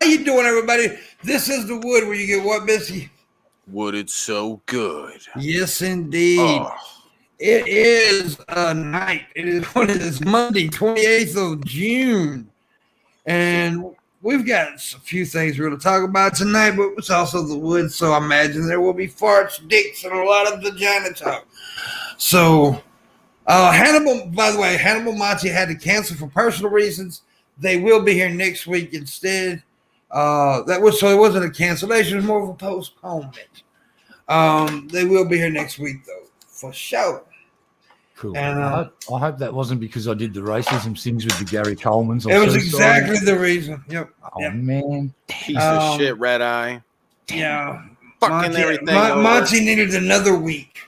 you doing, everybody? This is the wood where you get what, Missy? Wooded so good. Yes, indeed. Oh. It is a night. It is Monday, 28th of June. And we've got a few things we're going to talk about tonight, but it's also the wood, so I imagine there will be farts, dicks, and a lot of vagina talk. So, Hannibal, by the way, Hannibal Monty had to cancel for personal reasons. They will be here next week instead. So it wasn't a cancellation, it was more of a postponement. They will be here next week, though, for sure. Cool. And, I hope that wasn't because I did the racism things with the Gary Colemans. It was exactly the reason. Yep. Oh, yep. man. Piece of shit, red eye. Yeah. Fucking everything. Monty needed another week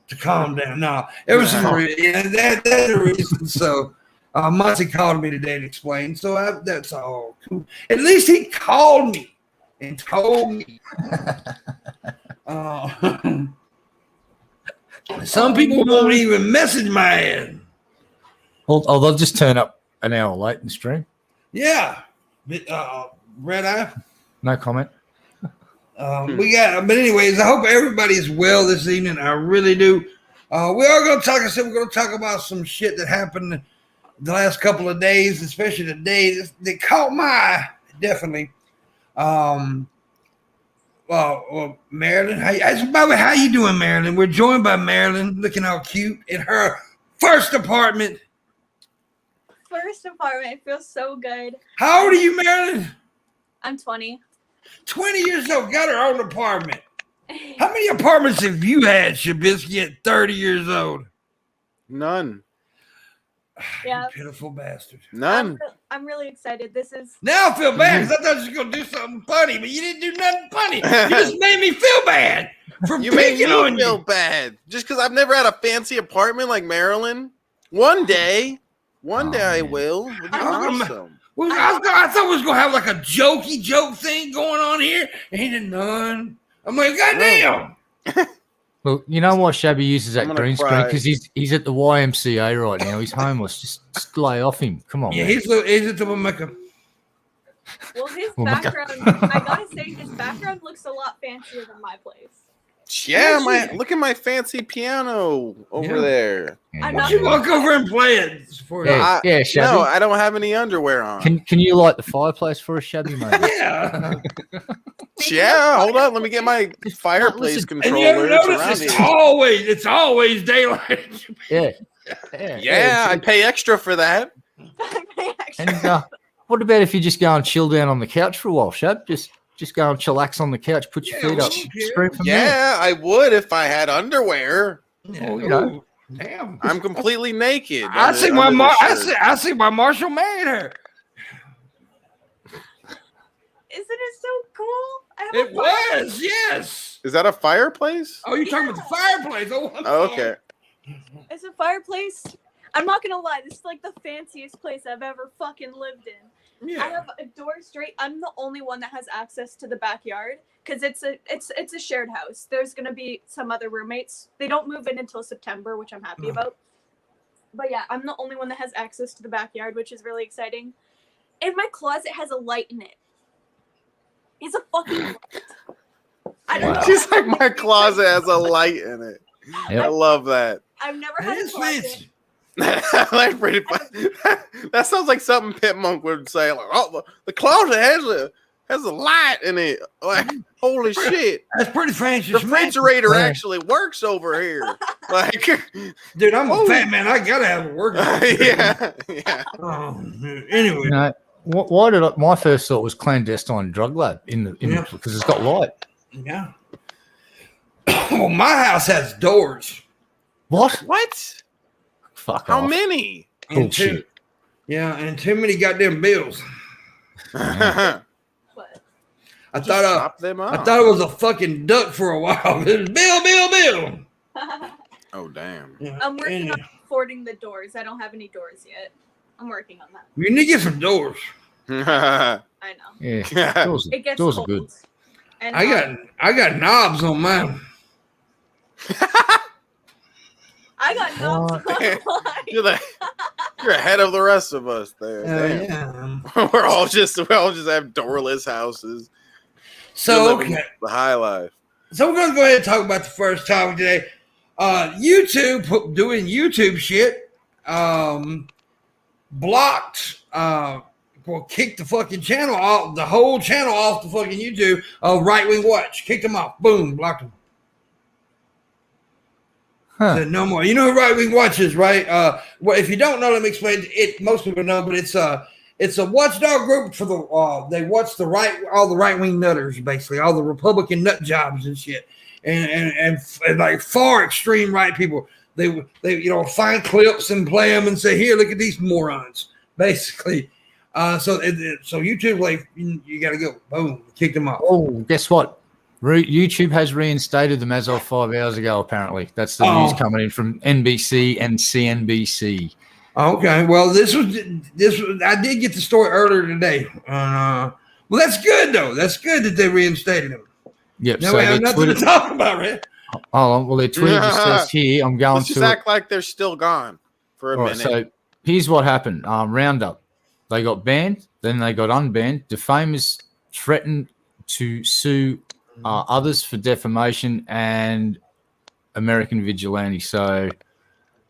to calm down. No, it was some reason. That's the reason. So, Monty called me today to explain. So, that's all cool. At least he called me and told me. Some people won't even message my ass. Oh, they'll just turn up an hour late in the stream. Yeah. Red eye. No comment. But anyways, I hope everybody's well this evening. I really do. We are going to talk. I said we're going to talk about some shit that happened the last couple of days, especially today. That caught my eye, definitely. Marilyn, by the way, how you doing, Marilyn? We're joined by Marilyn, looking all cute in her first apartment. First apartment, it feels so good. How old are you, Marilyn? I'm 20. 20 years old, got her own apartment. How many apartments have you had, Shabisky, at 30 years old? None. Yeah. You pitiful bastard. None. I'm really excited. This is. Now I feel bad because I thought you were going to do something funny, but you didn't do nothing funny. You just made me feel bad for You made me picking on feel you. bad just because I've never had a fancy apartment like Maryland. One day I will. It'll be awesome. Well, I thought we was going to have like a jokey joke thing going on here, and he did none. I'm like, goddamn. Well, you know why Shabby uses that I'm gonna green screen? cry. Because he's at the YMCA right now. He's homeless. Just lay off him. Come on, Yeah, man. he's at the Wameka. Well, his Oh my God. background, I gotta say, his background looks a lot fancier than my place. Yeah, look at my fancy piano over there. I'm Why not don't you walk over and play it? For Yeah. Shabby. No, I don't have any underwear on. Can you light the fireplace for a Shabby, mate? Yeah. Yeah, hold on. Let me get my fireplace Listen, And you ever controller. It's notice around it's always daylight. Yeah. Yeah, I pay extra for that. And what about if you just go and chill down on the couch for a while, Shab? Just go and chillax on the couch, put your feet up, stream from there. Yeah, I would if I had underwear. Yeah, you know. Damn. I'm completely naked. I see under why the shirt. I see why Marshall married her. Isn't it so cool? It was, yes. Is that a fireplace? Oh, you're talking about the fireplace. Oh, I'm Oh, sorry. okay. It's a fireplace. I'm not gonna lie, this is like the fanciest place I've ever fucking lived in. Yeah. I have a door straight. I'm the only one that has access to the backyard because it's a shared house. There's gonna be some other roommates. They don't move in until September, which I'm happy about. But yeah, I'm the only one that has access to the backyard, which is really exciting. And my closet has a light in it. It's a fucking light. I don't know. She's like, my closet has a light in it. Yep. I love that. I've never That had a is closet. fancy. That's pretty fun. That sounds like something Pimpmunk would say. Like, oh, the closet has a light in it. Like, holy shit! That's pretty fancy. The schmancy. refrigerator actually works over here. Like, Dude, I'm a Oh. fat man. I gotta have a work. yeah. Oh, anyway. You know, why did my first thought was clandestine drug lab Yeah. because it's got light. Yeah. Well, my house has doors. What? What? Fuck How off. many? And Bullshit. and too many goddamn bills. But I Just thought chop them I up. thought it was a fucking duck for a while. It was Bill. Oh damn. Yeah. I'm working And on affording the doors. I don't have any doors yet. I'm working on that. you need to get some doors. I know. Yeah. Doors, It gets doors are cold. good. And I got knobs on mine. I got knobs What? on mine. You're like, You're ahead of the rest of us there. Damn. Yeah. we all just have doorless houses. So okay. The high life. So we're gonna go ahead and talk about the first topic today. YouTube doing YouTube shit. Blocked. Well, kicked the fucking channel off, the whole channel off the fucking YouTube. Right Wing Watch kicked them off. Boom, blocked them. Said no more. You know who Right Wing Watch is, right? Well, if you don't know, let me explain it. Most people know, but it's a watchdog group for the they watch all the right wing nutters, basically all the Republican nut jobs and shit, and like far extreme right people. They find clips and play them and say, here, look at these morons, basically. So YouTube, like, you got to go. Boom, kicked them off. Oh, guess what? YouTube has reinstated them as of 5 hours ago, apparently. That's the news coming in from NBC and CNBC. Okay, well, this was I did get the story earlier today. Well, that's good, though. That's good that they reinstated him. Yep. Now so we have nothing to talk about, right? Oh, well, their Twitter just says here, I'm going Let's just act like they're still gone for a minute. So here's what happened. Roundup. They got banned, then they got unbanned. Defamers threatened to sue others for defamation and American vigilante. So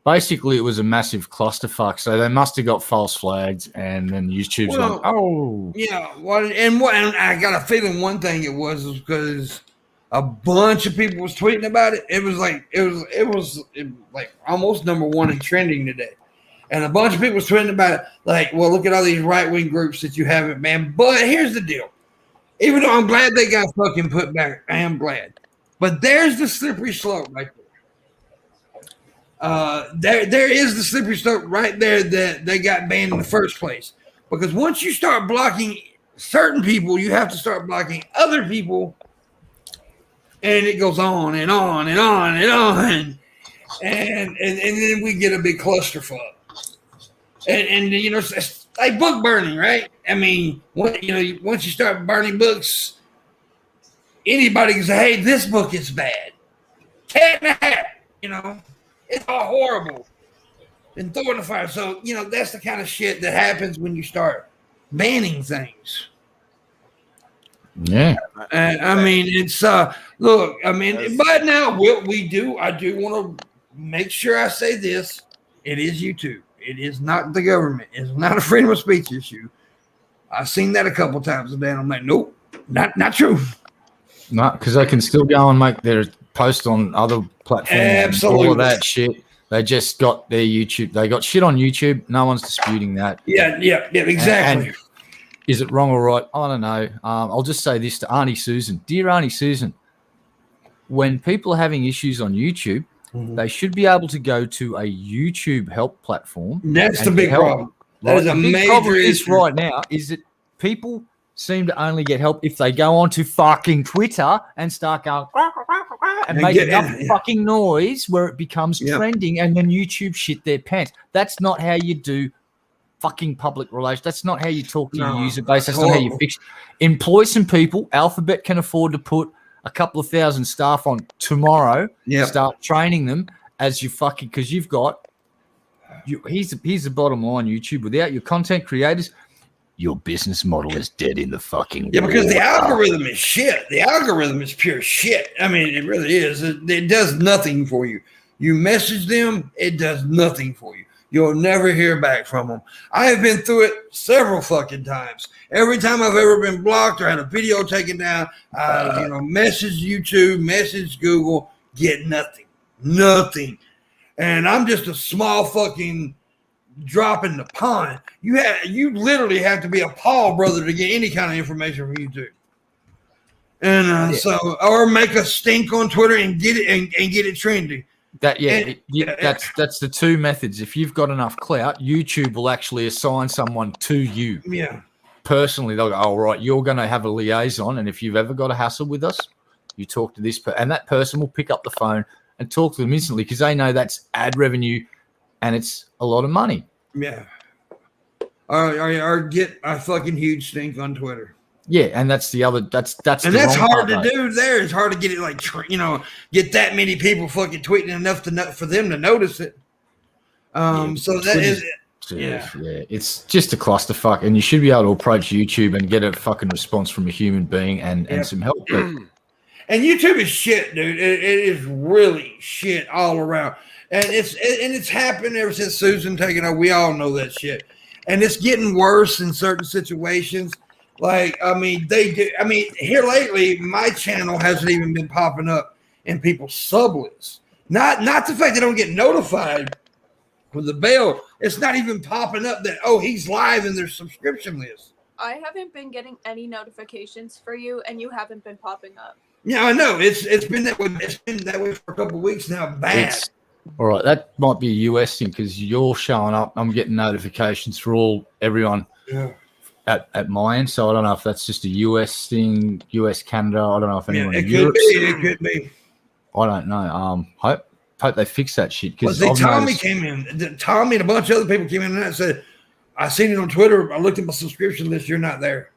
basically, it was a massive clusterfuck. So they must have got false flags, and then YouTube's like, "Oh, yeah." And I got a feeling one thing it was because a bunch of people was tweeting about it. It was like almost number one in trending today, and a bunch of people was tweeting about it. Like, well, look at all these right wing groups that you haven't banned. But here's the deal. Even though I'm glad they got fucking put back, I am glad. But there's the slippery slope right there. There is the slippery slope right there that they got banned in the first place. Because once you start blocking certain people, you have to start blocking other people. And it goes on and on and on and on. And then we get a big clusterfuck. And it's like book burning, right? I mean, once you start burning books, anybody can say, "Hey, this book is bad." Cat in the Hat, it's all horrible. And throw it in the fire. So, that's the kind of shit that happens when you start banning things. Yeah. And I mean, it's look. I mean, but now I do want to make sure I say this. It is YouTube. It is not the government. It's not a freedom of speech issue. I've seen that a couple times a day, and I'm like, nope, not true. No, because they can still go and make their post on other platforms. Absolutely. All of that shit. They just got their YouTube. They got shit on YouTube. No one's disputing that. Yeah, exactly. And is it wrong or right? I don't know. I'll just say this to Auntie Susan. Dear Auntie Susan, when people are having issues on YouTube, they should be able to go to a YouTube help platform. That's the big problem. That is a major problem issue right now is that people seem to only get help if they go onto fucking Twitter and start going and make enough fucking noise where it becomes trending, and then YouTube shit their pants. That's not how you do fucking public relations. That's not how you talk to your user base. That's not how you fix. Employ some people. Alphabet can afford to put a couple of thousand staff on tomorrow. Start training them as you fucking, because you've got. Here's the bottom line, YouTube. Without your content creators, your business model is dead in the fucking because the algorithm is shit. The algorithm is pure shit. I mean, it really is. It does nothing for you. You message them, it does nothing for you. You'll never hear back from them. I have been through it several fucking times. Every time I've ever been blocked or had a video taken down, message YouTube, message Google, get nothing. And I'm just a small fucking drop in the pond. You literally have to be a Paul brother to get any kind of information from YouTube. And or make a stink on Twitter and get it and get it trending. That's the two methods. If you've got enough clout, YouTube will actually assign someone to you. Yeah. Personally, they'll go, "Oh, right, you're going to have a liaison, and if you've ever got a hassle with us, you talk to this and that person will pick up the phone and talk to them instantly because they know that's ad revenue, and it's a lot of money." Yeah. Or get a fucking huge stink on Twitter. Yeah, and that's the other. That's hard to do. There, it's hard to get it get that many people fucking tweeting enough for them to notice it. So that is Yeah, it's just a clusterfuck, and you should be able to approach YouTube and get a fucking response from a human being and some help. And YouTube is shit, dude. It is really shit all around, and it's happened ever since Susan taken over. We all know that shit, and it's getting worse in certain situations. Like, I mean, here lately, my channel hasn't even been popping up in people's sub lists. Not the fact they don't get notified with the bell. It's not even popping up that, oh, he's live in their subscription list. I haven't been getting any notifications for you, and you haven't been popping up. Yeah, I know. It's been that way. It's been that way for a couple of weeks now. Bad. All right, that might be a US thing because you're showing up. I'm getting notifications for everyone at my end. So I don't know if that's just a US thing, US Canada. I don't know if anyone in Europe. It could be. I don't know. Hope they fix that shit. Because Tommy came in. Tommy and a bunch of other people came in and said, "I seen it on Twitter. I looked at my subscription list. You're not there."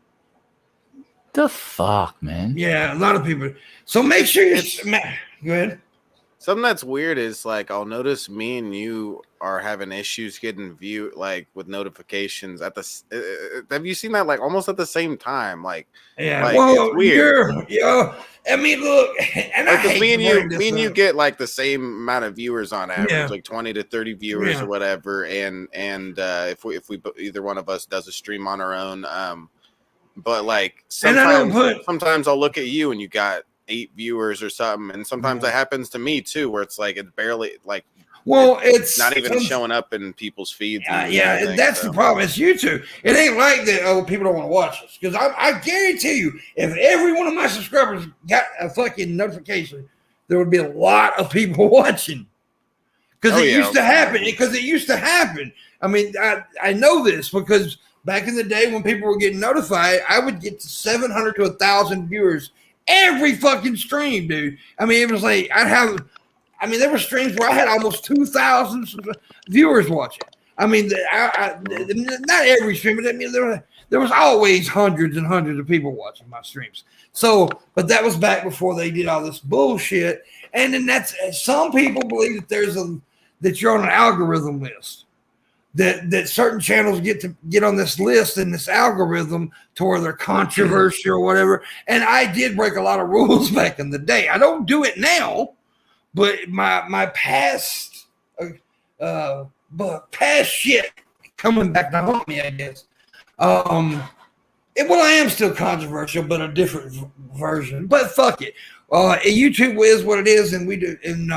The fuck, man. Yeah, a lot of people. So make sure you go ahead. Something that's weird is like I'll notice me and you are having issues getting viewed like with notifications at the. Have you seen that like almost at the same time? Like, yeah, like, well, it's weird. I mean, look, and like, me and you get like the same amount of viewers on average, like 20 to 30 viewers or whatever. And if we either one of us does a stream on our own, but like sometimes I'll look at you and you got 8 viewers or something, and sometimes that happens to me too, where it's like it's barely like. Well, it's not even showing up in people's feeds. That's the problem. It's YouTube. It ain't like that. Oh, people don't want to watch us because I guarantee you, if every one of my subscribers got a fucking notification, there would be a lot of people watching. Because it used to happen. Because it used to happen. I mean, I know this because back in the day when people were getting notified, I would get 700 to 1,000 viewers every fucking stream, dude. I mean, it was like there were streams where I had almost 2,000 viewers watching. I mean, not every stream, but I mean, there was always hundreds and hundreds of people watching my streams. So, but that was back before they did all this bullshit. And then some people believe that that you're on an algorithm list. That certain channels get on this list and this algorithm to where they're controversial or whatever. And I did break a lot of rules back in the day. I don't do it now, but my past shit coming back to haunt me, I guess. I am still controversial, but a different version. But fuck it. YouTube is what it is, and we do, and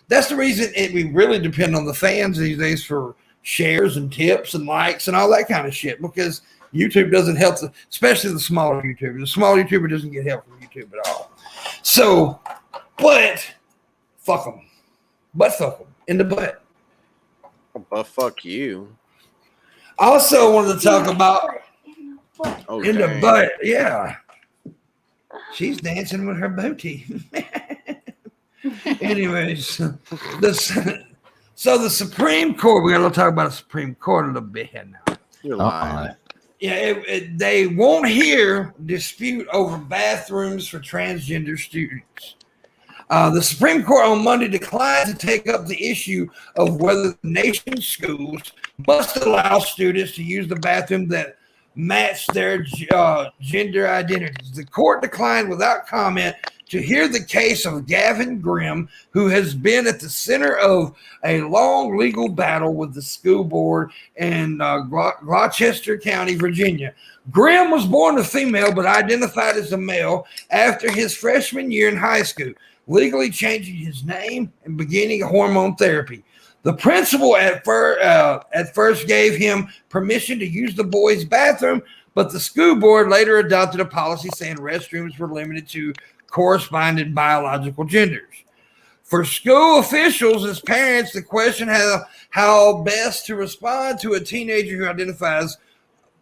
that's the reason we really depend on the fans these days for shares and tips and likes and all that kind of shit, because YouTube doesn't help, especially the smaller YouTuber. The small YouTuber doesn't get help from YouTube at all. So, but fuck them. But fuck them in the butt. But fuck you. I also wanted to talk about in the butt. Yeah. She's dancing with her booty. Anyways, so the Supreme Court, we got to talk about the Supreme Court a little bit here now. You're lying. Yeah, they won't hear dispute over bathrooms for transgender students. The Supreme Court on Monday declined to take up the issue of whether the nation's schools must allow students to use the bathroom that match their gender identities. The court declined without comment to hear the case of Gavin Grimm, who has been at the center of a long legal battle with the school board in Gloucester County, Virginia. Grimm was born a female but identified as a male after his freshman year in high school, legally changing his name and beginning hormone therapy. The principal at first gave him permission to use the boys' bathroom, but the school board later adopted a policy saying restrooms were limited to corresponding biological genders. For school officials as parents, the question how best to respond to a teenager who identifies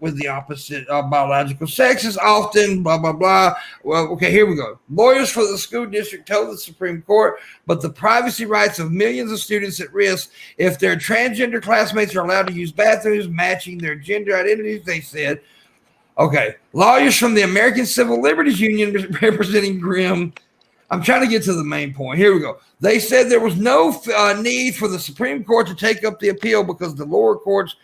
with the opposite biological sex is often blah, blah, blah. Well, okay, here we go. Lawyers for the school district told the Supreme Court, but the privacy rights of millions of students at risk if their transgender classmates are allowed to use bathrooms matching their gender identities, they said. Okay, lawyers from the American Civil Liberties Union representing Grimm. I'm trying to get to the main point. Here we go. They said there was no need for the Supreme Court to take up the appeal because the lower courts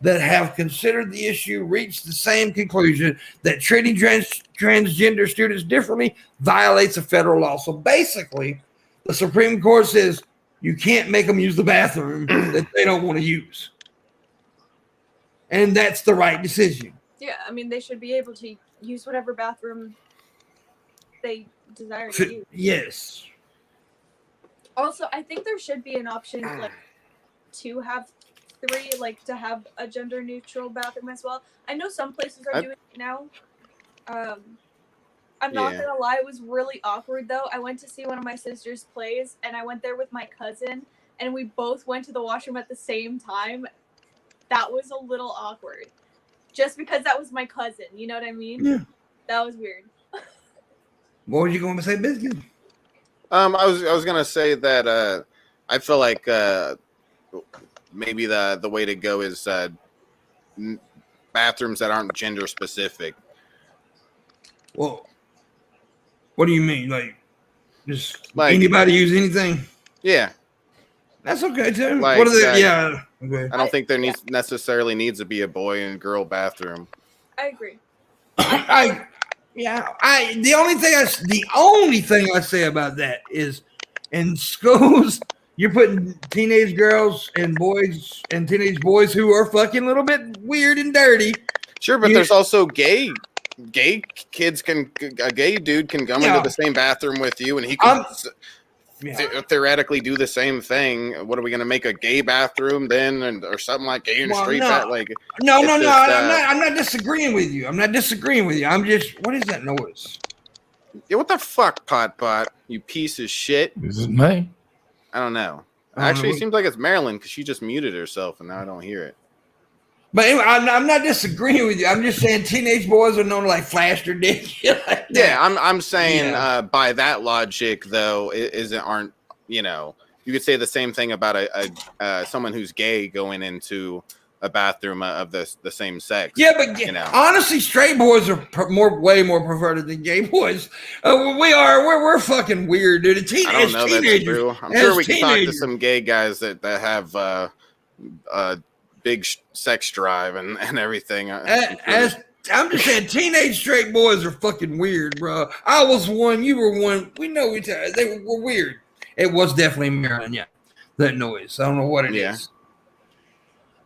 that have considered the issue reached the same conclusion that treating transgender students differently violates a federal law. So basically, the Supreme Court says you can't make them use the bathroom that they don't want to use. And that's the right decision. Yeah, I mean, they should be able to use whatever bathroom they desire to use. Yes. Also, I think there should be an option like to have three, like to have a gender neutral bathroom as well. I know some places are doing it now. I'm not gonna lie, it was really awkward though. I went to see one of my sister's plays and I went there with my cousin and we both went to the washroom at the same time. That was a little awkward. Just because that was my cousin, you know what I mean? Yeah. That was weird. What were you going to say, Biscuit? I was gonna say that I feel like maybe the way to go is bathrooms that aren't gender specific. Well, what do you mean? Like, just like anybody use anything? Yeah, that's okay too. Like, what are they? Yeah, okay. I don't think there necessarily needs to be a boy and girl bathroom. I agree. The only thing I say about that is in schools you're putting teenage girls and boys and teenage boys who are fucking a little bit weird and dirty. Sure, but there's also gay kids a gay dude can come into the same bathroom with you and he can theoretically do the same thing. What are we going to make a gay bathroom then, or something like gay and straight? I'm not disagreeing with you. I'm just, what is that noise? Yeah, what the fuck, pot? You piece of shit. Is it me? I don't know. Actually, it seems like it's Marilyn because she just muted herself and now I don't hear it. But anyway, I'm not disagreeing with you. I'm just saying teenage boys are known to like flash their dick. Like yeah, I'm saying by that logic though, aren't you could say the same thing about a someone who's gay going into a bathroom of the same sex. Yeah, but honestly, straight boys are way more perverted than gay boys. We're fucking weird, dude. I don't know that's true. I'm sure we can talk to some gay guys that have big sex drive and everything. I'm just saying, teenage straight boys are fucking weird, bro. I was one, you were one. We know each other. They were weird. It was definitely Maryland, yeah. That noise. I don't know what it is.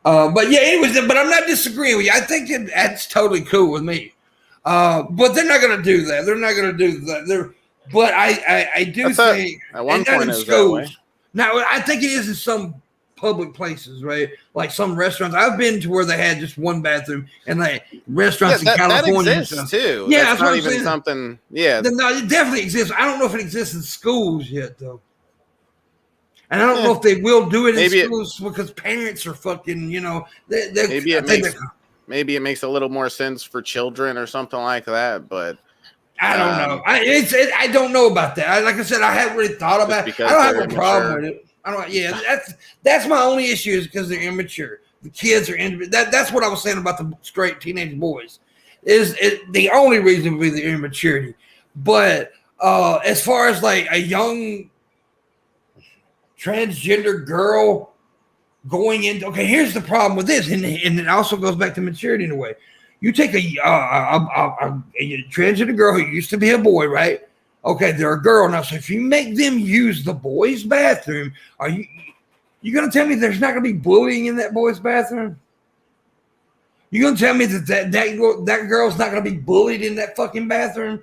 But yeah, anyways, but I'm not disagreeing with you. I think that's totally cool with me. But they're not gonna do that. They're not gonna do that. But I do think at one point it was that way. Now I think it is in some public places, right? Like some restaurants. I've been to where they had just one bathroom, and like restaurants in California. That exists too. Yeah, that's not even something. Yeah, no, it definitely exists. I don't know if it exists in schools yet, though. And I don't know if they will do it in schools because parents are fucking, maybe it makes a little more sense for children or something like that, but I don't know. I don't know about that. Like I said, I haven't really thought about it. I don't have a problem with it. That's my only issue is because they're immature. The kids are that's what I was saying about the straight teenage boys. The only reason would be the immaturity. But as far as like a young transgender girl going into, okay, here's the problem with this, and it also goes back to maturity in a way. You take a transgender girl who used to be a boy, right? Okay, they're a girl now. So if you make them use the boys' bathroom, are you gonna tell me there's not gonna be bullying in that boys' bathroom? You gonna tell me that girl's not gonna be bullied in that fucking bathroom?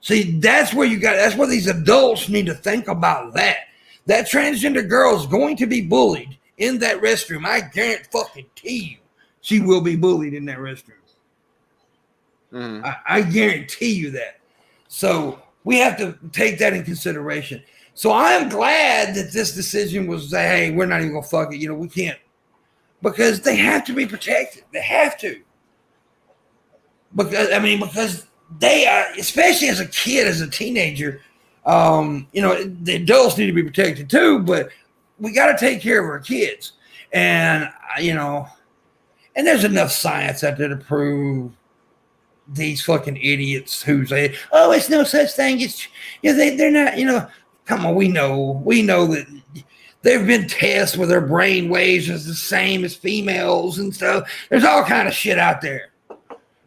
See, that's where these adults need to think about that. That transgender girl is going to be bullied in that restroom. I guarantee you, she will be bullied in that restroom. I guarantee you that. So we have to take that in consideration. So I'm glad that this decision was, hey, we're not even gonna fuck it. We can't, because they have to be protected. They have to, because they are, especially as a kid, as a teenager. The adults need to be protected too, but we got to take care of our kids. And, and there's enough science out there to prove these fucking idiots who say, oh, it's no such thing. It's, they're not, come on. We know that They've been tests where their brain waves is the same as females and stuff. There's all kind of shit out there.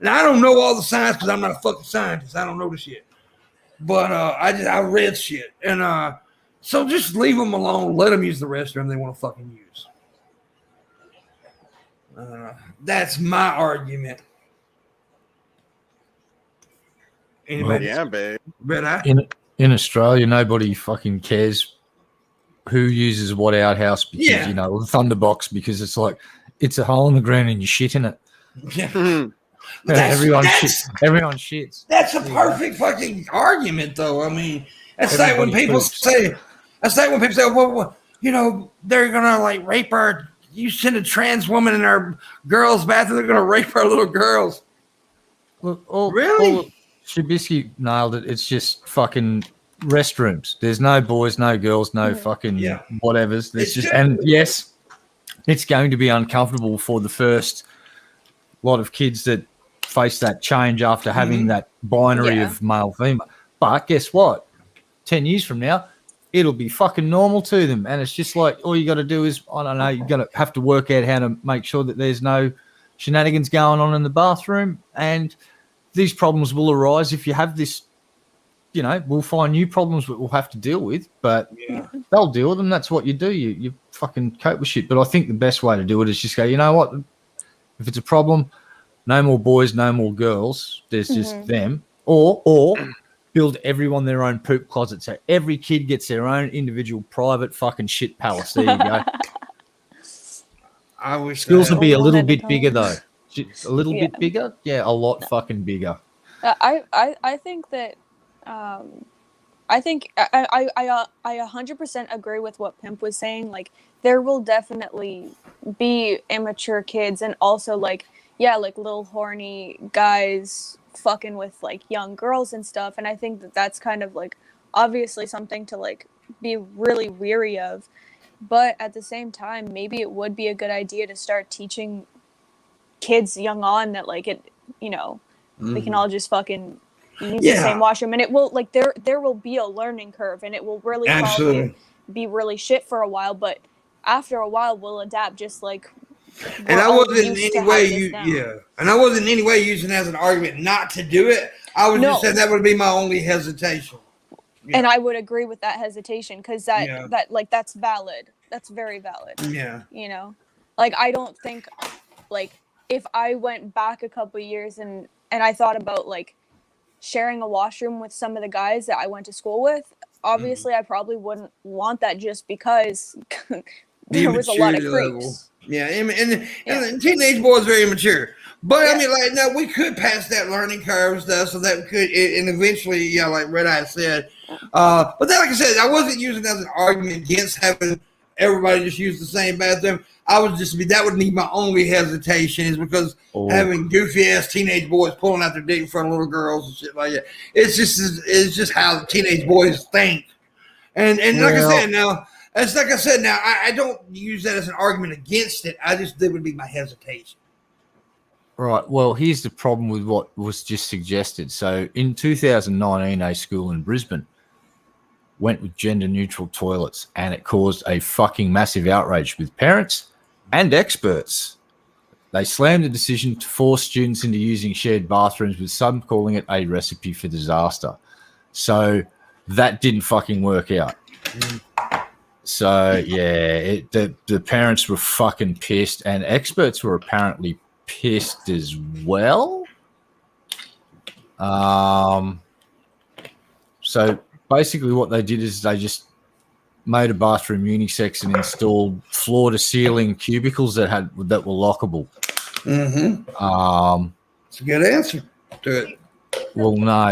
Now, I don't know all the science because I'm not a fucking scientist. I don't know the shit. But I read shit. And so just leave them alone. Let them use the restroom they want to fucking use. That's my argument. Anybody? Yeah, babe. In Australia, nobody fucking cares who uses what outhouse because, you know, the Thunderbox, because it's like, it's a hole in the ground and you shit in it. Yeah. Everyone shits. That's a perfect fucking argument, though. I mean, that's like when people say, well, you know, they're gonna like rape our. You send a trans woman in our girls' bathroom, they're gonna rape our little girls. Really? Trubisky nailed it. It's just fucking restrooms. There's no boys, no girls, no fucking whatevers. There's just, and yes, it's going to be uncomfortable for the first lot of kids that face that change after having that binary of male female. But guess what? 10 years from now, it'll be fucking normal to them. And it's just like, all you got to do is, I don't know, you're going to have to work out how to make sure that there's no shenanigans going on in the bathroom. And these problems will arise if you have this, you know, we'll find new problems that we'll have to deal with, but they'll deal with them. That's what you do. You fucking cope with shit. But I think the best way to do it is just go, you know what? If it's a problem, no more boys, no more girls. There's just them. Or build everyone their own poop closet. So every kid gets their own individual private fucking shit palace. There you go. I wish schools will be a little bit bigger though. A little bit bigger? Yeah, a lot fucking bigger. I think that I think I 100% agree with what Pimp was saying. Like, there will definitely be immature kids and also like little horny guys fucking with like young girls and stuff. And I think that that's kind of like obviously something to like be really weary of. But at the same time, maybe it would be a good idea to start teaching kids young on that like it, you know, we can all just fucking use the same washroom, and it will like there will be a learning curve, and it will really probably be really shit for a while, but after a while we'll adapt, just like. And I wasn't in any way and I wasn't in any way using it as an argument not to do it. I was just saying that would be my only hesitation. Yeah. And I would agree with that hesitation because that like that's valid. That's very valid. Yeah. You know, like I don't think like if I went back a couple years and I thought about like sharing a washroom with some of the guys that I went to school with, obviously I probably wouldn't want that just because there was a lot of creeps. Yeah, and teenage boys very immature. But I mean, like, no, we could pass that learning curve and stuff, so that could, and eventually, like Red Eye said. But then, like I said, I wasn't using that as an argument against having everybody just use the same bathroom. That would be my only hesitation, is because having goofy ass teenage boys pulling out their dick in front of little girls and shit like that. It's just how teenage boys think. And like I said, now. It's like I said, now, I don't use that as an argument against it. That would be my hesitation. Right. Well, here's the problem with what was just suggested. So in 2019, a school in Brisbane went with gender-neutral toilets, and it caused a fucking massive outrage with parents and experts. They slammed the decision to force students into using shared bathrooms, with some calling it a recipe for disaster. So that didn't fucking work out. So, the parents were fucking pissed, and experts were apparently pissed as well. So basically what they did is they just made a bathroom unisex and installed floor-to-ceiling cubicles that were lockable. It's a good answer to it. Well, no,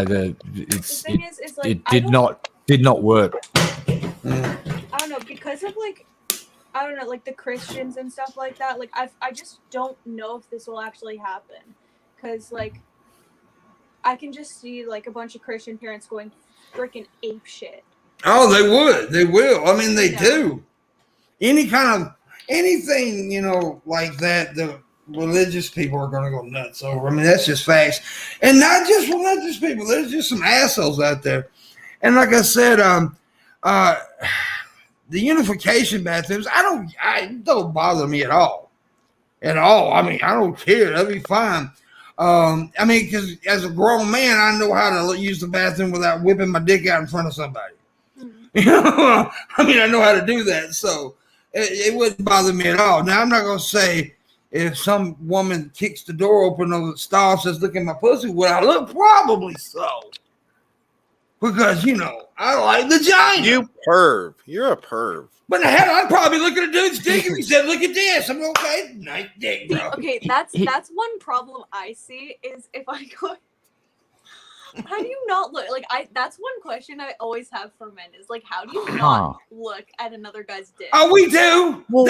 it did not work. I don't know, because of like, I don't know, like the Christians and stuff like that. Like I just don't know if this will actually happen, because like I can just see like a bunch of Christian parents going freaking ape shit. Oh, they will. I mean, they do. Anything, you know, like that, the religious people are going to go nuts over. I mean, that's just facts. And not just religious people. There's just some assholes out there. And like I said, the unification bathrooms, it don't bother me at all. At all. I mean, I don't care. That'd be fine. I mean, because as a grown man, I know how to use the bathroom without whipping my dick out in front of somebody. You know, I mean, I know how to do that, so it wouldn't bother me at all. Now, I'm not gonna say if some woman kicks the door open of the stall and says, "Look at my pussy," would I look? Probably so, because I like the vagina. You perv. You're a perv. But hell, I'd probably look at a dude's dick and he said, "Look at this." I'm okay. Nice dick, bro. Okay, that's one problem I see is if I go. How do you not look? Like that's one question I always have for men is like, how do you not look at another guy's dick? Oh, we do. Well,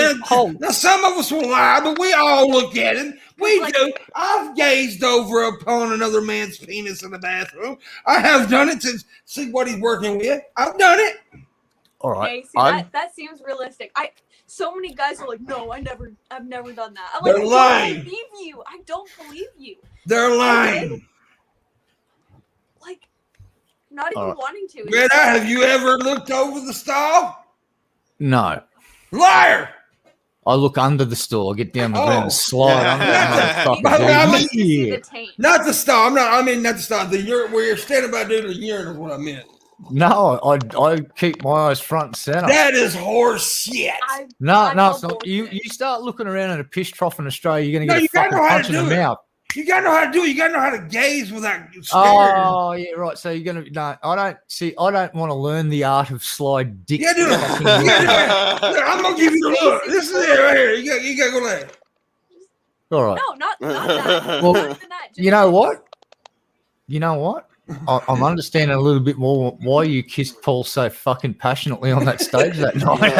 now some of us will lie, but we all look at it. We do. I've gazed over upon another man's penis in the bathroom. I have done it to see what he's working with. I've done it. All right. Okay, see, that seems realistic. So many guys are like, no, I've never done that. I'm like, They're lying. I don't believe you. They're lying. Like, not even wanting to. Greta, have you ever looked over the stall? No. Liar. I look under the stall. I get down the ground and slide under the motherfucker. Not the stall. Not the stall. Where you're standing by doing the urinal is what I meant. No, I keep my eyes front and center. That is horse shit. No, it's not. You start looking around at a piss trough in Australia, you're going to get a fucking punch in the mouth. You gotta know how to do it. You gotta know how to gaze without staring. Oh, yeah, right. So you're gonna I don't want to learn the art of slide dick. Yeah, dude. I'm gonna give you the look. This is it right here. You gotta go there. All right. No, not that. Well, you know what? I'm understanding a little bit more why you kissed Paul so fucking passionately on that stage that night.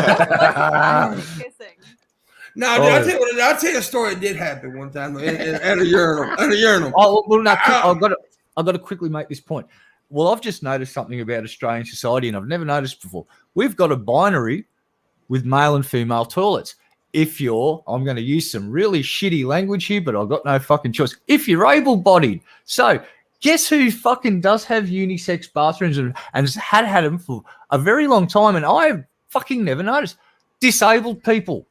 No, dude, I'll tell you a story that did happen one time at a urinal. Oh, well, no, I've got to quickly make this point. Well, I've just noticed something about Australian society, and I've never noticed before. We've got a binary with male and female toilets. I'm going to use some really shitty language here, but I've got no fucking choice. If you're able-bodied. So guess who fucking does have unisex bathrooms and has had them for a very long time, and I have fucking never noticed? Disabled people.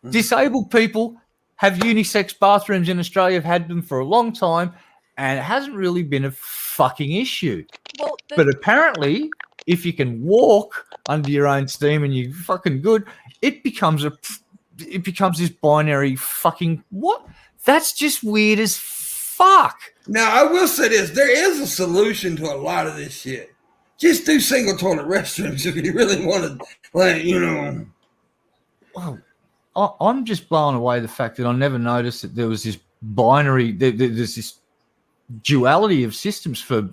Disabled people have unisex bathrooms in Australia, have had them for a long time, and it hasn't really been a fucking issue. Well, but apparently, if you can walk under your own steam and you're fucking good, it becomes this binary fucking what? That's just weird as fuck. Now, I will say this. There is a solution to a lot of this shit. Just do single toilet restrooms if you really want to, Well, I'm just blown away the fact that I never noticed that there was this binary, there's this duality of systems for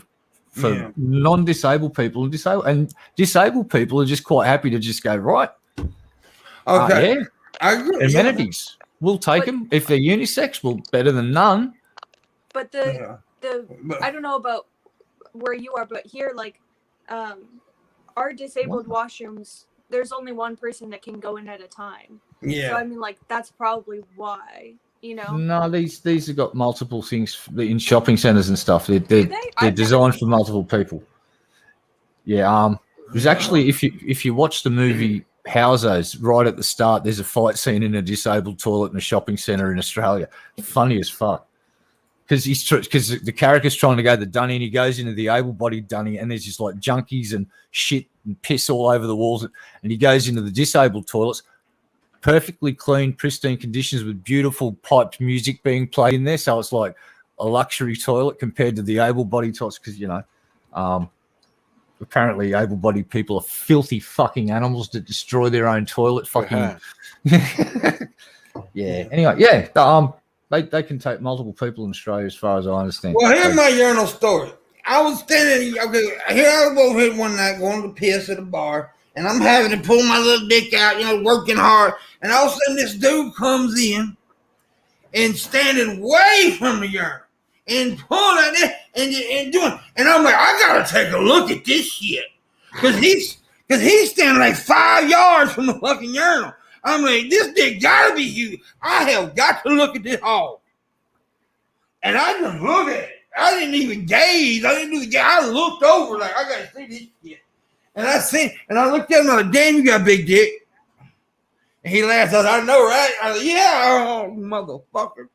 non-disabled people and disabled people are just quite happy to just go, right. Okay. I agree. Amenities. We'll take them. If they're unisex, well, better than none. But I don't know about where you are, but here, our disabled washrooms, there's only one person that can go in at a time. Yeah. So I mean, that's probably why, No, these have got multiple things in shopping centers and stuff. They're designed for multiple people. Yeah. There's actually, if you watch the movie Housos, right at the start, there's a fight scene in a disabled toilet in a shopping center in Australia. Funny as fuck. Because the character's trying to go to the dunny and he goes into the able-bodied dunny and there's just like junkies and shit and piss all over the walls. And he goes into the disabled toilets, perfectly clean, pristine conditions with beautiful piped music being played in there. So it's like a luxury toilet compared to the able-bodied toilets because, apparently able-bodied people are filthy fucking animals that destroy their own toilet. Fucking yeah. Anyway, yeah. They can take multiple people in Australia, as far as I understand. Well, here's my urinal story. I was standing. Okay, here I was over here one night going to piss at a bar, and I'm having to pull my little dick out, working hard. And all of a sudden, this dude comes in and standing way from the urinal and pulling it and doing. And I'm like, I gotta take a look at this shit because he's standing like 5 yards from the fucking urinal. I'm like, this dick gotta be huge. I have got to look at this hole. And I just look at it. I didn't even gaze. I looked over like, I gotta see this shit. And I looked at him like, damn, you got a big dick. And he laughed. I said, I know, right? I said, yeah, oh, motherfucker.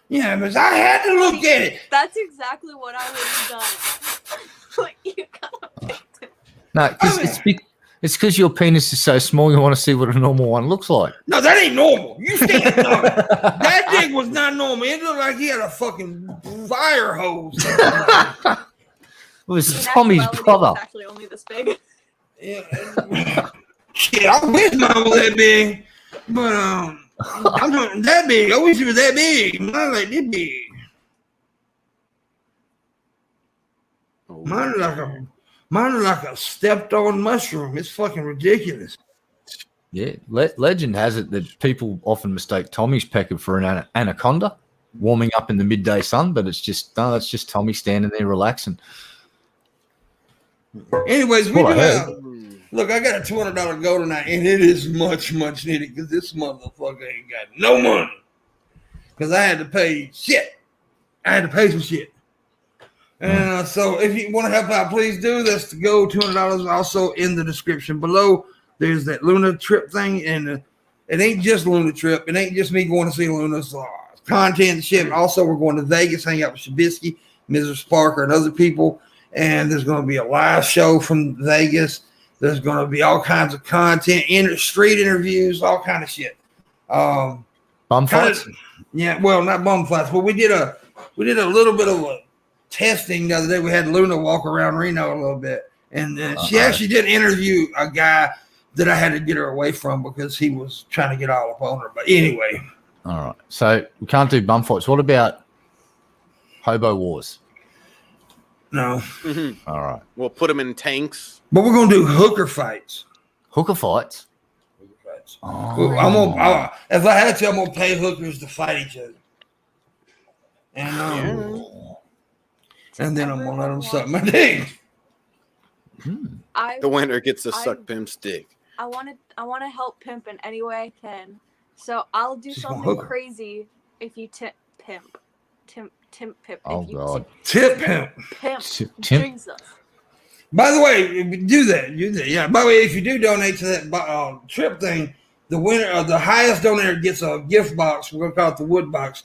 Yeah, because I had to look at it. That's exactly what I would have done. Like, you gotta pick it. No, it's because your penis is so small. You want to see what a normal one looks like. No, that ain't normal. You stand up. That dick was not normal. It looked like he had a fucking fire hose. It was Tommy's brother. It's actually only this big. Yeah. Shit, I wish mine was that big, but I'm not that big. I wish it was that big. Mine like this big. Mine is like a stepped on mushroom. It's fucking ridiculous. Yeah, legend has it that people often mistake Tommy's pecker for an anaconda warming up in the midday sun, but it's just that's just Tommy standing there relaxing. Anyways, look, I got a $200 go tonight, and it is much needed because this motherfucker ain't got no money. Because I had to pay shit. I had to pay some shit. And so if you want to help out, please do. That's to go $200 also in the description below. There's that Luna trip thing, and it ain't just Luna trip. It ain't just me going to see Luna. So content and shit. Also, we're going to Vegas, hang out with Shabisky, Mrs. Parker, and other people. And there's going to be a live show from Vegas. There's going to be all kinds of content, street interviews, all kind of shit. Bum fights? Yeah, well, not bum fights, but we did a little bit of a testing the other day. We had Luna walk around Reno a little bit, and she actually did interview a guy that I had to get her away from because he was trying to get all up on her. But anyway. All right. So we can't do bum fights. What about hobo wars? No. Mm-hmm. All right. We'll put them in tanks. But we're going to do hooker fights. Hooker fights? Oh. If I had to, I'm going to pay hookers to fight each other. And then I'm going to let them suck my dick. The winner gets to suck Pimp's dick. I want to help Pimp in any way I can. So I'll do something crazy if you tip Pimp. Tip Pimp. Oh, God. Tip Pimp. Pimp. Jesus. By the way, do that. Yeah. By the way, if you do donate to that trip thing, the winner, the highest donor gets a gift box. We're going to call it the wood box.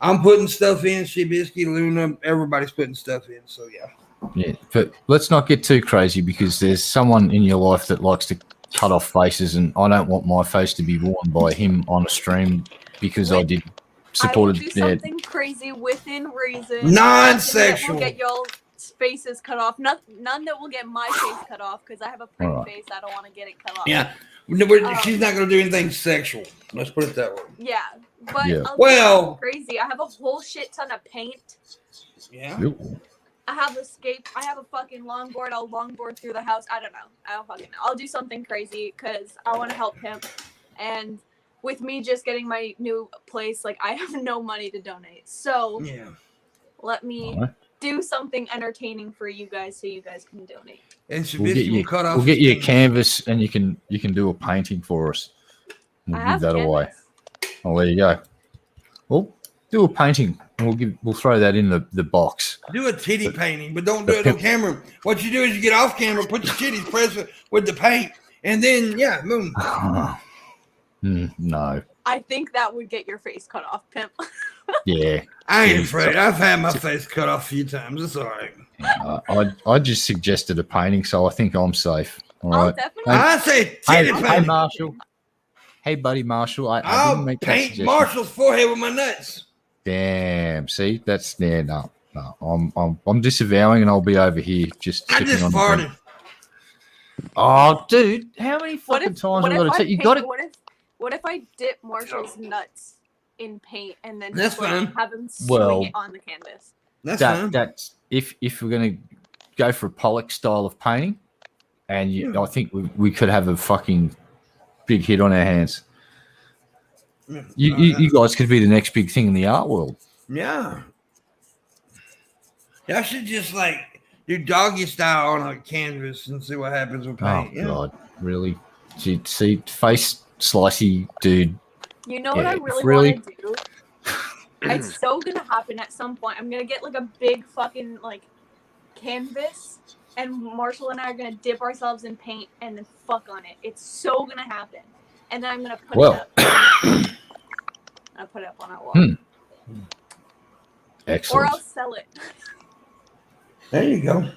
I'm putting stuff in. Shibisky, Luna, everybody's putting stuff in. So, yeah. Yeah, but let's not get too crazy because there's someone in your life that likes to cut off faces, and I don't want my face to be worn by him on a stream because I did supported. I will do something crazy within reason. Non-sexual. We'll get your faces cut off. None that will get my face cut off because I have a pretty face. I don't want to get it cut off. Yeah, she's not going to do anything sexual. Let's put it that way. Yeah, but Yeah. I'll do crazy. I have a whole shit ton of paint. Yeah. I have I have a fucking longboard. I'll longboard through the house. I don't know. I don't fucking know. I'll do something crazy because I want to help him. And with me just getting my new place, like I have no money to donate. So let me do something entertaining for you guys so you guys can donate. And we'll get you a canvas and you can do a painting for us. We'll give that away. Oh, there you go. Well, do a painting. And we'll throw that in the box. Do a titty painting, but don't do it on camera. What you do is you get off camera, put your titties, press it with the paint, and then boom. No. I think that would get your face cut off, Pimp. Yeah. I ain't afraid. I've had my face cut off a few times. It's all right. I just suggested a painting, so I think I'm safe. All right. Definitely. I say titty painting. Hey, Marshall. Hey, buddy, Marshall. I'll paint Marshall's forehead with my nuts. Damn. See, that's no. I'm disavowing, and I'll be over here just. I just farted. Oh, dude, how many fucking times I got to tell you? Got it. What if I dip Marshall's nuts in paint and then have him swing it on the canvas? That's if we're gonna go for a Pollock style of painting, and I think we could have a fucking big hit on our hands. You guys could be the next big thing in the art world. Yeah. Y'all should just do doggy style on a canvas and see what happens with paint. Oh, God. Really? See, face slicey, dude. You know what I really want to do? It's so going to happen at some point. I'm going to get a big fucking canvas and Marshall and I are gonna dip ourselves in paint and then fuck on it. It's so gonna happen. And then I'm gonna put it up. I'll put it up on our wall. Excellent. Or I'll sell it. There you go.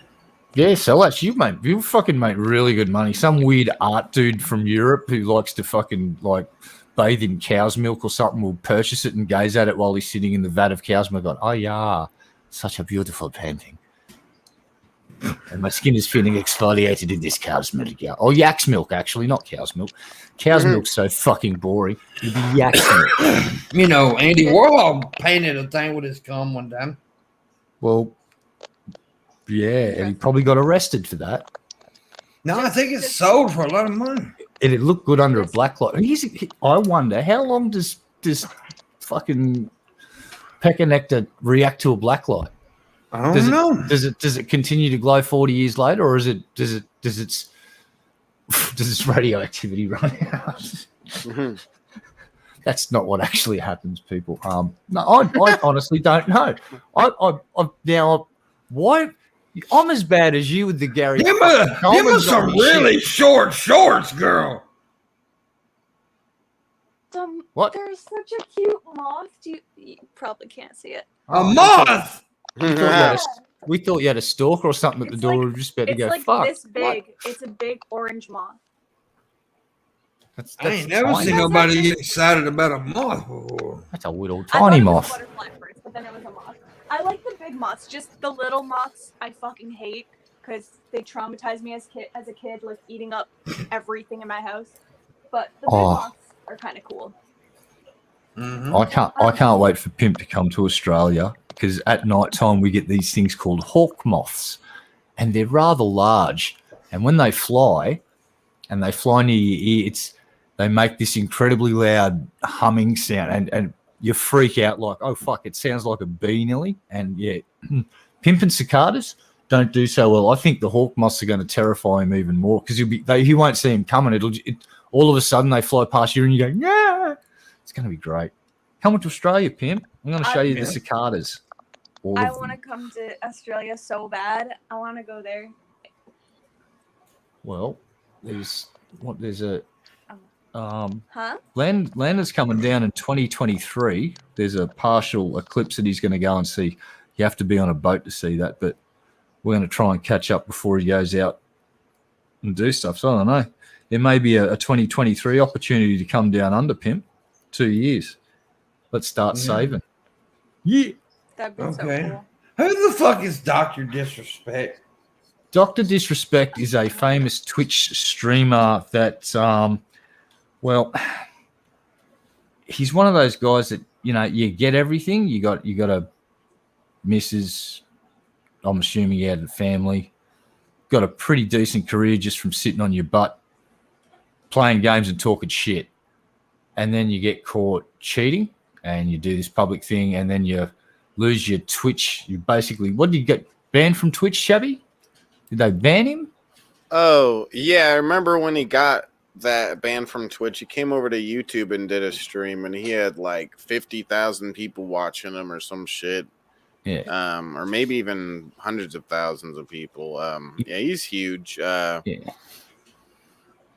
Yeah, sell that. You fucking make really good money. Some weird art dude from Europe who likes to fucking like bathe in cow's milk or something will purchase it and gaze at it while he's sitting in the vat of cow's milk. Going, oh yeah, such a beautiful painting. And my skin is feeling exfoliated in this cow's milk. Yeah. Or yak's milk, actually, not cow's milk. Cow's milk's so fucking boring. It'd be yak's milk. You know, Andy Warhol painted a thing with his cum one time. Well, yeah, and he probably got arrested for that. No, I think it's sold for a lot of money. And it looked good under a black light. I wonder, how long does fucking pecker nectar react to a black light? I don't know. Does it continue to glow 40 years later, or does its radioactivity run out? That's not what actually happens, people. No, I honestly don't know. Now, why? I'm as bad as you with the Gary. Give us some really short shorts, girl. What? There's such a cute moth. You probably can't see it. A moth. We thought you had a stalker or something at the door. We were just about to go, like fuck. This big. What? It's a big orange moth. That's I ain't never seen nobody get excited about a moth before. That's a little tiny moth. I thought it was a butterfly first, but then it was a moth. I like the big moths. Just the little moths I fucking hate because they traumatized me as a kid, like eating up everything in my house. But the big moths are kind of cool. Mm-hmm. I can't wait for Pimp to come to Australia because at night time we get these things called hawk moths, and they're rather large. And when they fly, near your ear, they make this incredibly loud humming sound, and you freak out like, oh fuck, it sounds like a bee nearly. And yeah, Pimp and cicadas don't do so well. I think the hawk moths are going to terrify him even more because he won't see him coming. All of a sudden they fly past you and you go, yeah. It's going to be great. Come to Australia, Pimp. I'm going to show you the cicadas. I want to come to Australia so bad. I want to go there. Well, land is coming down in 2023. There's a partial eclipse that he's going to go and see. You have to be on a boat to see that, but we're going to try and catch up before he goes out and do stuff. So I don't know. There may be a 2023 opportunity to come down under, Pimp. 2 years. Let's start saving. Yeah. That'd be so cool. Who the fuck is Dr. Disrespect? Dr. Disrespect is a famous Twitch streamer that, he's one of those guys that, you get everything. You got a missus. I'm assuming you had a family. Got a pretty decent career just from sitting on your butt, playing games and talking shit. And then you get caught cheating and you do this public thing and then you lose your Twitch. You basically, what did you get banned from Twitch, Shabby? Did they ban him? Oh, yeah. I remember when he got that banned from Twitch, he came over to YouTube and did a stream and he had like 50,000 people watching him or some shit. Yeah. Or maybe even hundreds of thousands of people. Yeah, he's huge. Yeah.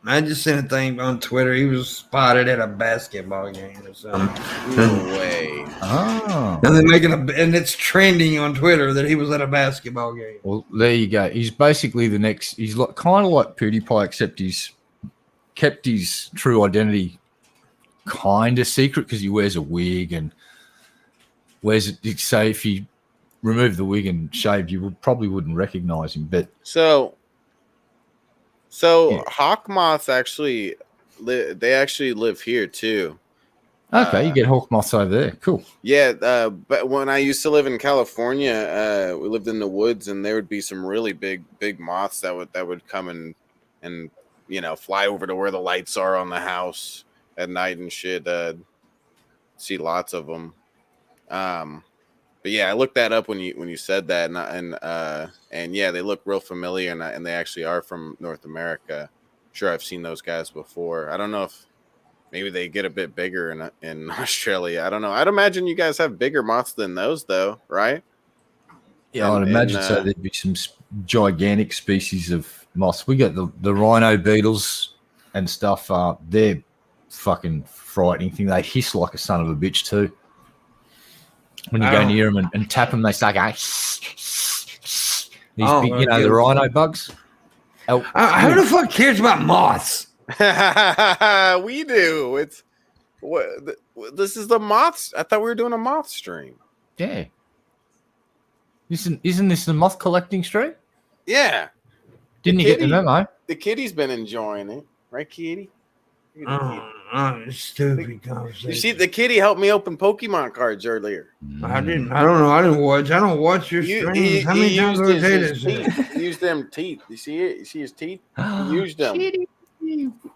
I just seen a thing on Twitter. He was spotted at a basketball game or something. No way. Oh. And they're and it's trending on Twitter that he was at a basketball game. Well, there you go. He's basically the next. He's kind of like PewDiePie, except he's kept his true identity kind of secret because he wears a wig and wears it. Say if you remove the wig and shaved, you probably wouldn't recognize him. But So hawk moths actually live here too. Okay, you get hawk moths over there. Cool. Yeah, but when I used to live in California, we lived in the woods, and there would be some really big moths that would come and fly over to where the lights are on the house at night and shit. See lots of them. But yeah, I looked that up when you said that, and yeah, they look real familiar, and they actually are from North America. Sure, I've seen those guys before. I don't know if maybe they get a bit bigger in Australia. I don't know. I'd imagine you guys have bigger moths than those, though, right? Yeah, I'd imagine so. There'd be some gigantic species of moths. We got the rhino beetles and stuff. They're fucking frightening thing. They hiss like a son of a bitch too. When you go near them and tap them, they start going. These big, the rhino bugs. Who the fuck cares about moths? We do. It's what this is the moths. I thought we were doing a moth stream. Yeah. Isn't this the moth collecting stream? Yeah. Didn't you get the memo? The kitty's been enjoying it, right, kitty? Stupid conversation. You see, the kitty helped me open Pokemon cards earlier. I didn't. I don't know. I didn't watch. I don't watch your streams. How many times do I say this? He used them teeth. You see it? You see his teeth? He used them.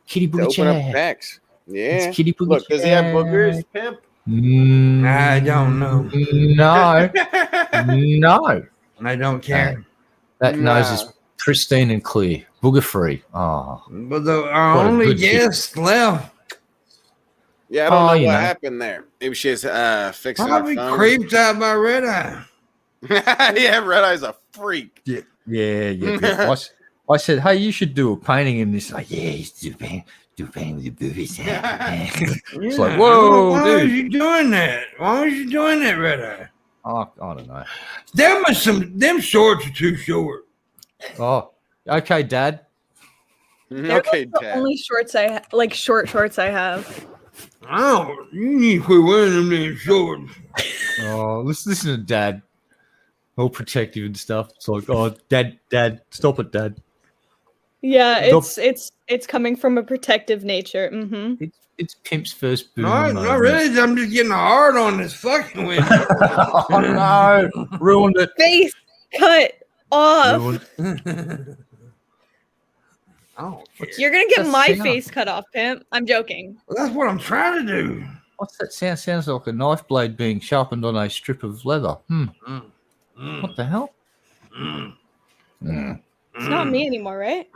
Kitty to open up packs. Yeah. It's kitty Look, does he have boogers, Pimp? I don't know. No. No. I don't care. That nose is pristine and clear. Booger free. Oh. But our only guest left. Yeah, I don't know what happened there. Maybe she's fixing her phone. Probably creeped out by Red Eye. Yeah, Red Eye's a freak. Yeah. I said, hey, you should do a painting in this. Like, yeah, he's do painting with the boobies. It's like, whoa, why dude. was you doing that? Why was you doing that, Red Eye? Oh, I don't know. Them shorts are too short. Oh, okay, Dad. Okay, Dad. The only shorts short shorts I have. Oh, you need to quit wearing them damn shorts. Oh, listen to Dad. All protective and stuff. It's like, oh, Dad, stop it, Dad. Yeah, it's coming from a protective nature. Mm-hmm. It's Pimp's first boom. No, really. I'm just getting hard on this fucking window. Oh no, ruined it. Face cut off. Oh, you're gonna get my face cut off, Pimp. I'm joking. Well, that's what I'm trying to do. What's that sound? Sounds like a knife blade being sharpened on a strip of leather. What the hell? It's not me anymore, right?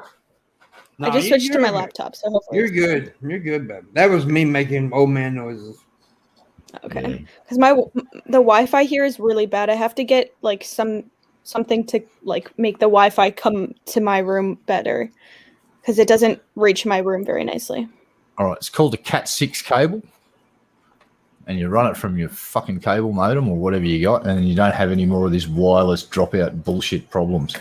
No, I just switched to my laptop, so hopefully you're good. You're good, baby. That was me making old man noises. Okay, because the Wi-Fi here is really bad. I have to get like something to like make the Wi-Fi come to my room better, because it doesn't reach my room very nicely. All right, it's called a Cat 6 cable, and you run it from your fucking cable modem or whatever you got, and you don't have any more of this wireless dropout bullshit problems.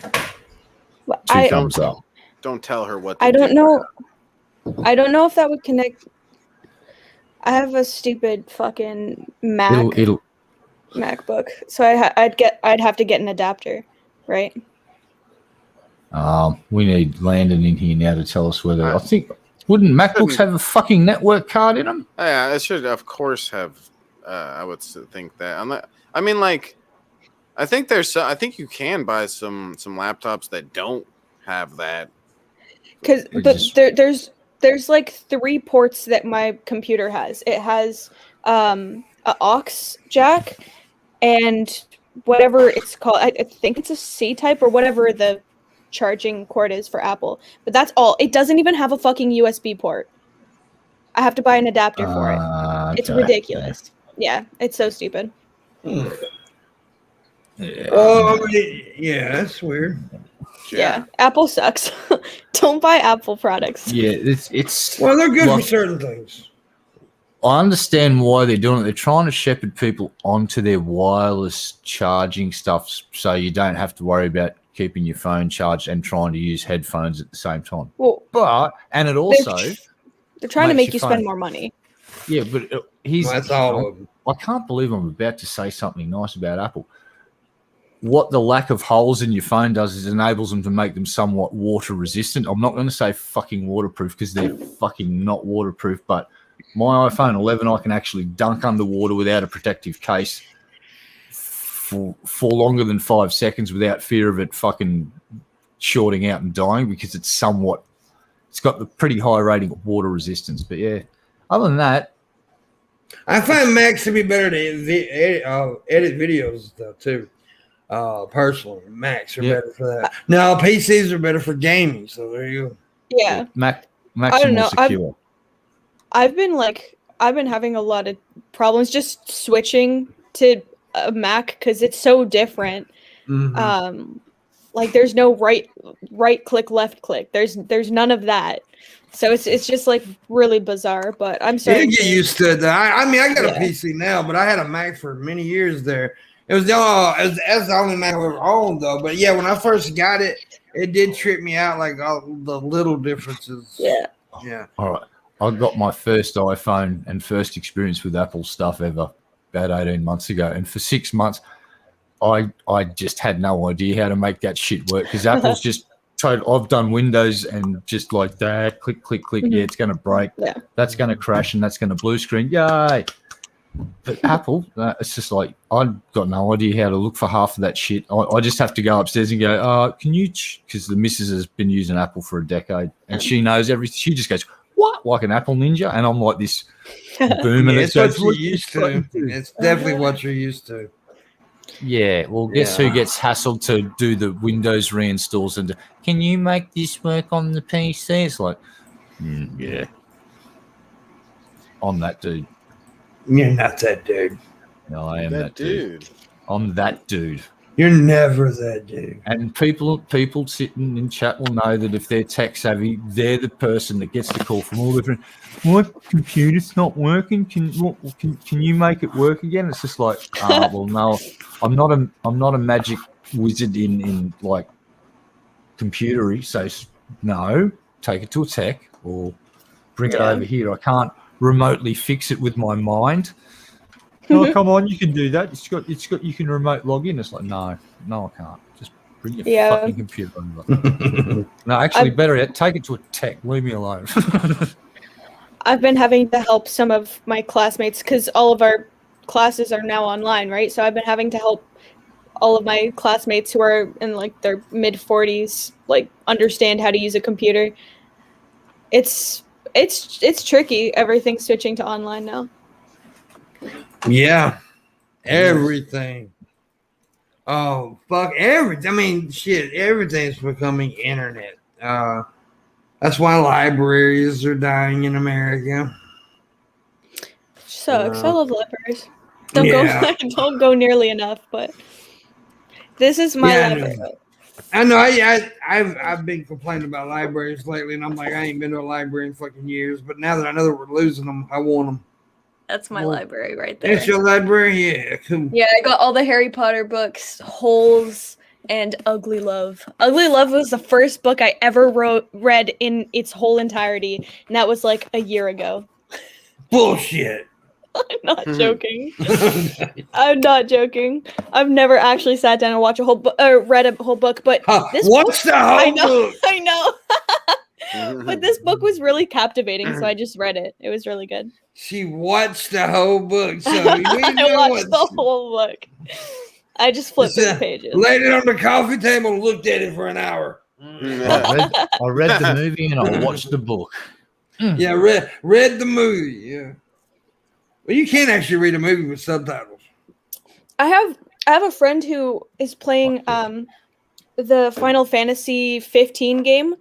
Two thumbs up. Don't tell her what. I don't know. I don't know if that would connect. I have a stupid fucking MacBook, so I'd have to get an adapter, right? We need Landon in here now to tell us whether I think wouldn't MacBooks have a fucking network card in them? Yeah, it should of course have. I would think that. I mean, like, I think I think you can buy some laptops that don't have that. There's like 3 ports that my computer has. It has a aux jack and whatever it's called. I think it's a C type or whatever the charging cord is for Apple. But that's all. It doesn't even have a fucking USB port. I have to buy an adapter for it. Okay. It's ridiculous. Yeah, it's so stupid. Yeah. Oh, yeah, that's weird. Yeah, Apple sucks. Don't buy Apple products. Yeah, it's well, they're good for certain things. I understand why they're doing it. They're trying to shepherd people onto their wireless charging stuff so you don't have to worry about keeping your phone charged and trying to use headphones at the same time. Well, it also they're trying to make you spend more money. Yeah, but that's all of them. I can't believe I'm about to say something nice about Apple. What the lack of holes in your phone does is enables them to make them somewhat water resistant. I'm not going to say fucking waterproof because they're fucking not waterproof, but my iPhone 11, I can actually dunk underwater without a protective case for longer than 5 seconds without fear of it fucking shorting out and dying because it's got the pretty high rating of water resistance. But yeah, other than that, I find Macs to be better to edit videos though too. Personally, Macs are better for that. Now PCs are better for gaming. So there you go. Yeah, Macs I don't are more know. secure. I've been having a lot of problems just switching to a Mac because it's so different. Like there's no right click, left click. There's none of that. So it's just like really bizarre. But I'm sorry. You get used to it. I mean, I got a PC now, but I had a Mac for many years there. It was the only Mac I ever owned though. But yeah, when I first got it, it did trip me out, like all the little differences. Yeah. All right. I got my first iPhone and first experience with Apple stuff ever about 18 months ago. And for 6 months, I just had no idea how to make that shit work because Apple's just total. I've done Windows and just like that, click, click, click. Yeah, it's going to break. Yeah. That's going to crash and that's going to blue screen. Yay. But Apple, it's just like I've got no idea how to look for half of that shit. I just have to go upstairs and go, can you? Because the missus has been using Apple for a decade and she knows everything. She just goes, what? Like an Apple ninja? And I'm like this boomer. It's what you're used to. It's definitely what you're used to. Yeah, well, guess who gets hassled to do the Windows reinstalls and can you make this work on the PC? It's like, yeah, I'm that dude. You're not that dude. No, I am that dude. I'm that dude. You're never that dude. And people sitting in chat will know that if they're tech savvy, they're the person that gets the call from all different. My computer's not working. Can you make it work again? It's just like, well, no, I'm not a magic wizard in like computery. So no, take it to a tech or bring it over here. I can't remotely fix it with my mind. Oh, come on, you can do that. It's got you can remote log in. It's like, no, I can't. Just bring your fucking computer over. No, actually, better yet, take it to a tech. Leave me alone. I've been having to help some of my classmates because all of our classes are now online, right? So I've been having to help all of my classmates who are in like their mid 40s, like understand how to use a computer. It's tricky. Everything's switching to online now. Yeah, everything. Oh, fuck everything. I mean, shit, everything's becoming internet. That's why libraries are dying in America. Sucks. I love libraries. Don't go nearly enough, but this is my library. I know. I've been complaining about libraries lately, and I'm like, I ain't been to a library in fucking years. But now that I know that we're losing them, I want them. That's my library right there. That's your library? Yeah, cool. Yeah, I got all the Harry Potter books, Holes, and Ugly Love. Ugly Love was the first book I ever read in its whole entirety, and that was like a year ago. Bullshit. I'm not joking. I'm not joking. I've never actually sat down and watched a whole book or read a whole book, but this what's the whole book? I know. But this book was really captivating, so I just read it. It was really good. She watched the whole book. So I watched the whole book. I just flipped through the pages. Laid it on the coffee table and looked at it for an hour. I read the movie and I watched the book. Yeah, read the movie. Yeah. Well, you can't actually read a movie with subtitles. I have a friend who is playing the Final Fantasy 15 game,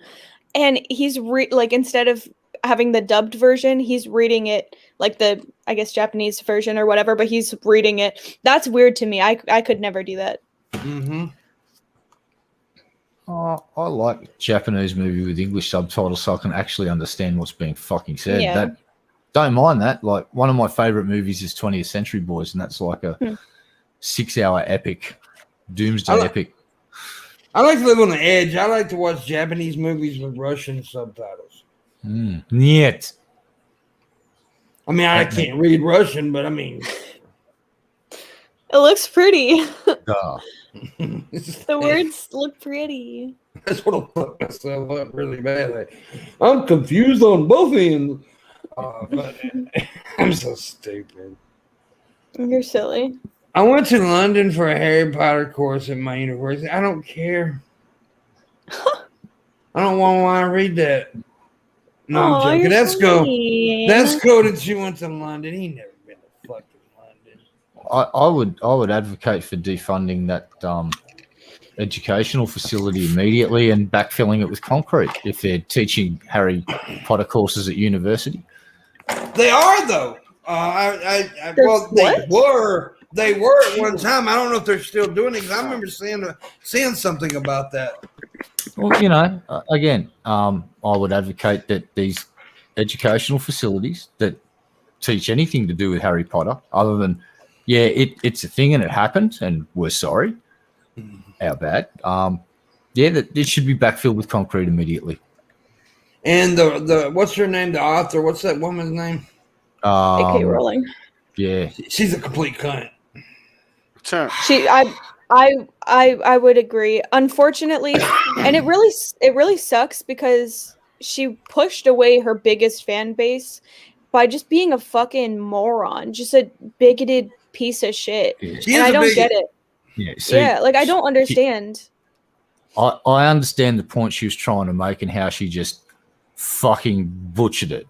and he's instead of having the dubbed version, he's reading it like the, I guess, Japanese version or whatever, but he's reading it. That's weird to me. I could never do that. Mm-hmm. I like Japanese movie with English subtitles so I can actually understand what's being fucking said. Yeah. Don't mind that. Like, one of my favorite movies is 20th Century Boys, and that's like a 6-hour epic, doomsday epic. I like to live on the edge. I like to watch Japanese movies with Russian subtitles. Niet. I mean, I can't read Russian, but I mean, it looks pretty. The words look pretty. That's what I fucked myself up really badly. I'm confused on both ends. But I'm so stupid. You're silly. I went to London for a Harry Potter course at my university. I don't care. I don't want to read that. No, I'm joking. That's cool. That's cool that you went to London. He never been to fucking London. I would advocate for defunding that educational facility immediately and backfilling it with concrete if they're teaching Harry Potter courses at university. They are though. They were They were at one time. I don't know if they're still doing it. 'Cause I remember seeing something about that. Well, again, I would advocate that these educational facilities that teach anything to do with Harry Potter, other than, it's a thing and it happened and we're sorry, our bad. That it should be backfilled with concrete immediately. And the what's her name? The author? What's that woman's name? A.K. Rowling. Yeah, she's a complete cunt. I would agree. Unfortunately, and it really sucks because she pushed away her biggest fan base by just being a fucking moron, just a bigoted piece of shit. Yeah. And I don't get it. Yeah, I don't understand. I understand the point she was trying to make and how she just fucking butchered it.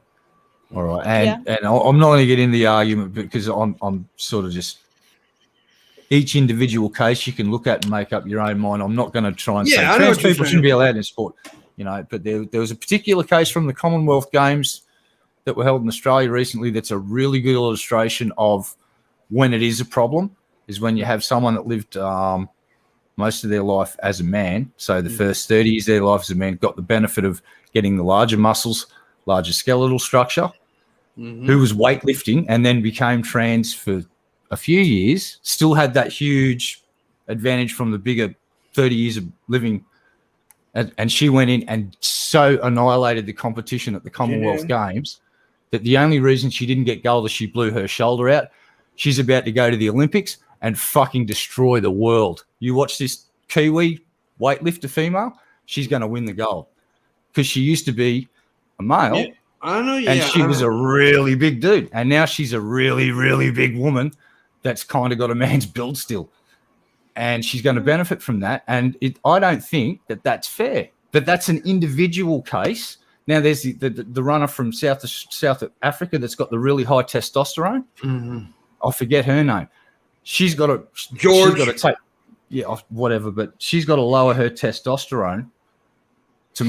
All right, and I'm not going to get into the argument because I'm sort of just each individual case you can look at and make up your own mind. I'm not going to try and say trans people shouldn't be allowed in sport, But there was a particular case from the Commonwealth Games that were held in Australia recently. That's a really good illustration of when it is a problem. Is when you have someone that lived most of their life as a man. So the first 30 years of their life as a man got the benefit of getting the larger muscles, larger skeletal structure, who was weightlifting and then became trans for a few years, still had that huge advantage from the bigger 30 years of living. And she went in and so annihilated the competition at the Commonwealth Games that the only reason she didn't get gold is she blew her shoulder out. She's about to go to the Olympics and fucking destroy the world. You watch this Kiwi weightlifter female, she's going to win the gold because she used to be a male. Yeah, I know, and she was a really big dude. And now she's a really, really big woman that's kind of got a man's build still. And she's going to benefit from that. And I don't think that that's fair. But that's an individual case. Now, there's the runner from South Africa that's got the really high testosterone. I forget her name. She's got to take whatever, but she's got to lower her testosterone to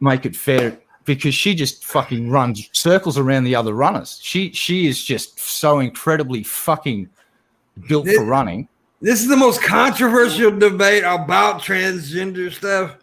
make it fair because she just fucking runs circles around the other runners. She is just so incredibly fucking built for running. This is the most controversial debate about transgender stuff.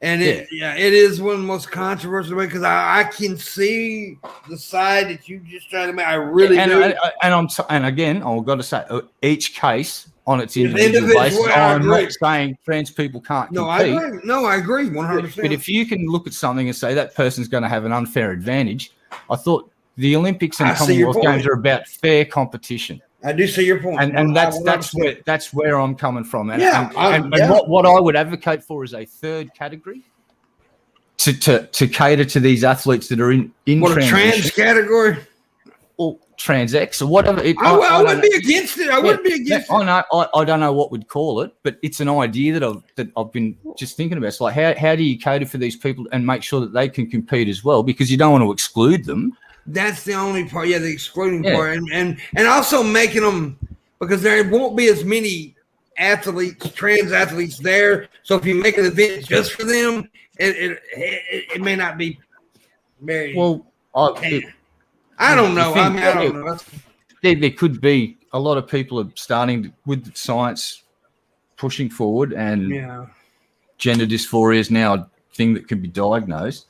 And it is one of the most controversial debates because I can see the side that you just trying to make. I really do. And again, I've got to say, each case on its individual basis. I'm not saying trans people can't compete. I agree 100%. But if you can look at something and say that person's going to have an unfair advantage, I thought the Olympics and the Commonwealth Games are about fair competition. I do see your point, and that's where I'm coming from. And what I would advocate for is a third category to cater to these athletes that are in what, a trans category or trans X or whatever. I wouldn't be against it. I wouldn't be against it. I don't know what we'd call it, but it's an idea that I've been just thinking about. It's like how do you cater for these people and make sure that they can compete as well, because you don't want to exclude them. That's the only part, the excluding part, and also making them, because there won't be as many trans athletes there. So if you make an event just for them, it may not be very well. I don't know. I don't know. There could be a lot of people are starting with science pushing forward, and gender dysphoria is now a thing that can be diagnosed.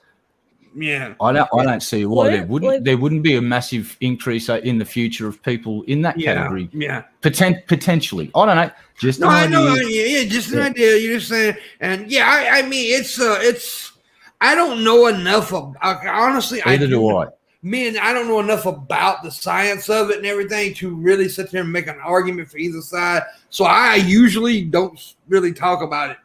Yeah, I don't see why there wouldn't be a massive increase in the future of people in that category. Yeah, potentially. I don't know. Just an idea. Just an idea. You're just saying, and I mean, it's. I don't know enough of. Honestly, I don't know enough about the science of it and everything to really sit there and make an argument for either side. So I usually don't really talk about it.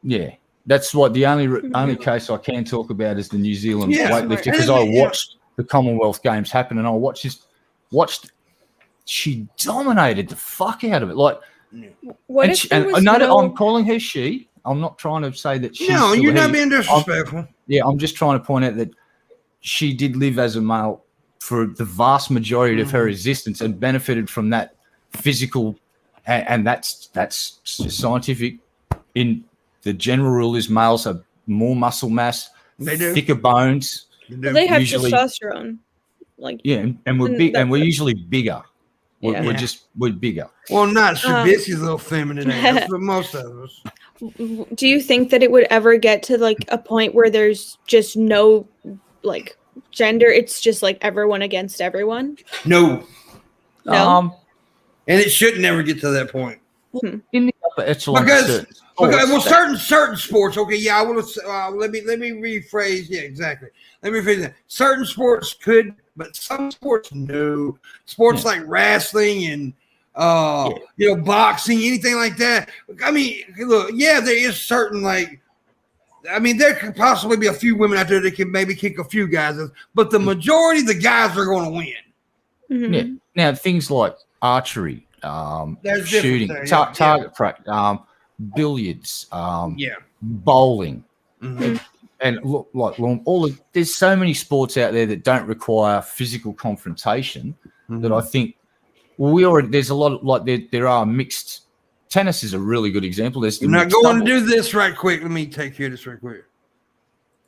Yeah. That's what the only case I can talk about is the New Zealand weightlifter, because I watched the Commonwealth Games happen and I watched she dominated the fuck out of it. Like, I'm calling her she. I'm not trying to say that she's. No, you're not being disrespectful. I'm just trying to point out that she did live as a male for the vast majority of her existence and benefited from that physical, and that's scientific. In the general rule is males have more muscle mass, thicker bones. They have testosterone, and we're big, and we're usually bigger. We're bigger. Well, not Trubisky's little feminine ass, but most of us. Do you think that it would ever get to like a point where there's just no like gender? It's just like everyone against everyone? No. No. And it should never get to that point. In the upper echelon, certain sports. Okay, yeah, I want to. Let me rephrase. Yeah, exactly. Let me rephrase that. Certain sports could, but some sports no. Sports like wrestling and boxing, anything like that. I mean, look, yeah, there is certain there could possibly be a few women out there that can maybe kick a few guys, but the majority of the guys are going to win. Mm-hmm. Yeah. Now things like archery. Shooting, target practice, billiards, bowling, and look, there's so many sports out there that don't require physical confrontation that I think there's a lot of there are mixed. Tennis is a really good example. There's I'm not going to do this right quick. Let me take care of this right quick.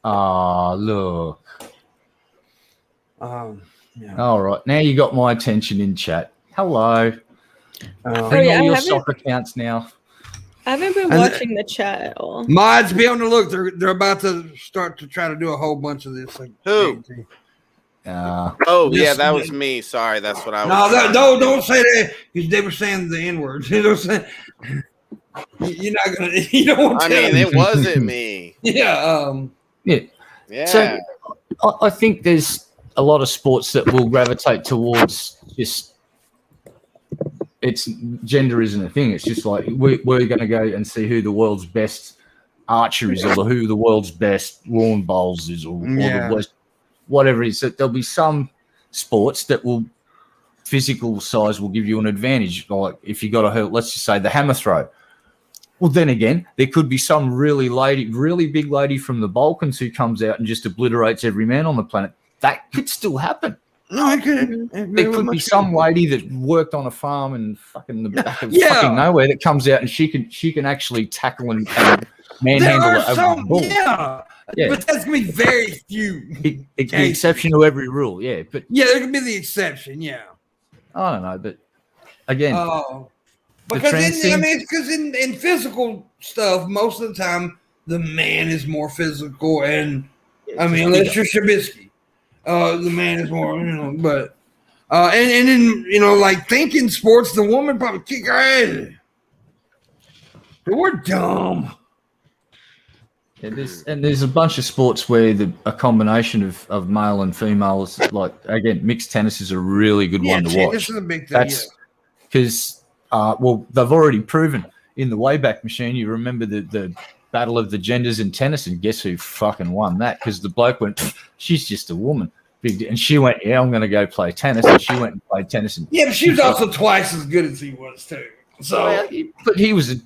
Look. All right, now you got my attention in chat. Hello. All your soccer accounts now. I haven't been watching the chat at all. Mods, be on the look. They're about to start to try to do a whole bunch of this. Who? That was me. Sorry, that's what I was. No, don't say that because they were saying the N-word. You know what I'm saying? You're not gonna. You don't want to. I mean, it wasn't me. Yeah. Yeah. So I think there's a lot of sports that will gravitate towards just. It's gender isn't a thing. It's just like we're going to go and see who the world's best archer is, or who the world's best lawn bowls is, or the worst, whatever it is. So there'll be some sports that will physical size will give you an advantage. Like if you got to hurt, let's just say the hammer throw. Well, then again, there could be some really big lady from the Balkans who comes out and just obliterates every man on the planet. That could still happen. No, it could. There could be some lady that worked on a farm and fucking the back of fucking nowhere that comes out and she can actually tackle and manhandle a bull. Yeah, but that's gonna be very few. The exception to every rule, but there can be the exception. Yeah, I don't know, but again, because in physical stuff, most of the time the man is more physical, and unless you're Trubisky. The man is more, but and then like thinking sports, the woman probably kick her ass. But we're dumb. Yeah, there's a bunch of sports where a combination of male and female is like again mixed tennis is a really good one to watch. This is a big thing. That's because they've already proven in the Wayback Machine. You remember the battle of the genders in tennis, and guess who fucking won that? Because the bloke went, she's just a woman. And she went, I'm going to go play tennis. And she went and played tennis. But she was also twice as good as he was, too. So, but he was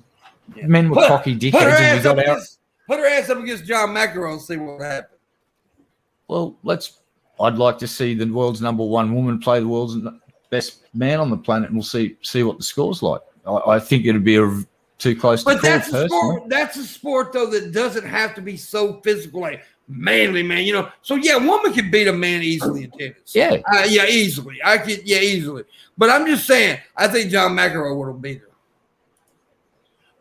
men were cocky dickheads. And we got out. Put her ass up against John McEnroe and see what happened. Well, I'd like to see the world's number one woman play the world's best man on the planet, and we'll see what the score's like. I think it'd be too close to call. That's a sport, though, that doesn't have to be so physical, like manly, man. So a woman can beat a man easily in tennis. Easily. Easily. But I'm just saying, I think John McEnroe would have beat her.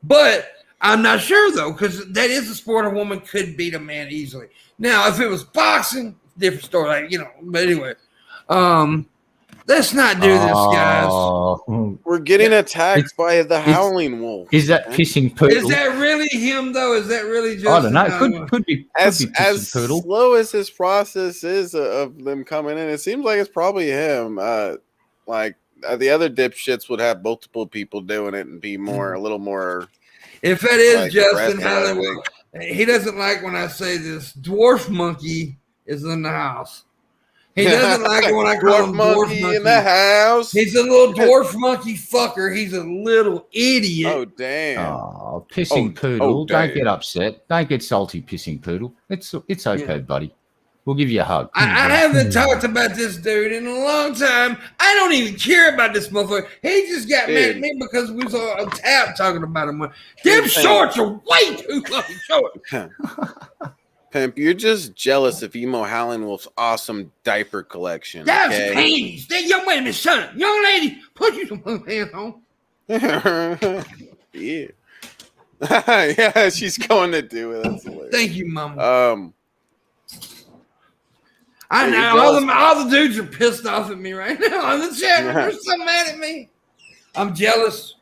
But I'm not sure though, because that is a sport a woman could beat a man easily. Now, if it was boxing, different story. But anyway, let's not do this, guys. We're getting attacked by the howling wolf. Is that pissing poodle? Is that really him, though? Is that really just... I don't know. Could be as poodle. Slow as his process is of them coming in, it seems like it's probably him. The other dipshits would have multiple people doing it and be a little more... If that is Justin Hollywood, he doesn't like when I say this. Dwarf monkey is in the house. He doesn't like it when I call him dwarf monkey in the house. He's a little dwarf monkey fucker. He's a little idiot. Oh, damn. Oh, pissing poodle. Don't get upset. Don't get salty, pissing poodle. It's okay, buddy. We'll give you a hug. I haven't talked about this dude in a long time. I don't even care about this motherfucker. He just got mad at me because we saw a tap talking about him. Them shorts are way too fucking short. Pimp, you're just jealous of Emo Howling Wolf's awesome diaper collection. That's okay? panties. Young man, Miss Son, young lady, put you some pants on. Yeah. Yeah, she's going to do it. That's hilarious. Thank you, Mama. I There you know go. all the dudes are pissed off at me right now on the chat. They're so mad at me. I'm jealous.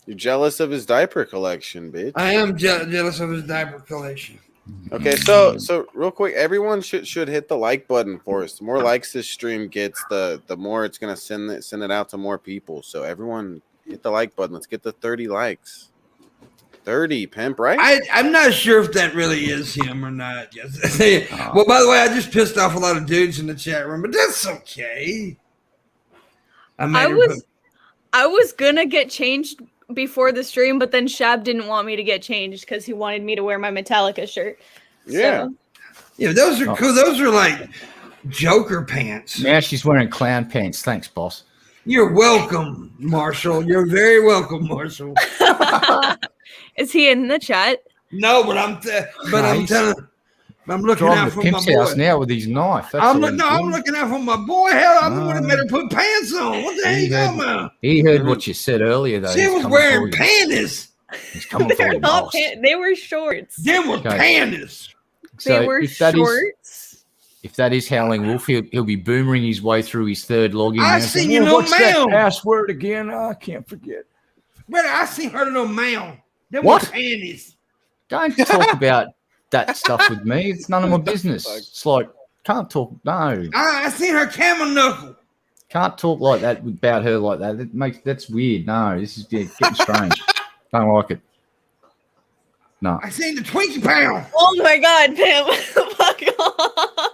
You're jealous of his diaper collection, bitch. I am jealous of his diaper collection. Okay, so real quick, everyone should hit the like button for us. The more likes this stream gets, the more it's gonna send it out to more people. So everyone hit the like button. Let's get the 30 likes. 30, Pimp, right? I'm not sure if that really is him or not. Yes. Well, by the way, I just pissed off a lot of dudes in the chat room, but that's okay. I was gonna get changed before the stream, but then Shab didn't want me to get changed because he wanted me to wear my Metallica shirt. Yeah. So. Yeah, those are cool. Those are like Joker pants. Now she's wearing clown pants. Thanks, boss. You're welcome, Marshall. You're very welcome, Marshall. Is he in the chat? No, but I'm looking out for my Pimp's boy. house now with his knife. That's I'm all he's doing. looking out for my boy. Hell, I'm the one that made her put pants on. What the hell you talking about? He heard what you said earlier, though. She He's was coming wearing for you. panties. He's coming for They're you, not boss. they were shorts. Them were Okay. panties. They were shorts. If that is Howling Wolf, he'll be boomering his way through his third login. I now, seen saying, you "Oh, little what's that mound. password again? I can't forget." Brother, I seen her little mound. Them What? were panties. Don't talk about that stuff with me. It's none of my business. It's like, can't talk. No, I seen her camel knuckle. can't talk like that about her like that. That's weird. No, this is getting strange. Don't like it. No. I seen the Twinkie pound. Oh my god, Pam. Fuck off.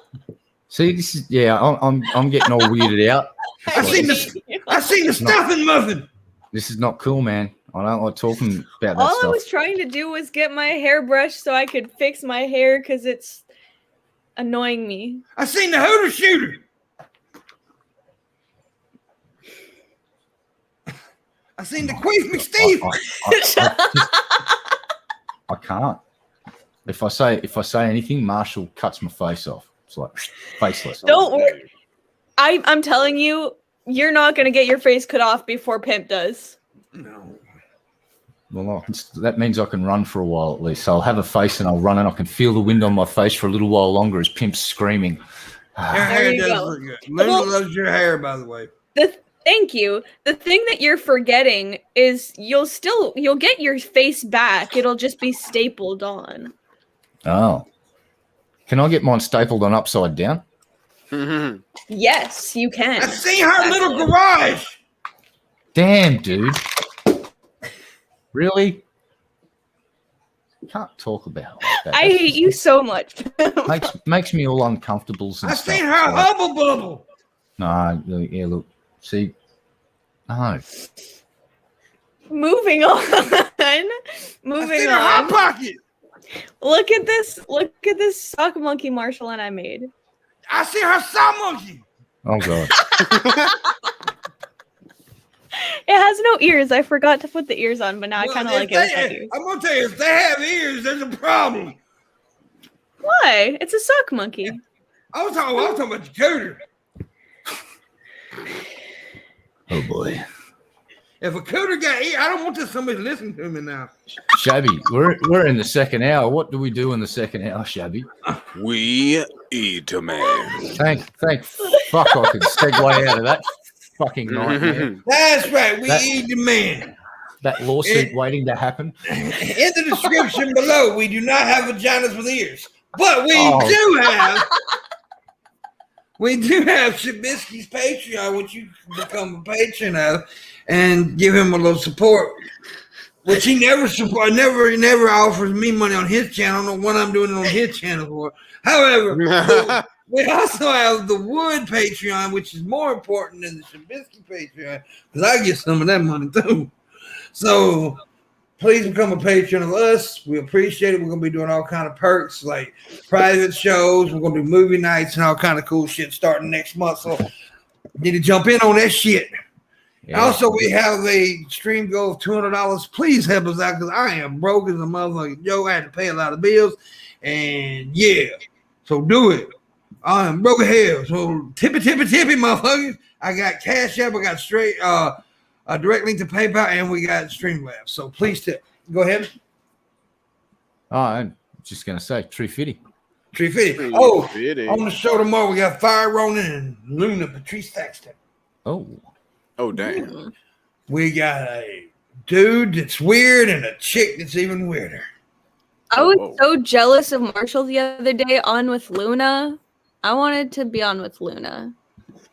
See, this is I'm getting all weirded out. I seen the stuffing muffin. This is not cool, man. I don't like talking about that All I stuff. was trying to do was get my hair brushed so I could fix my hair because it's annoying me. I seen the Hooter shooter. I seen the Queef McSteve. I can't. If I say anything, Marshall cuts my face off. It's like faceless. Don't worry. I'm telling you, you're not gonna get your face cut off before Pimp does. No. Well, that means I can run for a while at least. So I'll have a face and I'll run and I can feel the wind on my face for a little while longer as Pimp's screaming. Your hair you does go. look good. Linda loves your hair, by the way. Thank you. The thing that you're forgetting is you'll get your face back. It'll just be stapled on. Oh. Can I get mine stapled on upside down? Yes, you can. I seen her little garage. Damn, dude. Really? Can't talk about it like that. I hate you so much. Makes me all uncomfortable. And I stuff. seen her hubble bubble. No, yeah, look. See? No. Moving on. I Moving seen her hot on. pocket. Look at this sock monkey Marshall and I made. I seen her saw monkey. Oh, God. It has no ears. I forgot to put the ears on, but now I kind of like it without ears. I'm gonna tell you, if they have ears, there's a problem. Why? It's a sock monkey. I was talking about the cooter. Oh, boy. If a cooter got ears, I don't want somebody listening to me now. Shabby, we're in the second hour. What do we do in the second hour, Shabby? We eat a man. Thank fuck I could segue out of that fucking nightmare. That's right. We eat the man. That lawsuit waiting to happen. In the description below, we do not have vaginas with ears, but we do have Shabisky's Patreon, which you can become a patron of and give him a little support. Which he never offers me money on his channel. I don't know what I'm doing it on his channel for. However, we also have the Wood Patreon, which is more important than the Shabisky Patreon, because I get some of that money too. So please become a patron of us. We appreciate it. We're going to be doing all kind of perks like private shows. We're going to do movie nights and all kind of cool shit starting next month. So need to jump in on that shit. Yeah. Also, we have a stream goal of $200. Please help us out because I am broke as a motherfucker. Yo, I had to pay a lot of bills. And yeah, so do it. I'm broke hell. So tippy, motherfuckers. I got Cash App. I got straight a direct link to PayPal, and we got Streamlabs. So please tip. Go ahead. I'm just gonna say Tree Fitty. Oh, on the show tomorrow we got Fire Ronin and Luna Patrice Thaxton. Oh damn. We got a dude that's weird and a chick that's even weirder. I was so jealous of Marshall the other day on with Luna. I wanted to be on with Luna.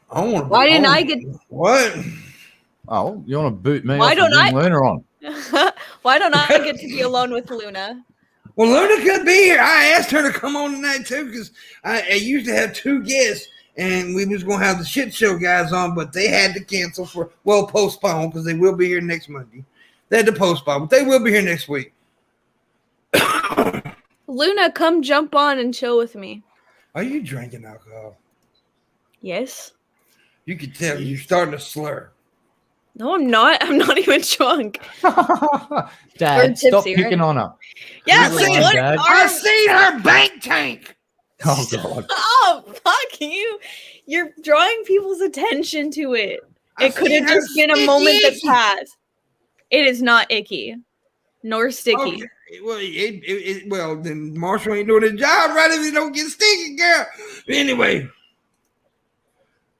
Why didn't I get what? Oh, you want to boot me? Why don't I Luna on? Why don't I get to be alone with Luna? Well, Luna could be here. I asked her to come on tonight too because I used to have 2 guests and we was gonna have the shit show guys on, but they had to cancel postpone because they will be here next Monday. They had to postpone, but they will be here next week. Luna, come jump on and chill with me. Are you drinking alcohol? Yes. You can tell you're starting to slur. No, I'm not. I'm not even drunk. Dad, stop picking on her. Yeah, I seen her bank tank. Oh God. Oh, fuck you. You're drawing people's attention to it. It could have just been a moment that passed. It is not icky, nor sticky. Okay. Well, then Marshall ain't doing his job right if he don't get sticky, girl. Anyway.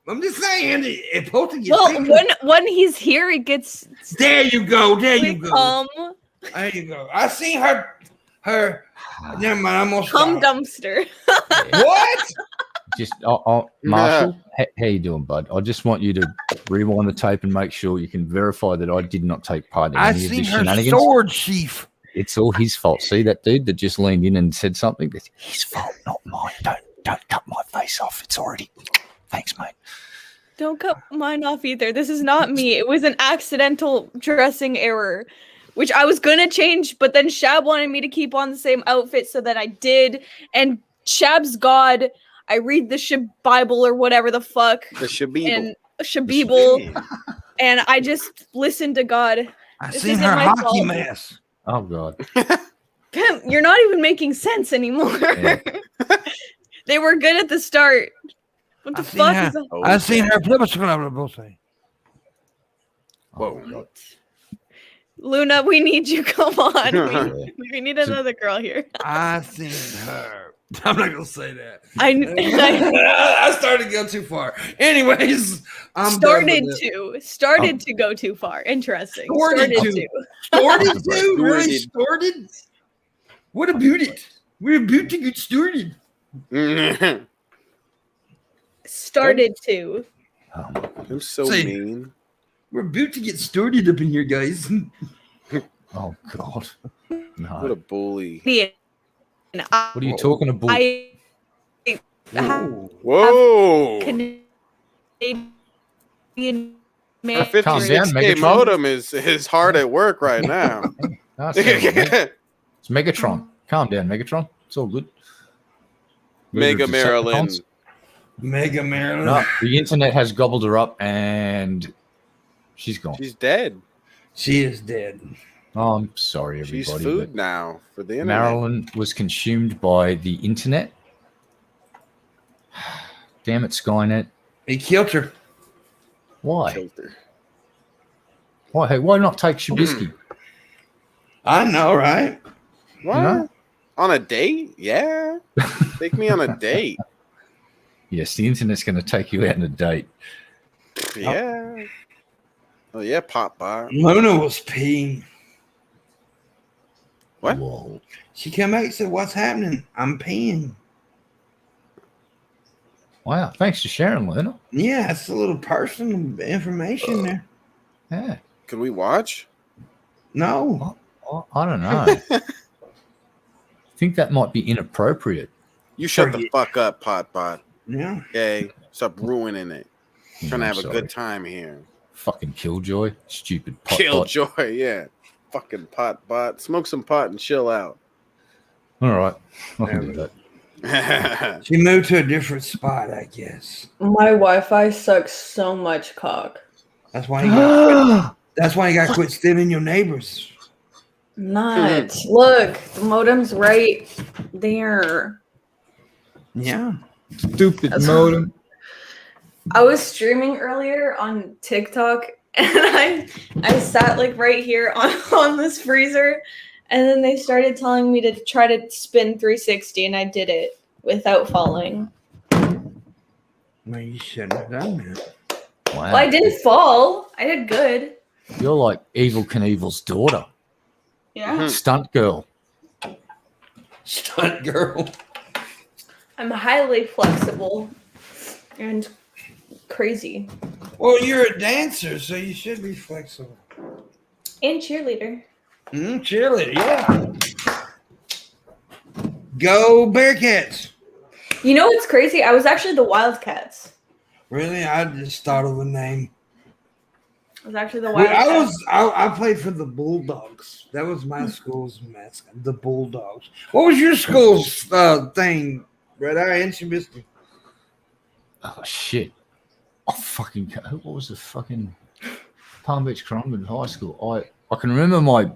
I'm just saying, it's supposed to get when he's here, it gets. There you go. There you go. I seen her. Never mind. I'm gonna come dumpster. What? Just, Marshall, how you doing, bud? I just want you to rewind the tape and make sure you can verify that I did not take part in any of this shenanigans. Sword sheath. It's all his fault. See that dude that just leaned in and said something? That's his fault, not mine. Don't cut my face off. It's already. Thanks, mate. Don't cut mine off either. This is not me. It was an accidental dressing error, which I was going to change, but then Shab wanted me to keep on the same outfit, so that I did. And Shab's God, I read the Bible or whatever the fuck. The Shabibble. And I just listened to God. I seen her hockey mask. Oh, God. Pimp, you're not even making sense anymore. Yeah. They were good at the start. What the fuck is that? I seen her flip a Whoa. Luna, we need you. Come on. We need another girl here. I seen her. I'm not going to say that. I started to go too far. Anyways, started to go too far. Interesting. Started to. Really started? What about it? We're about to get started. Started to. I'm so mean. We're about to get started up in here, guys. Oh God! No. What a bully! What are you talking about? Whoa! Canadian Our 56K modem is hard at work right now. It's Megatron. Calm down, Megatron. It's all good. Mega Marilyn. No, the internet has gobbled her up and she's gone. She's dead. She is dead. Oh, I'm sorry, everybody. She's food now for the internet. Marilyn was consumed by the internet. Damn it, Skynet. He killed her. Why? Killed her. Why? Hey, why not take Shabisky? I know, right? What? You know? On a date? Yeah. Take me on a date. Yes, the internet's going to take you out on a date. Yeah. Oh, yeah, Pop Bar. Luna was peeing. What? Whoa. She came back and said, "What's happening? I'm peeing." Wow, thanks for sharing, Luna. Yeah, it's a little personal information there. Yeah. Can we watch? No. I don't know. I think that might be inappropriate. You shut the fuck up, Potbot. Yeah. Okay? Stop ruining it. I'm trying to have a good time here. Fucking Killjoy. Stupid pot. Killjoy, yeah. Fucking Potbot. Smoke some pot and chill out. All right. I can do that. She moved to a different spot, I guess. My Wi-Fi sucks so much cock. That's why you got quit stealing your neighbors. Not. Look, the modem's right there. Yeah. Stupid modem. I was streaming earlier on TikTok and I sat like right here on this freezer, and then they started telling me to try to spin 360, and I did it without falling. No, you shouldn't have done that. Wow. Well, I didn't fall. I did good. You're like Evil Knievel's daughter. Yeah. Stunt girl. Stunt girl. I'm highly flexible and crazy. Well, you're a dancer, so you should be flexible. And cheerleader. Cheerleader, yeah. Go Bearcats. You know what's crazy? I was actually the Wildcats. Really? I just thought of a name. I was actually the Well, Wildcats. I played for the Bulldogs. That was my school's mascot, the Bulldogs. What was your school's thing, Red Eye and Shabisky? Oh shit! Oh fucking! What was the fucking Palm Beach Currumbin High School? I can remember my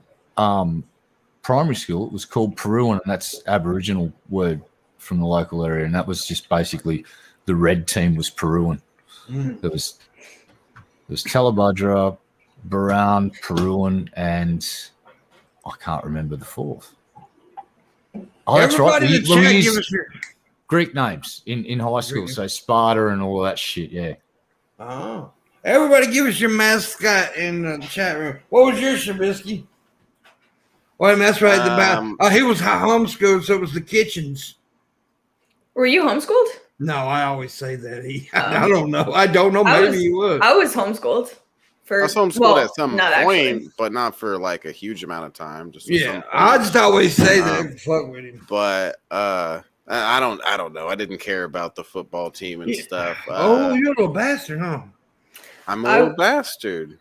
primary school. It was called Peruan, and that's Aboriginal word from the local area, and that was just basically the red team was Peruan. There was Talabudra, Brown, Peruan, and I can't remember the fourth. Oh, that's right. Everybody in the chat, give us your Greek names in high school, so Sparta and all of that shit. Yeah. Oh, everybody, give us your mascot in the chat room. What was your Shabisky? Wait a minute, that's right. He was homeschooled, so it was the Kitchens. Were you homeschooled? No, I always say that. I don't know. I don't know. Maybe he was. I was homeschooled. I was homeschooled at some point, but not for like a huge amount of time. Just I just always say that. Fuck with him. But I don't know. I didn't care about the football team and stuff. You're a little bastard, huh? I'm a little bastard.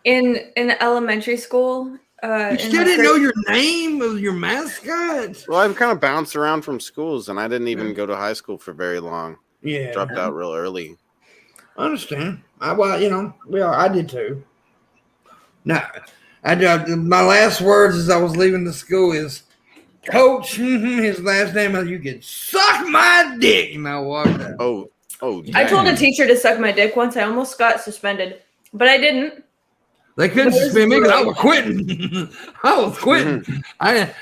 In elementary school. You still didn't know your name of your mascot? Well, I've kind of bounced around from schools, and I didn't even go to high school for very long. Yeah, dropped out real early. I understand. I did too. Now, my last words as I was leaving the school is, Coach, his last name is, you can suck my dick, and I walked out. Oh. I told a teacher to suck my dick once. I almost got suspended, but I didn't. They couldn't suspend me because I was quitting. I was quitting. I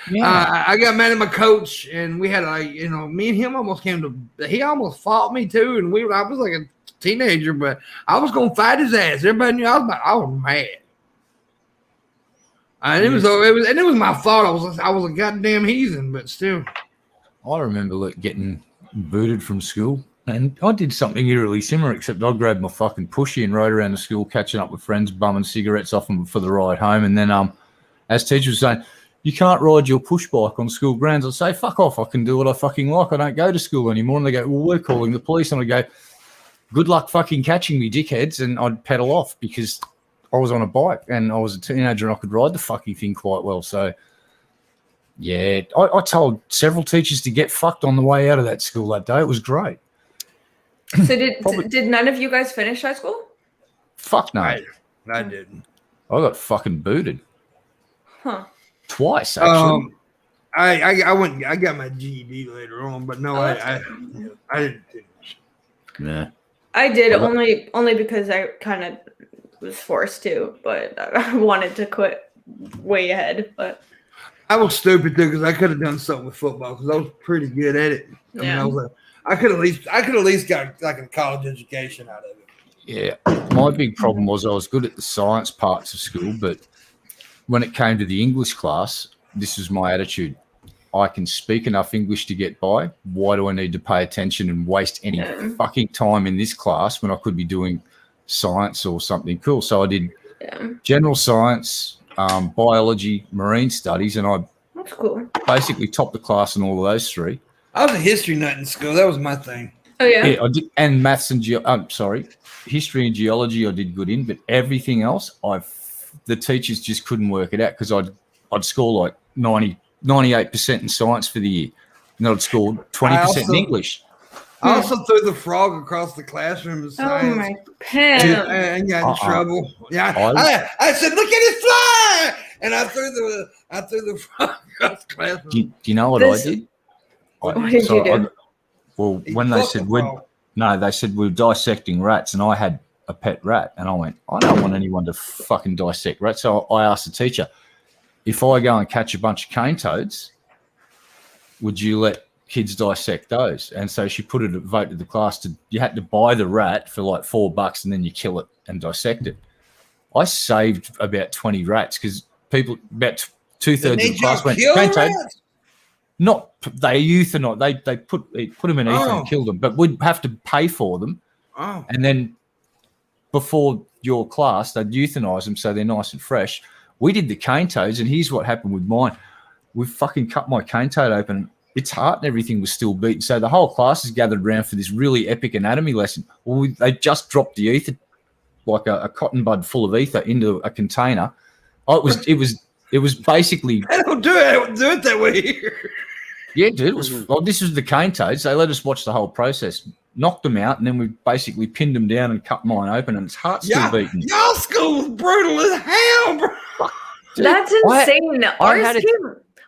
got mad at my coach, and we had me and him he almost fought me too, and I was like a teenager, but I was gonna fight his ass. Everybody knew I was mad. And it was my fault. I was a goddamn heathen, but still. I remember getting booted from school. And I did something eerily similar, except I grabbed my fucking pushy and rode around the school, catching up with friends, bumming cigarettes off them for the ride home. And then, as teachers were saying, you can't ride your push bike on school grounds, I'd say, fuck off, I can do what I fucking like. I don't go to school anymore. And they go, well, we're calling the police. And I go, good luck fucking catching me, dickheads. And I'd pedal off because I was on a bike and I was a teenager and I could ride the fucking thing quite well. So, yeah, I told several teachers to get fucked on the way out of that school that day. It was great. So did none of you guys finish high school? Fuck no. I didn't. I got fucking booted. Huh. Twice, actually. I got my GED later on, but no, I didn't finish. Yeah. I did only because I kind of was forced to, but I wanted to quit way ahead. But I was stupid too because I could have done something with football because I was pretty good at it. I could at least got like a college education out of it. Yeah, my big problem was I was good at the science parts of school, but when it came to the English class, this was my attitude. I can speak enough English to get by. Why do I need to pay attention and waste any fucking time in this class when I could be doing science or something cool? So I did general science, biology, marine studies, and that's cool. Basically topped the class in all of those three. I was a history nut in school. That was my thing. Oh yeah. Yeah, I did, and maths and history and geology I did good in, but everything else the teachers just couldn't work it out because I'd score like 98% in science for the year, and I'd score 20% in English. I also threw the frog across the classroom in science. Oh my pen! And got in trouble. Yeah, I said, "Look at it fly!" and I threw the frog across the classroom. Do you know what I did? What did you do? Well, when they said they said we're dissecting rats, and I had a pet rat, and I went, I don't want anyone to fucking dissect rats. So I asked the teacher, if I go and catch a bunch of cane toads, would you let kids dissect those? And so she put a vote to the class you had to buy the rat for like $4 and then you kill it and dissect it. I saved about 20 rats because about 2/3 of the class went cane toad. Not they euthanized. They put them in ether and killed them, but we'd have to pay for them. Oh. And then before your class, they'd euthanize them so they're nice and fresh. We did the cane toads, and here's what happened with mine. We fucking cut my cane toad open. Its heart and everything was still beating. So the whole class is gathered around for this really epic anatomy lesson. Well, they just dropped the ether, like a cotton bud full of ether, into a container. Oh, it was basically. I don't do it that way here. Yeah, dude. This was the cane toads. They let us watch the whole process, knocked them out, and then we basically pinned them down and cut mine open, and its heart's still beating. Y'all school's brutal as hell, bro. Dude, that's insane.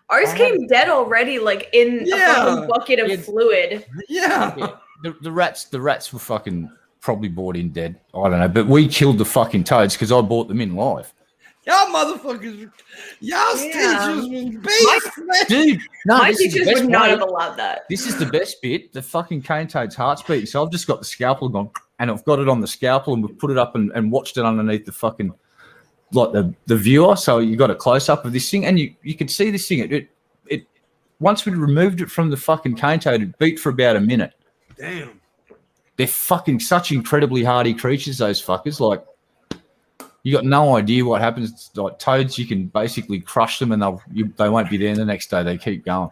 Ours came dead already, like in a fucking bucket of fluid. Yeah. The rats were fucking probably bought in dead. I don't know, but we killed the fucking toads because I bought them in live. Y'all motherfuckers, y'all's teachers was beasts, man. Dude, no, my teachers would not have allowed that. This is the best bit. The fucking cane toad's heart's beating. So I've just got the scalpel gone, and I've got it on the scalpel, and we've put it up and watched it underneath the fucking, like the viewer. So you got a close up of this thing, and you could see this thing. It once we removed it from the fucking cane toad, it beat for about a minute. Damn. They're fucking such incredibly hardy creatures, those fuckers. Like, you got no idea what happens. Like toads, you can basically crush them and they won't be there the next day. They keep going.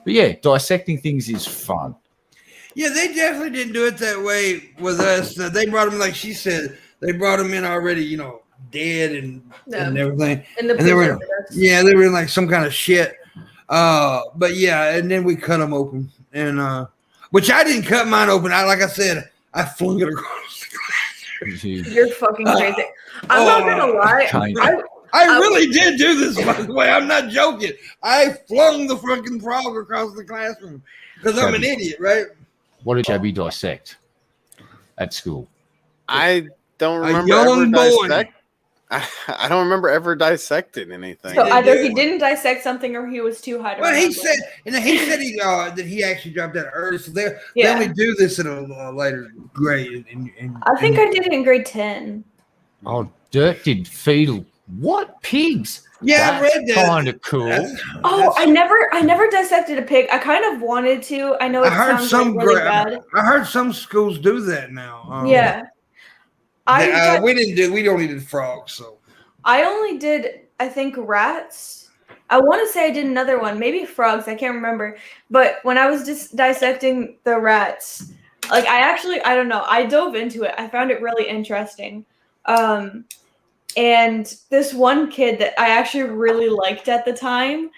But yeah, dissecting things is fun. Yeah, they definitely didn't do it that way with us. They brought them, like she said, they brought them in already, dead and everything. And they were in like some kind of shit. But yeah, and then we cut them open, and which I didn't cut mine open. Like I said, I flung it across the classroom. You're fucking crazy. I'm not gonna lie. I really did do this, by the way. I'm not joking. I flung the fucking frog across the classroom because I'm an idiot, right? What did Shabby dissect at school? I don't remember I don't remember ever dissecting anything. So either he didn't dissect something or he was too high to remember. He said that he actually dropped out early, so they only do this in a later grade. I think I did it in grade 10. Oh, Dirk did fetal. What pigs? Yeah, I read that. Kind of cool. I never dissected a pig. I kind of wanted to. I know it sounds really bad. I heard some schools do that now. We only did frogs. So I only did, I think, rats. I want to say I did another one, maybe frogs. I can't remember. But when I was just dissecting the rats, like I don't know. I dove into it. I found it really interesting. And this one kid that I actually really liked at the time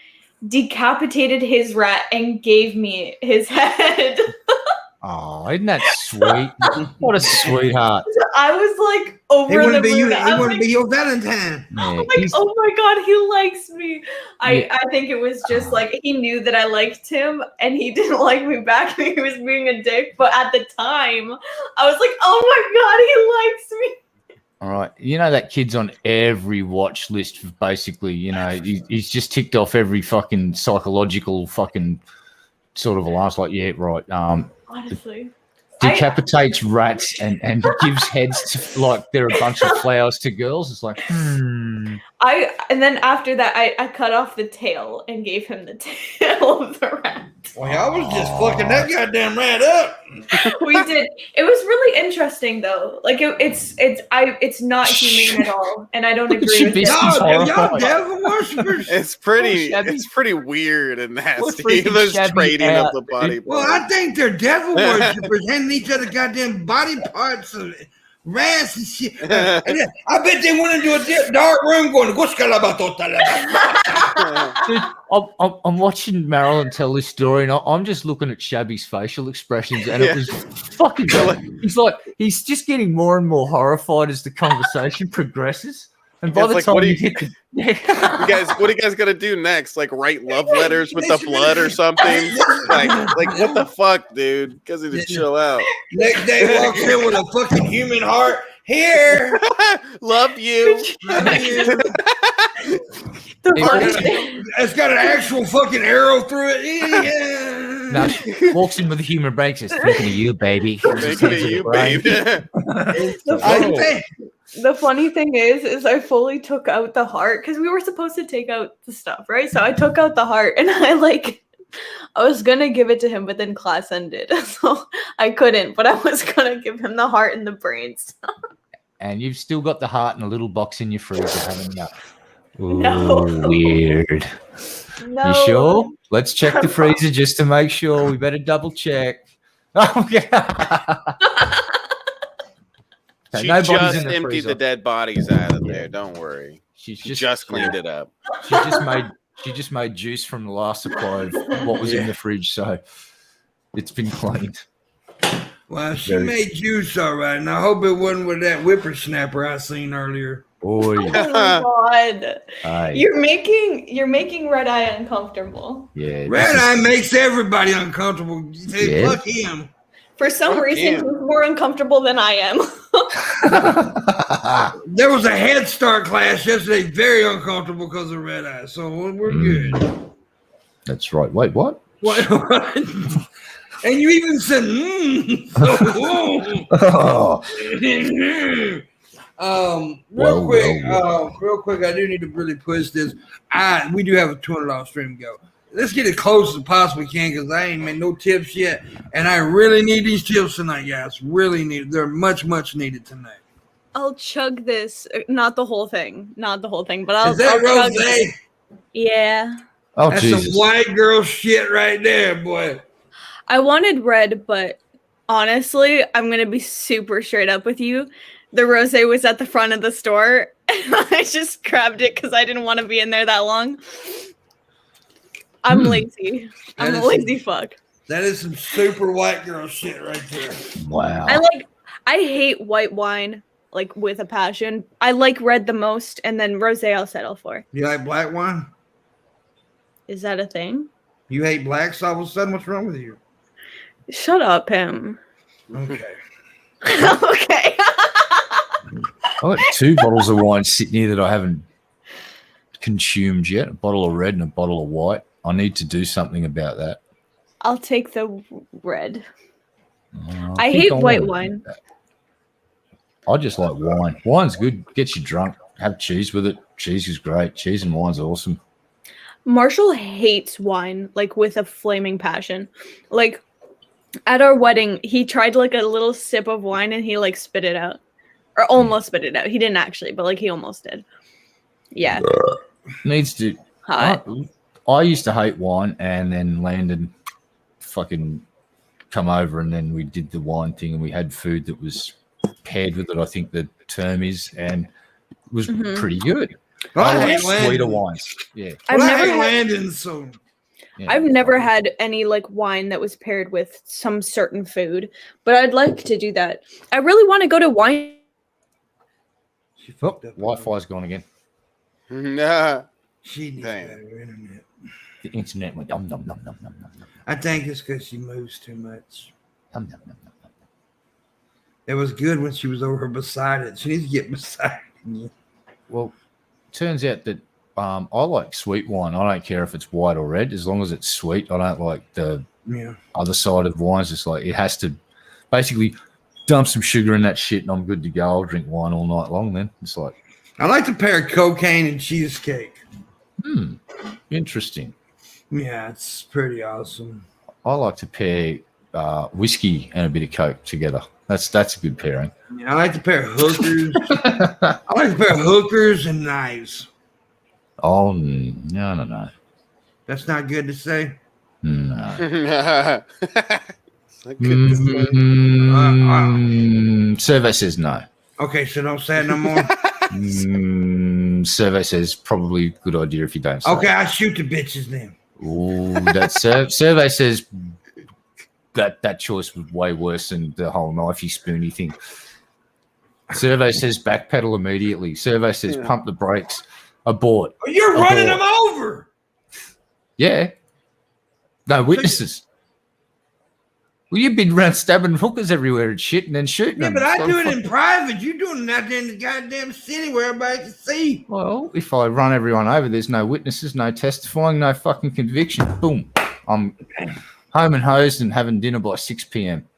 decapitated his rat and gave me his head. Oh, isn't that sweet? What a sweetheart. I was like over the moon. He wanted to be your Valentine. I'm like, oh my God, he likes me. I think it was just like he knew that I liked him and he didn't like me back and he was being a dick. But at the time, I was like, oh my God, he likes me. All right. You know that kid's on every watch list for basically, he's just ticked off every fucking psychological fucking sort of alarms. Like, yeah, right. Honestly. Decapitates rats and gives heads to like they're a bunch of flowers to girls. It's like, and then after that I cut off the tail and gave him the tail of the rat. Well, I was just fucking that goddamn rat up. We did. It was really interesting though. Like it's not humane at all, and I don't agree with it. Y'all devil worshippers. It's pretty weird and nasty. This trading of the body. Well, I think they're devil worshippers handing each other goddamn body parts of rats and shit. I bet they went into a dark room going, Dude, I'm watching Marilyn tell this story, and I'm just looking at Shabby's facial expressions, and it was fucking. He's just getting more and more horrified as the conversation progresses. And by the time you hit the what are you guys gonna do next? Like write love letters with the blood or something? like what the fuck, dude? You guys need to chill out. Next day walks in with a fucking human heart. Here, love you. It's got an actual fucking arrow through it. Yeah. Now she walks in with a human brain. Says, "Thinking of you, baby." Thinking of you, baby. The funny thing is I fully took out the heart because we were supposed to take out the stuff, right? So I took out the heart and I was gonna give it to him, but then class ended, so I couldn't. But I was gonna give him the heart and the brains. And you've still got the heart in a little box in your freezer, haven't you? Ooh, No. Weird. No. You sure? Let's check the freezer just to make sure. We better double check. Okay. She nobody's just in the emptied freezer. the dead bodies out of there. Don't worry. She's She just cleaned it up. She just made juice from the last supply of what was in the fridge, so it's been cleaned. Well, she made juice all right, and I hope it wasn't with that whippersnapper I seen earlier. Oh, Oh my god. Aye. You're making Red Eye uncomfortable. Yeah. Red Eye makes everybody uncomfortable. Hey, Yeah. fuck him. For some Fuck reason, him. he's more uncomfortable than I am. There was a Head Start class yesterday, very uncomfortable because of Red Eye, so we're good. That's right. Wait, what? What? And you even said, real quick, I do need to really push this. We do have a $200 stream to go. Let's get it close as possible we can because I ain't made no tips yet, and I really need these tips tonight, guys. Really need. They're much needed tonight. I'll chug this. Not the whole thing, but I'll. Is that I'll chug rosé? it. Yeah. Oh, That's Jesus. some white girl shit right there, boy. I wanted red, but honestly, I'm gonna be super straight up with you. The rosé was at the front of the store, and I just grabbed it because I didn't want to be in there that long. I'm lazy. I'm a lazy fuck. That is some super white girl shit right there. Wow. I hate white wine like with a passion. I like red the most, and then rosé I'll settle for. You like black wine? Is that a thing? You hate blacks all of a sudden? What's wrong with you? Shut up, him. Okay. Okay. I've got 2 bottles of wine sitting here that I haven't consumed yet. A bottle of red and a bottle of white. I need to do something about that. I'll take the red. think I hate white wanna wine. do that. I just like wine. Wine's good. Gets you drunk. Have cheese with it. Cheese is great. Cheese and wine's awesome. Marshall hates wine, like with a flaming passion. Like at our wedding, he tried like a little sip of wine and he like spit it out. Or almost spit it out. He didn't actually, but like he almost did. Yeah. Needs to. Hot. I used to hate wine, and then Landon fucking come over, and then we did the wine thing, and we had food that was paired with it. I think the term is, and it was pretty good. I like sweeter wines. Yeah, I've never had, Landon, so yeah. I've never had any like wine that was paired with some certain food, but I'd like to do that. I really want to go to wine. she fucked up. Wi-Fi's gone again. Nah. She needs Damn. better internet. The internet went nom nom nom nom nom nom nom. I think it's because she moves too much. Nom, nom, nom, nom, nom. It was good when she was over beside it. She needs to get beside it. Well, turns out that I like sweet wine. I don't care if it's white or red, as long as it's sweet. I don't like the other side of wines. It's like it has to basically dump some sugar in that shit, and I'm good to go. I'll drink wine all night long. Then it's like I like to pair cocaine and cheesecake. Interesting. Yeah, it's pretty awesome. I like to pair whiskey and a bit of Coke together. That's a good pairing. Yeah, I like to pair hookers. I like to pair hookers and knives. Oh no. That's not good to say. No. It's not good to say. Survey says no. Okay, so don't say it no more. Survey says probably a good idea if you don't say Okay, it. I shoot the bitches then. Ooh, that survey says that choice was way worse than the whole knifey spoony thing. Survey says backpedal immediately. Survey says pump the brakes. Abort. Oh, you're running them over. Yeah. No witnesses. Well, you've been around stabbing hookers everywhere and shit and then shooting them. Yeah, but I do it in private. You doing it out there in the goddamn city where everybody can see. Well, if I run everyone over, there's no witnesses, no testifying, no fucking conviction. Boom. I'm home and hosed and having dinner by 6 p.m.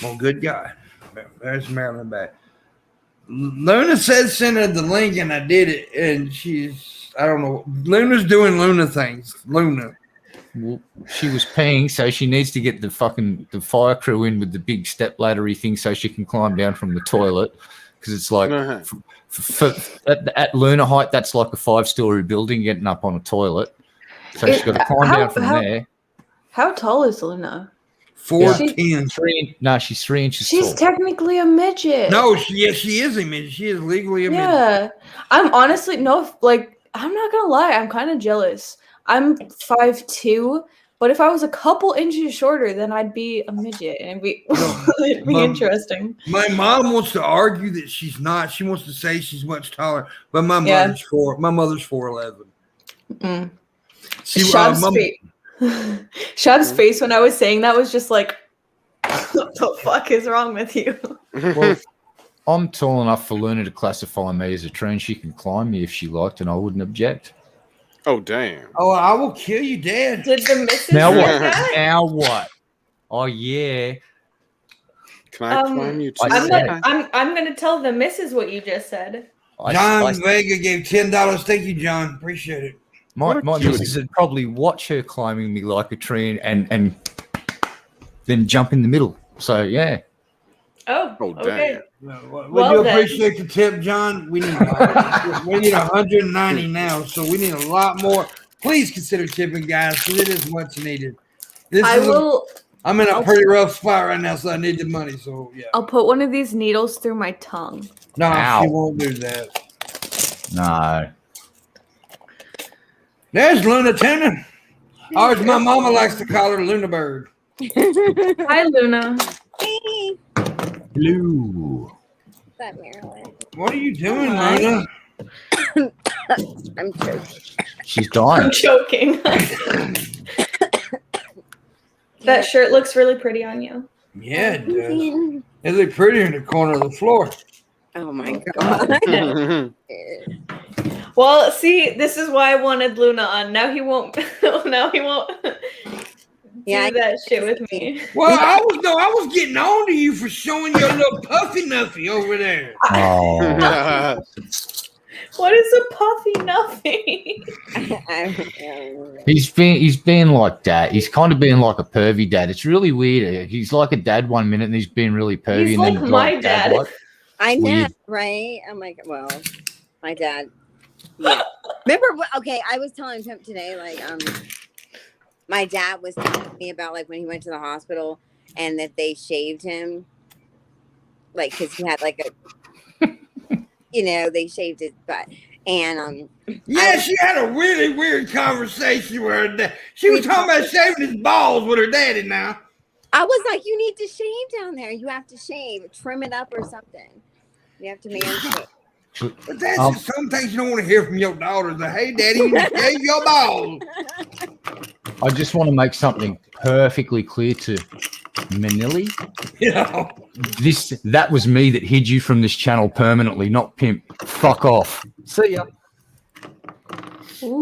Well, good God. There's Marilyn back. Luna says send her the link, and I did it, and I don't know. Luna's doing Luna things. Luna. Well, she was peeing, so she needs to get the fire crew in with the big step laddery thing so she can climb down from the toilet, because it's like at Luna height, that's like a 5-story building getting up on a toilet. So she's got to climb down from there. How tall is Luna? 4'10". No, she's 3 inches She's tall. technically a midget. No, she is a midget. She is legally a midget. Yeah. I'm honestly, I'm not going to lie. I'm kind of jealous. I'm 5'2", but if I was a couple inches shorter, then I'd be a midget, and it'd be interesting. My mom wants to argue that she's not. She wants to say she's much taller, but my mother's 4'11". Mm. Shad's face when I was saying that was just like, what the fuck is wrong with you? Well, I'm tall enough for Luna to classify me as a tree, and she can climb me if she liked, and I wouldn't object. Oh, damn. Oh, I will kill you dead. Did the missus Now say what? that? Now what? Oh, yeah. Can I climb you too? I'm gonna tell the missus what you just said. John Vega gave $10. Thank you, John. Appreciate it. My missus would probably watch her climbing me like a tree and then jump in the middle. So, yeah. Oh, okay. We do appreciate the tip, John. We need 190 now, so we need a lot more. Please consider tipping, guys, because it is much needed. I'm in a pretty rough spot right now, so I need the money. So yeah, I'll put one of these needles through my tongue. No, Ow. she won't do that. No. There's Luna Tuna. Or as my mama likes to call her, Luna Bird. Hi, Luna. Hello. That Marilyn. What are you doing, Luna? I'm joking. She's dying. I'm joking. That shirt looks really pretty on you. Yeah, it does. It looks prettier in the corner of the floor. Oh my god. Well, see, this is why I wanted Luna on. Now he won't. Now he won't. Yeah, do that shit with me. Well, I was getting on to you for showing your little puffy nuffy over there. Oh. What is a puffy nuffy? He's been like dad. He's kind of been like a pervy dad. It's really weird. He's like a dad one minute and he's been really pervy. He's and like then my dad. I know, weird. right? I'm like, well, my dad. Yeah. Remember? Okay, I was telling him today, like, my dad was telling me about like when he went to the hospital and that they shaved him, like, because he had like a, they shaved his butt. And yeah, she had a really weird conversation with her dad. She was talking about shaving his balls with her daddy now. I was like, you need to shave down there. You have to shave, trim it up or something. You have to manscape. But that's just some things you don't want to hear from your daughters. Like, hey, daddy, you shave your balls. I just want to make something perfectly clear to Manili. Yeah. That was me that hid you from this channel permanently, not Pimp. Fuck off. See ya.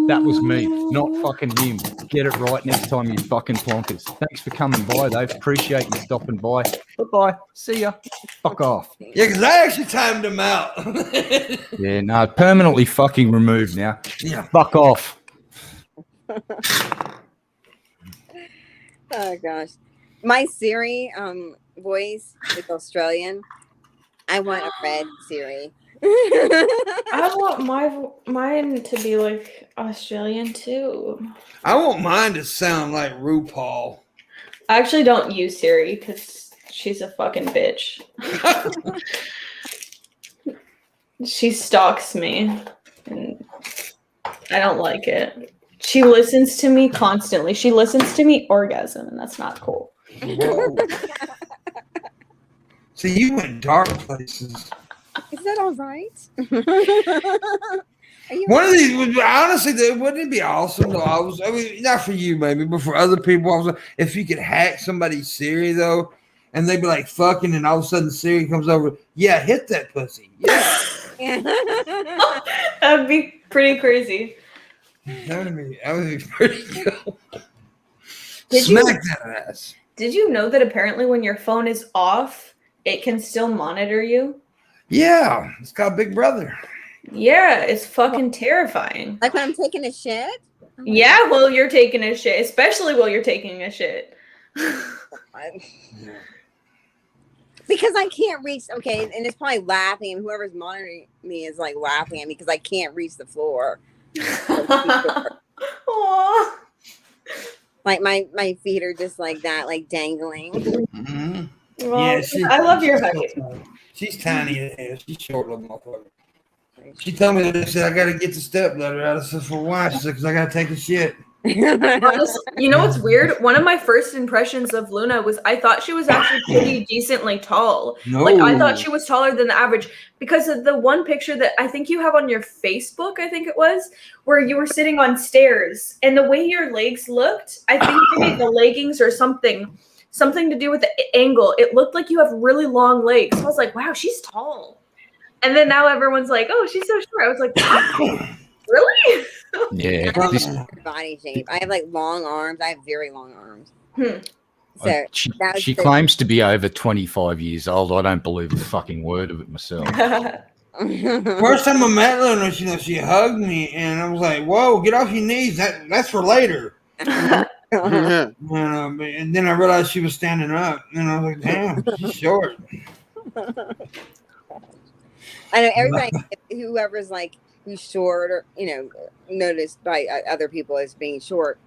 That was me, not fucking him. Get it right next time, you fucking plonkers. Thanks for coming by, though. Appreciate you stopping by. Bye-bye. See ya. Fuck off. Yeah, because I actually timed him out. Yeah, no, permanently fucking removed now. Yeah. Fuck off. Oh, gosh. My Siri voice is Australian. I want a red Siri. I want mine to be like Australian too. I want mine to sound like RuPaul. I actually don't use Siri because she's a fucking bitch. She stalks me, and I don't like it. She listens to me constantly. She listens to me orgasm, and that's not cool. See, you went dark places. Is that all right? One of these would honestly, wouldn't it be awesome though? I mean, not for you maybe, but for other people, if you could hack somebody's Siri though, and they'd be like fucking, and all of a sudden Siri comes over, yeah, hit that pussy, yeah. That'd be pretty crazy. That would be pretty cool. Smack that ass. Did you know that apparently when your phone is off, it can still monitor you? Yeah, it's called Big Brother. Yeah, it's fucking terrifying. Like when I'm taking a shit? Oh yeah, while you're taking a shit, especially while you're taking a shit. Because I can't reach, okay, and it's probably laughing, and whoever's monitoring me is like laughing at me because I can't reach the floor. Aww. Like my feet are just like that, like dangling. Mm-hmm. Well, yeah, I love your height. She's tiny. She's short little motherfucker. She told me that she said I got to get the stepladder out. I said for why? She said because I got to take a shit. Honestly, you know what's weird? One of my first impressions of Luna was I thought she was actually pretty decently tall. No. Like I thought she was taller than the average because of the one picture that I think you have on your Facebook, I think it was, where you were sitting on stairs and the way your legs looked, I think maybe the leggings or something to do with the angle. It looked like you have really long legs. So I was like, wow, she's tall. And then now everyone's like, oh, she's so short. I was like, really? Yeah. I have body shape. I have like long arms. I have very long arms. So she claims to be over 25 years old. I don't believe a fucking word of it myself. First time I met Luna, she hugged me, and I was like, whoa, get off your knees. That's for later. And then I realized she was standing up, and I was like, damn, she's short. I know everybody, whoever's like who's short or noticed by other people as being short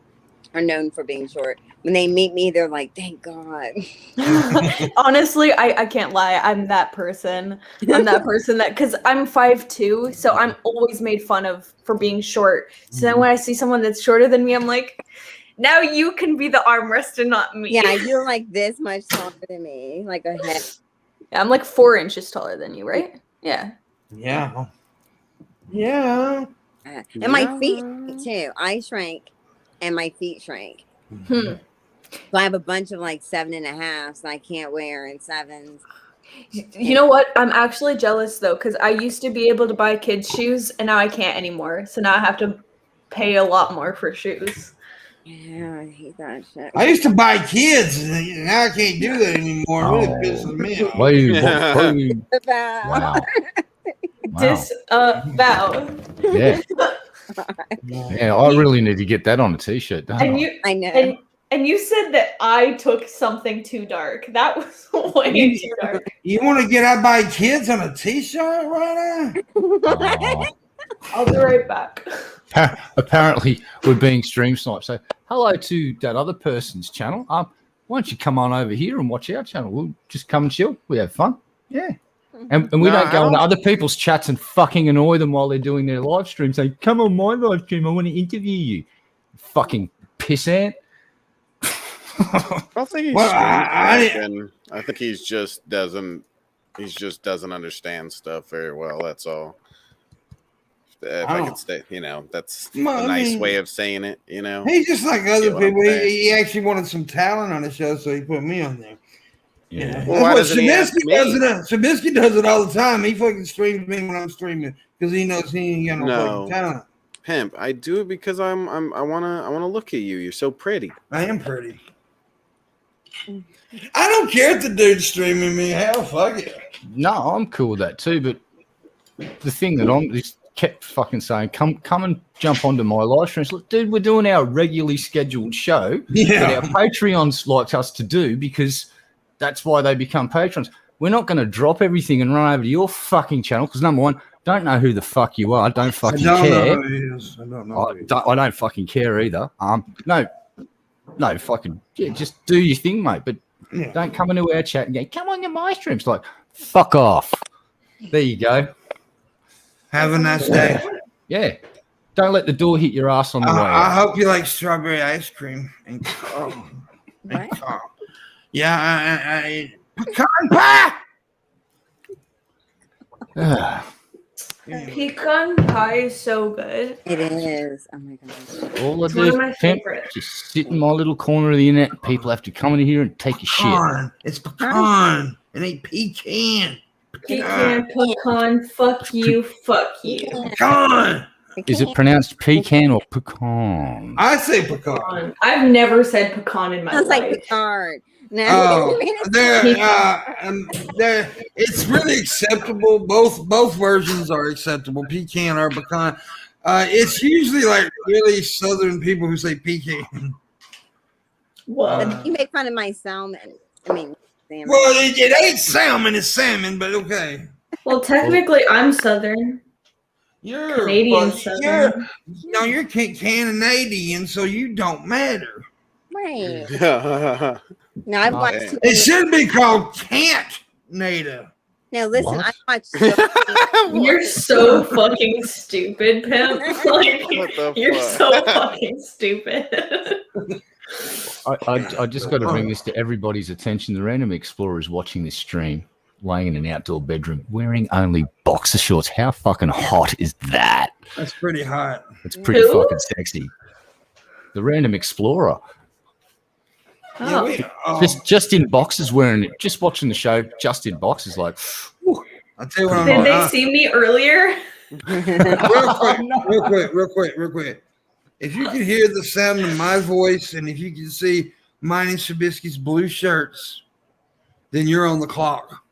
or known for being short. When they meet me, they're like, "Thank God." Honestly, I can't lie. I'm that person. I'm that person that because I'm 5'2", so I'm always made fun of for being short. So then when I see someone that's shorter than me, I'm like, now you can be the armrest and not me. Yeah, you're like this much taller than me, like a head. Yeah, I'm like 4 inches taller than you, right? Yeah. Yeah. Yeah. And my feet too. I shrank and my feet shrank. So I have a bunch of like 7.5s I can't wear in 7s. You know what? I'm actually jealous though, because I used to be able to buy kids shoes and now I can't anymore. So now I have to pay a lot more for shoes. Yeah, I hate that shit. I used to buy kids, and now I can't do that anymore. It really pisses me off. Wow. Disavow. Yeah. Yeah, I really need to get that on a t-shirt. I know. And you said that I took something too dark. That was way too dark. You want to get out by kids on a t-shirt right now? I'll be right back. Apparently, we're being stream sniped. So, hello to that other person's channel. Why don't you come on over here and watch our channel? We'll just come and chill. We have fun. Yeah. And we don't go into other people's chats and fucking annoy them while they're doing their live stream saying, come on my live stream, I want to interview you. Fucking pissant. I think I think he just doesn't understand stuff very well. That's all. If I could say, that's a nice way of saying it. He's just like other people. He actually wanted some talent on the show, so he put me on there. Yeah. Well, why doesn't Trubisky does it all the time. He fucking streams me when I'm streaming because he knows he ain't got no fucking talent. Pimp, I do it because I wanna look at you. You're so pretty. I am pretty. I don't care if the dude's streaming me. Hell, fuck it. No, I'm cool with that too. But the thing that I'm just kept fucking saying, come and jump onto my live streams. Look, dude, we're doing our regularly scheduled show that our Patreons like us to do because that's why they become patrons. We're not going to drop everything and run over to your fucking channel because number one, don't know who the fuck you are. Don't fucking care. I don't fucking care either. No, fucking just do your thing, mate. But don't come into our chat and go, come on to my streams. Like, fuck off. There you go. Have a nice day. Yeah. Don't let the door hit your ass on the way. I hope you like strawberry ice cream and What? Yeah, I pecan pie. Pecan pie is so good. It is. Oh my gosh. All I It's do one is of my favorites. just sit in my little corner of the internet. People have to come in here and take a shit. Pecan. It's pecan. It ain't pecan. Pecan, fuck you. Pecan. Is it pronounced pecan or pecan? I say pecan. I've never said pecan in my Sounds life. like Picard. No. Oh, it's really acceptable. Both versions are acceptable, pecan or pecan. It's usually like really southern people who say pecan. Well, You make fun of my salmon. I mean, salmon. Well, it ain't salmon, it's salmon, but okay. well, technically, I'm Southern. You're Canadian Southern. You're Canadian, so you don't matter. Right. No, I've watched. Too It many- should be called Canada. No, listen, What? I watched. So many- You're so fucking stupid, Pimp. Like, What the you're fuck? so fucking stupid. I just got to bring this to everybody's attention. The Random Explorer is watching this stream, laying in an outdoor bedroom, wearing only boxer shorts. How fucking hot is that? That's pretty hot. It's pretty Who? fucking sexy. The Random Explorer. Oh. Just in boxes, wearing it, just watching the show, just in boxes, like, whew. I'll tell you what I'm Did they on. see me earlier? Real quick. If you can hear the sound of my voice and if you can see mine and Shabisky's blue shirts, then you're on the clock.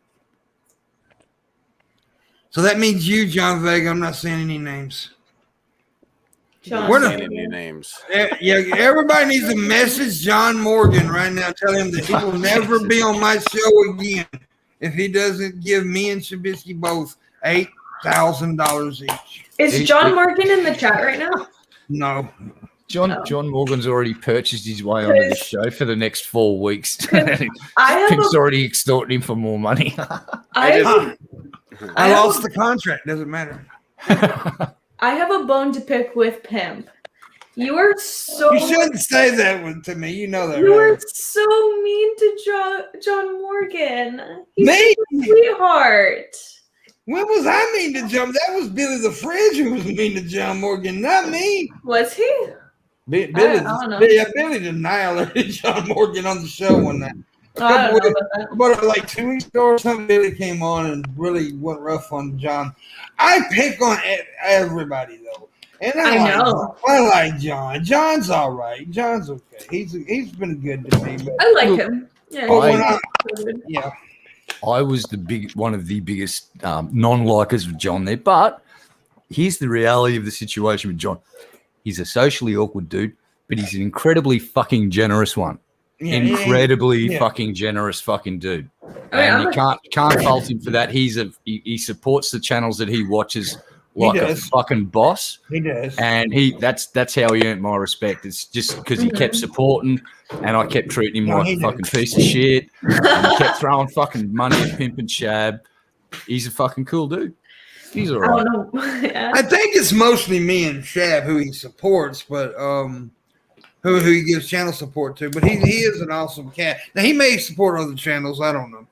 So that means you, John Vega. I'm not saying any names. John, We're Saying not- any names. Yeah, everybody needs to message John Morgan right now. Tell him that he will never be on my show again if he doesn't give me and Shabisky both $8,000 each. Is John Morgan in the chat right now? No. John Morgan's already purchased his way onto the show for the next 4 weeks. I Pimp's already extorting him for more money. I I lost the contract. Doesn't matter. have a bone to pick with Pimp. You are so You shouldn't say that one to me. You know that, you right? are so mean to John Morgan. He's Me? a sweetheart. When was I mean to John? That was Billy the Fridge who was mean to John Morgan, not me. Was he? Billy don't know. just annihilated John Morgan on the show one night. I don't know about that. But like 2 weeks ago or something, Billy came on and really went rough on John. I pick on everybody though, and I know. I like John. John's all right. John's okay. He's been good to me. But, I like him. Yeah. yeah. I was one of the biggest non-likers of John there, but here's the reality of the situation with John. He's a socially awkward dude, but he's an incredibly fucking generous one. Incredibly fucking generous fucking dude. And you can't fault him for that. He supports the channels that he watches like a fucking boss. He does. And that's how he earned my respect. It's just because he kept supporting and I kept treating him like a fucking piece of shit. And he kept throwing fucking money at Pimp and Shab. He's a fucking cool dude. He's all right. I don't know. Yeah. I think it's mostly me and Shab who he supports, but who he gives channel support to. But he is an awesome cat. Now he may support other channels. I don't know.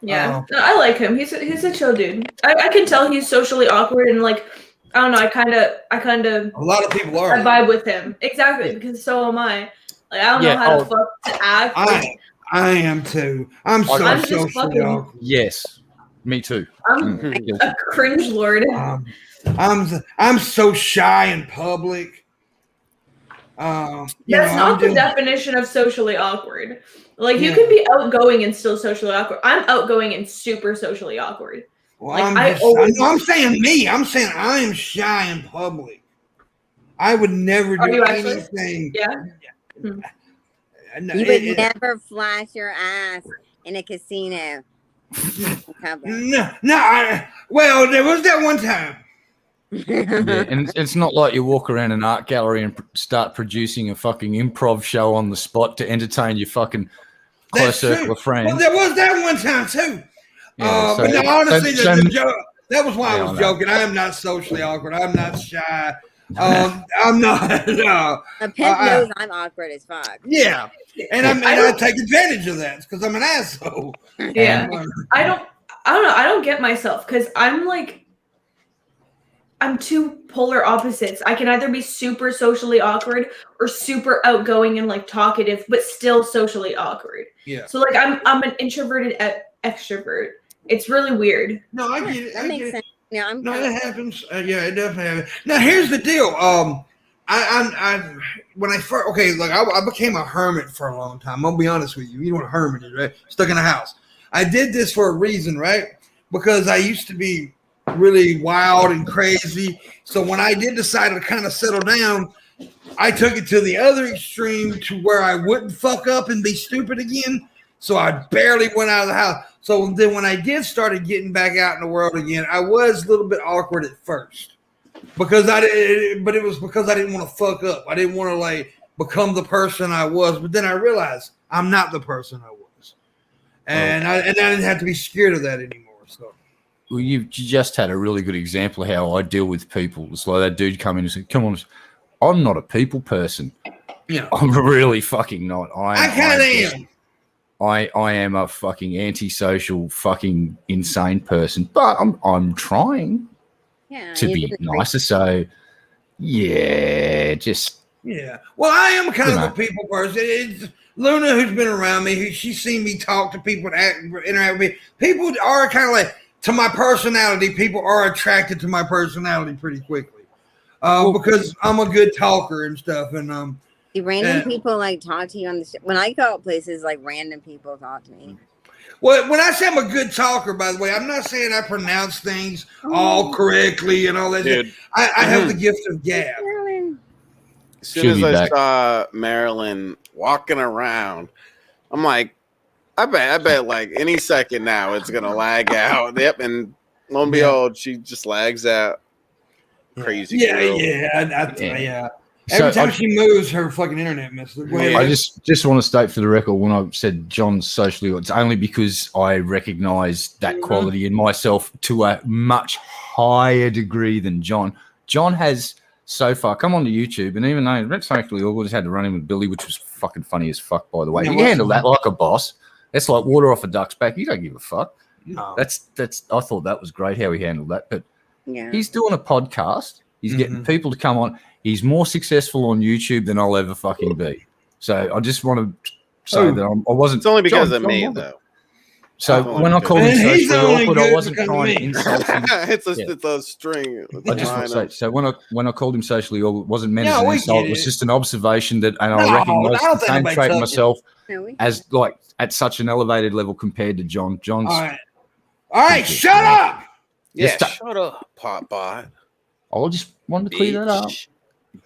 Yeah, no, I like him. He's a chill dude. I can tell he's socially awkward and like I don't know. I kind of A lot of people are. I vibe with him exactly because so am I. Like I don't know how to act. I am too. I'm just socially fucking- awkward. Yes, me too. I'm a cringe lord. I'm so shy in public. That's not the definition of socially awkward. Like you can be outgoing and still socially awkward. I'm outgoing and super socially awkward. Well, Like, I'm saying me. I'm saying I am shy in public. I would never Are do you actually? anything. Yeah. You would never flash your ass in a casino. Well, there was that one time. Yeah, and it's not like you walk around an art gallery and start producing a fucking improv show on the spot to entertain your fucking close circle of friends. Well, there was that one time too. Yeah, But no, honestly, so- the joke, that was why Yeah, I was I know. joking. I am not socially awkward. I'm not shy. I'm not. No. A pimp knows I'm awkward as fuck. Yeah, and I take advantage of that because I'm an asshole. Yeah. I I don't know. I don't get myself because I'm two polar opposites. I can either be super socially awkward or super outgoing and like talkative, but still socially awkward. Yeah. So like I'm an introverted extrovert. It's really weird. No, I get it. That makes sense. Yeah, it happens. Yeah, it definitely happens. Now, here's the deal. I became a hermit for a long time. I'll be honest with you. You know what a hermit is, right? Stuck in a house. I did this for a reason, right? Because I used to be really wild and crazy. So when I did decide to kind of settle down, I took it to the other extreme to where I wouldn't fuck up and be stupid again. So I barely went out of the house. So then when I did started getting back out in the world again, I was a little bit awkward at first but it was because I didn't want to fuck up. I didn't want to like become the person I was. But then I realized I'm not the person I was. And I didn't have to be scared of that anymore. So. Well, you just had a really good example of how I deal with people. It's like that dude come in and said, come on, I'm not a people person. Yeah. I'm really fucking not. I kind of am. I am a fucking antisocial, fucking insane person, but I'm trying to be nicer. So, yeah, just Well, I am kind of a people person. It's Luna, who's been around me, she's seen me talk to people, interact with me. People are kind of like to my personality. People are attracted to my personality pretty quickly because I'm a good talker and stuff, and Do random people like talk to you on the when I go out places, like random people talk to me? Well, when I say I'm a good talker, by the way, I'm not saying I pronounce things all correctly and all that. Dude. I have the gift of gab. As soon as I saw Marilyn walking around, I'm like, I bet like any second now it's gonna lag out. Yep, and lo and behold, she just lags out. Crazy. Girl. Yeah. Every time she moves, her fucking internet messes. I just want to state for the record, when I said John's socially, it's only because I recognise that quality in myself to a much higher degree than John. John has so far come onto YouTube, and even though Rex actually always had to run in with Billy, which was fucking funny as fuck, by the way. He handled that like a boss. It's like water off a duck's back. You don't give a fuck. No. That's. I thought that was great how he handled that. But he's doing a podcast. He's getting people to come on. He's more successful on YouTube than I'll ever fucking be. So I just want to say that I wasn't. It's only because of me, though. So when I called him socially awkward, I wasn't trying to insult him. It's a string. I just want to say. So when I called him socially awkward, it wasn't meant as an insult. It was just an observation that, and I recognise the same trait myself as like at such an elevated level compared to John. John's. All right, shut up. Yeah, shut up, pot bot. I just wanted to clear that up.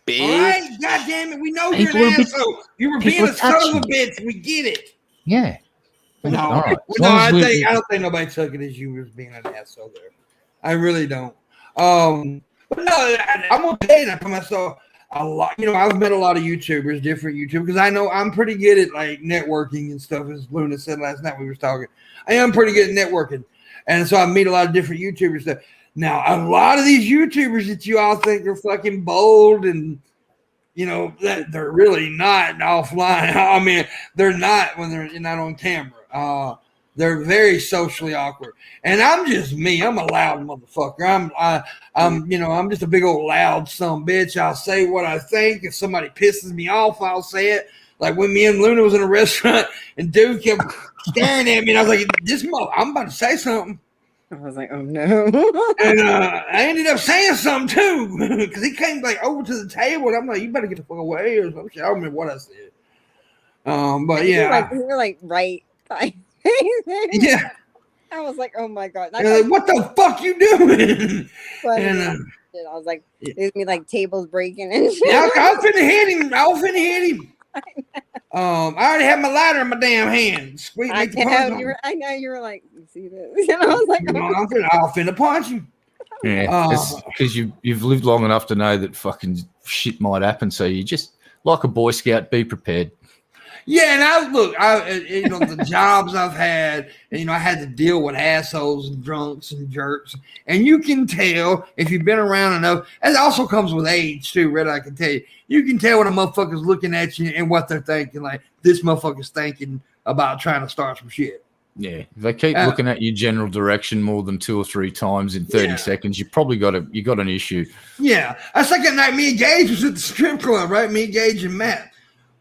Bitch. All right, God damn it. We know you're an asshole. You were being a son of a bitch. We get it. Yeah. No, all right. I don't think nobody took it as you was being an asshole there. I really don't. But no, I'm gonna tell you that for myself a lot. You know, I've met a lot of YouTubers, different YouTubers, because I know I'm pretty good at like networking and stuff. As Luna said last night, we were talking. I am pretty good at networking, and so I meet a lot of different YouTubers. That now a lot of these YouTubers that you all think are fucking bold and you know that they're really not offline. I mean, they're not when they're not on camera. They're very socially awkward, and I'm just me. I'm a loud motherfucker. I'm just a big old loud son bitch. I'll say what I think. If somebody pisses me off, I'll say it. Like when me and Luna was in a restaurant, and dude kept staring at me, and I was like, I'm about to say something." I was like, "Oh no!" And I ended up saying something too, because he came like over to the table, and I'm like, "You better get the fuck away," or some shit. I don't remember what I said. But yeah, you were like right. Yeah, I was like, oh my god, like, what the fuck you doing? And I was like, there's me like tables breaking and shit. Yeah, I was finna hit him. I already had my lighter in my damn hand. Sweet, I know you were like, you see this, and I was like, I'm finna punch him. Yeah, because you've lived long enough to know that fucking shit might happen. So you just like a Boy Scout, be prepared. Yeah, and the jobs I've had, and, I had to deal with assholes and drunks and jerks. And you can tell if you've been around enough. It also comes with age, too, Red. I can tell you. You can tell when a motherfucker's looking at you and what they're thinking. Like, this motherfucker's thinking about trying to start some shit. Yeah, if they keep looking at your general direction more than 2 or 3 times in 30 seconds, you probably got an issue. Yeah, that's like that night me and Gage was at the strip club, right? Me, Gage, and Matt.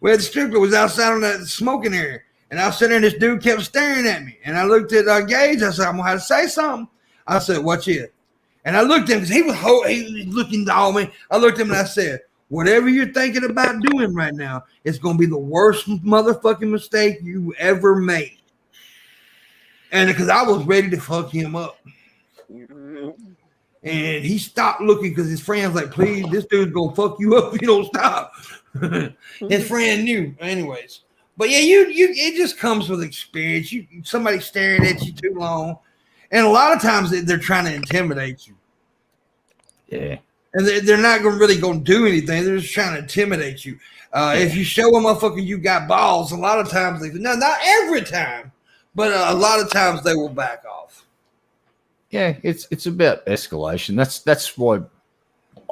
We had the strip club, was outside on that smoking area, and I was sitting there, and this dude kept staring at me, and I looked at Gage. I said, "I'm gonna have to say something." I said, "Watch it," and I looked at him because he was looking at me. I looked at him and I said, "Whatever you're thinking about doing right now, it's gonna be the worst motherfucking mistake you ever made." And because I was ready to fuck him up. And he stopped looking because his friend's like, please, this dude's going to fuck you up if you don't stop. His friend knew. Anyways. But yeah, it just comes with experience. Somebody staring at you too long. And a lot of times they're trying to intimidate you. Yeah. And they're not really going to do anything. They're just trying to intimidate you. If you show a motherfucker you got balls, a lot of times not every time. But a lot of times they will back off. Yeah, it's about escalation. That's why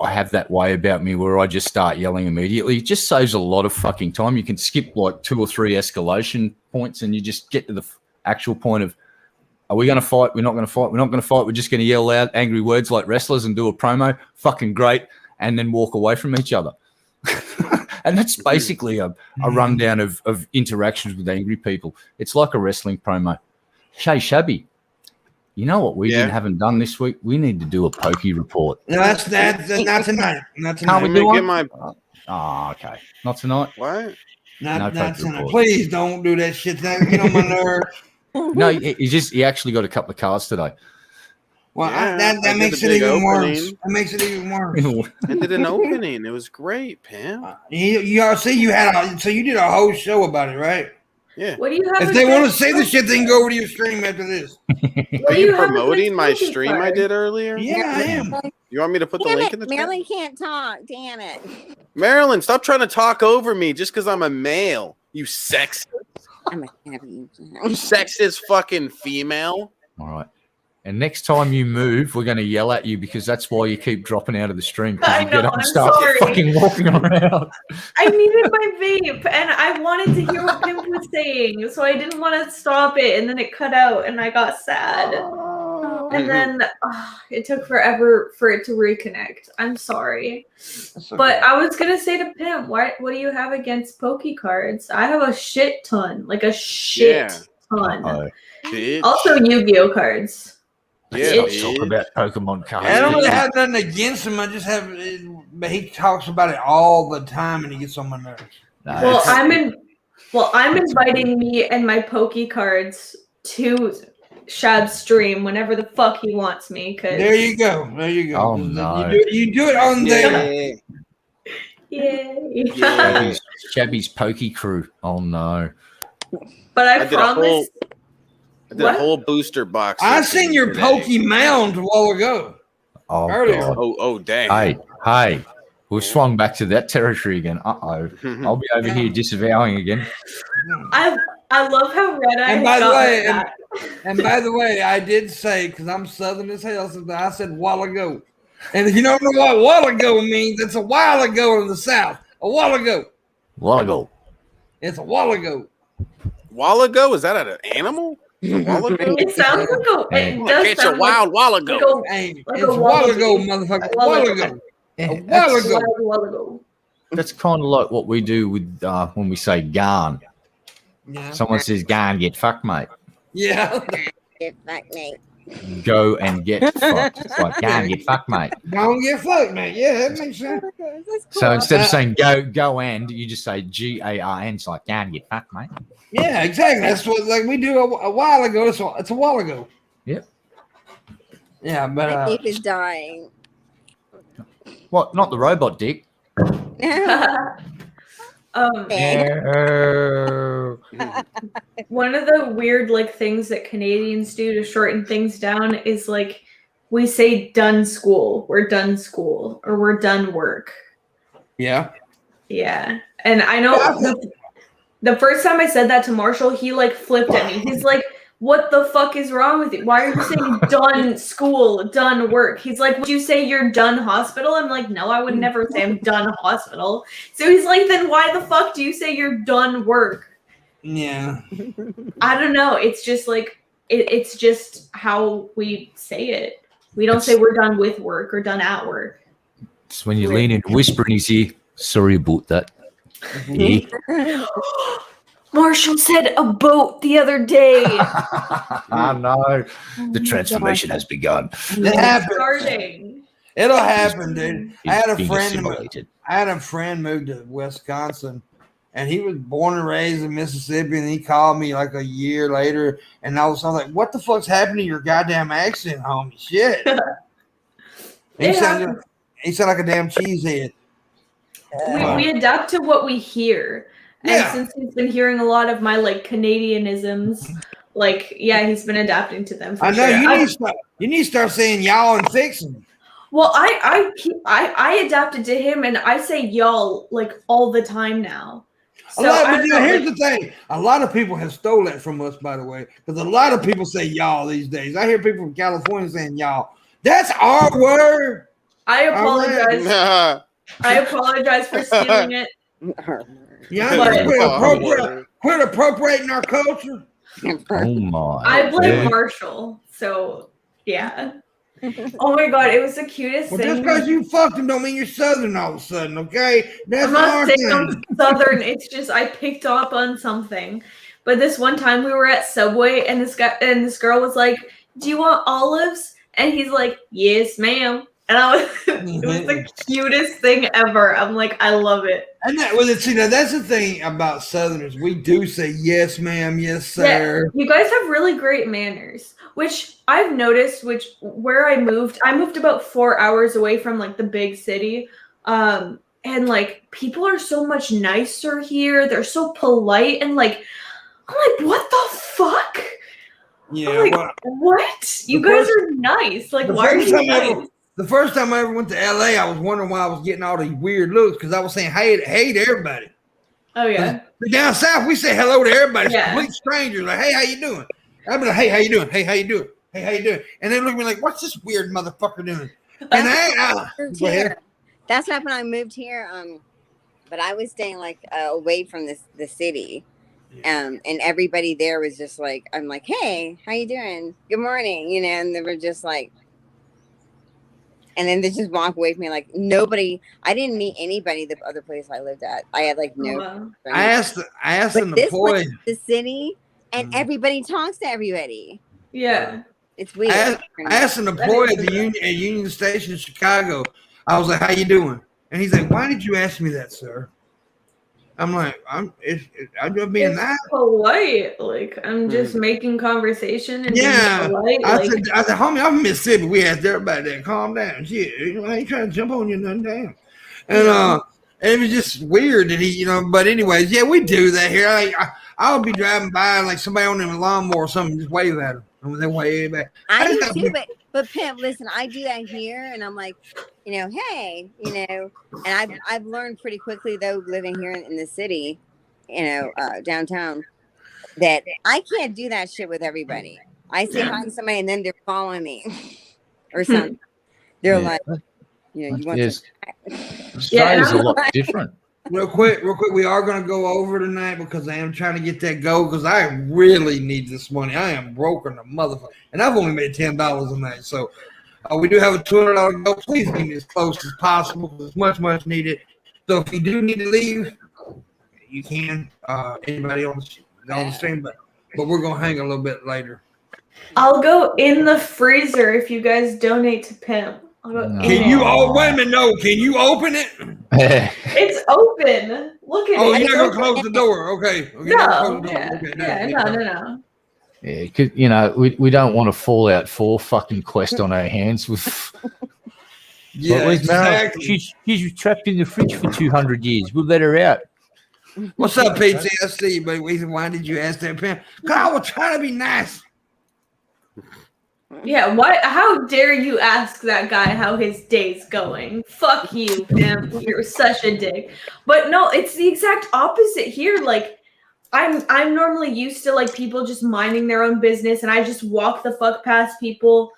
I have that way about me where I just start yelling immediately. It just saves a lot of fucking time. You can skip like 2 or 3 escalation points and you just get to the actual point of, are we going to fight? We're not going to fight. We're not going to fight. We're just going to yell out angry words like wrestlers and do a promo. Fucking great. And then walk away from each other. And that's basically a rundown of interactions with angry people. It's like a wrestling promo. Hey, Shabby, you know what we haven't done this week? We need to do a pokey report. No, that's not tonight. Not tonight. Can't we do one? Oh, okay. Not tonight? What? Not tonight. Report. Please don't do that shit. That get on my nerves. No, he actually got a couple of cards today. Well, that makes it even worse. That makes it even worse. I did an opening. It was great, Pam. You did a whole show about it, right? Yeah. What do you have? If they want to say the shit, they can go over to your stream after this. Are you promoting my stream I did earlier? Yeah, I am. You want me to put the link in the chat? Marilyn can't talk. Damn it. Marilyn, stop trying to talk over me just because I'm a male. You sexist. I'm a happy. You sexist fucking female. All right. And next time you move, we're going to yell at you because that's why you keep dropping out of the stream. Because you get up and start fucking walking around. I needed my vape and I wanted to hear what Pimp was saying. So I didn't want to stop it. And then it cut out and I got sad. And then it took forever for it to reconnect. I'm sorry. Okay. But I was going to say to Pimp, what do you have against Poke cards? I have a shit ton. Like a shit ton. Also Yu-Gi-Oh cards. Yeah, talk about Pokemon cards. I don't really have nothing against him. I just have, but he talks about it all the time, and he gets on my nerves. Well, I'm inviting me and my Poke cards to Shab's stream whenever the fuck he wants me. Cause there you go. Oh no! You do it on there. Yeah. Shabby's Poke crew. Oh no! But I promise. I did a whole booster box. I seen your Pokemon a while ago. Oh, earlier. Oh, dang. Hey. We swung back to that territory again. Uh-oh. I'll be over here disavowing again. I love how Red Eye and by the way, I did say, because I'm Southern as hell, so I said while ago. And if you don't know what while ago means, it's a while ago in the South. A while ago. While ago. It's a while ago. While ago? Is that an animal? It sounds like it's a while ago. It's a while ago, motherfucker. A while ago. That's kind of like what we do with when we say "garn." Yeah. Someone says "garn, get fucked, mate." Yeah. Get fucked, mate. Go and get fucked. It's like "garn, get fucked, mate." Go and get fucked, mate. Yeah, that makes sense. Cool. So instead of saying go and, you just say GARN. It's like "garn, get fucked, mate." Yeah, exactly. That's what we do a while ago. It's a while ago. Yep. Yeah, but my dick is dying. What? Not the robot dick. One of the weird things that Canadians do to shorten things down is we say done school, we're done school, or we're done work. Yeah. Yeah. And I know the first time I said that to Marshall, he flipped at me. He's like, what the fuck is wrong with you? Why are you saying done school, done work? He's like, would you say you're done hospital? I'm like, no, I would never say I'm done hospital. So he's like, then why the fuck do you say you're done work? Yeah. I don't know. It's just like it's just how we say it. We don't say we're done with work or done at work. It's when you lean in and whisper in his ear, sorry about that. Yeah. Marshall said a boat the other day. I know. The transformation has begun. It happened. Starting. It'll happen, dude. I had a Being friend. assimilated. I had a friend moved to Wisconsin, and he was born and raised in Mississippi. And he called me like a year later, and I was like, "What the fuck's happened to your goddamn accent, homie? Shit." He sounded like a damn cheesehead. We adapt to what we hear. And since he's been hearing a lot of my like Canadianisms, like he's been adapting to them. For I know sure. you need to start saying y'all and fixing. Well, I adapted to him, and I say y'all like all the time now. So here's the thing: a lot of people have stole that from us, by the way, because a lot of people say y'all these days. I hear people from California saying y'all. That's our word. I apologize. Right. I apologize for stealing it. Yeah, quit appropriating our culture. Oh my. I blame Marshall. So yeah. Oh my god, it was the cutest thing. Just because you fucked him don't mean you're Southern all of a sudden, okay? That's I'm not saying I'm Southern. It's just I picked up on something. But this one time we were at Subway, and this girl was like, "Do you want olives?" And he's like, "Yes, ma'am." And it was the cutest thing ever. I'm like, I love it. And that's the thing about Southerners. We do say yes, ma'am, yes, sir. Yeah, you guys have really great manners, which I've noticed. Where I moved about 4 hours away from like the big city, and like people are so much nicer here. They're so polite, and like I'm like, what the fuck? Yeah, like, what? You guys are nice. Like, why are you nice? The first time I ever went to LA, I was wondering why I was getting all these weird looks because I was saying hey to everybody. Oh yeah. But down south, we say hello to everybody. Yeah. Complete strangers. Like, hey, how you doing? I'd be like, hey, how you doing? Hey, how you doing? Hey, how you doing? And they look at me like, what's this weird motherfucker doing? And that's what happened when I moved here. But I was staying like away from the city. And everybody there was just like, I'm like, hey, how you doing? Good morning, and they were just like. And then they just walk away from me like nobody. I didn't meet anybody the other place I lived at. I had like no. I asked an employee the city, and everybody talks to everybody. Yeah, it's weird. I asked an employee at Union Station in Chicago. I was like, "How you doing?" And he's like, "Why did you ask me that, sir?" I'm like, I'm just being nice. Polite. Like, I'm just making conversation and being polite. I said, homie, I'm in Mississippi. We asked everybody that calm down. Shit, I ain't trying to jump on you nothing down. And it was just weird that he, but anyways, yeah, we do that here. I'll be driving by like somebody on a lawnmower or something, just wave at them. And they wave back. I do too, but Pimp, listen, I do that here, and I'm like, hey, and I've learned pretty quickly though, living here in the city, downtown, that I can't do that shit with everybody. I say hi to somebody, and then they're following me, or something. They're like, you want to? Australia's a lot different. Real quick, we are going to go over tonight because I am trying to get that goal because I really need this money. I am broke on the motherfucker, and I've only made $10 a night. So we do have a $200 goal. Please get me as close as possible because it's much needed. So if you do need to leave, you can. Anybody on the stream, but we're going to hang a little bit later. I'll go in the freezer if you guys donate to Pimp. Can you? Oh, wait a minute! No, can you open it? It's open. Look at it. Oh, you're gonna close the door? Okay. No. Yeah, because we don't want a Fallout 4 fucking quest on our hands with. Yeah, exactly. She's trapped in the fridge for 200 years. We'll let her out. What's up, PT? I see you, buddy. Why did you ask that, Pam? Because I was trying to be nice. Yeah, how dare you ask that guy how his day's going? Fuck you, Pimp. You're such a dick. But no, it's the exact opposite here. Like, I'm normally used to like people just minding their own business, and I just walk the fuck past people.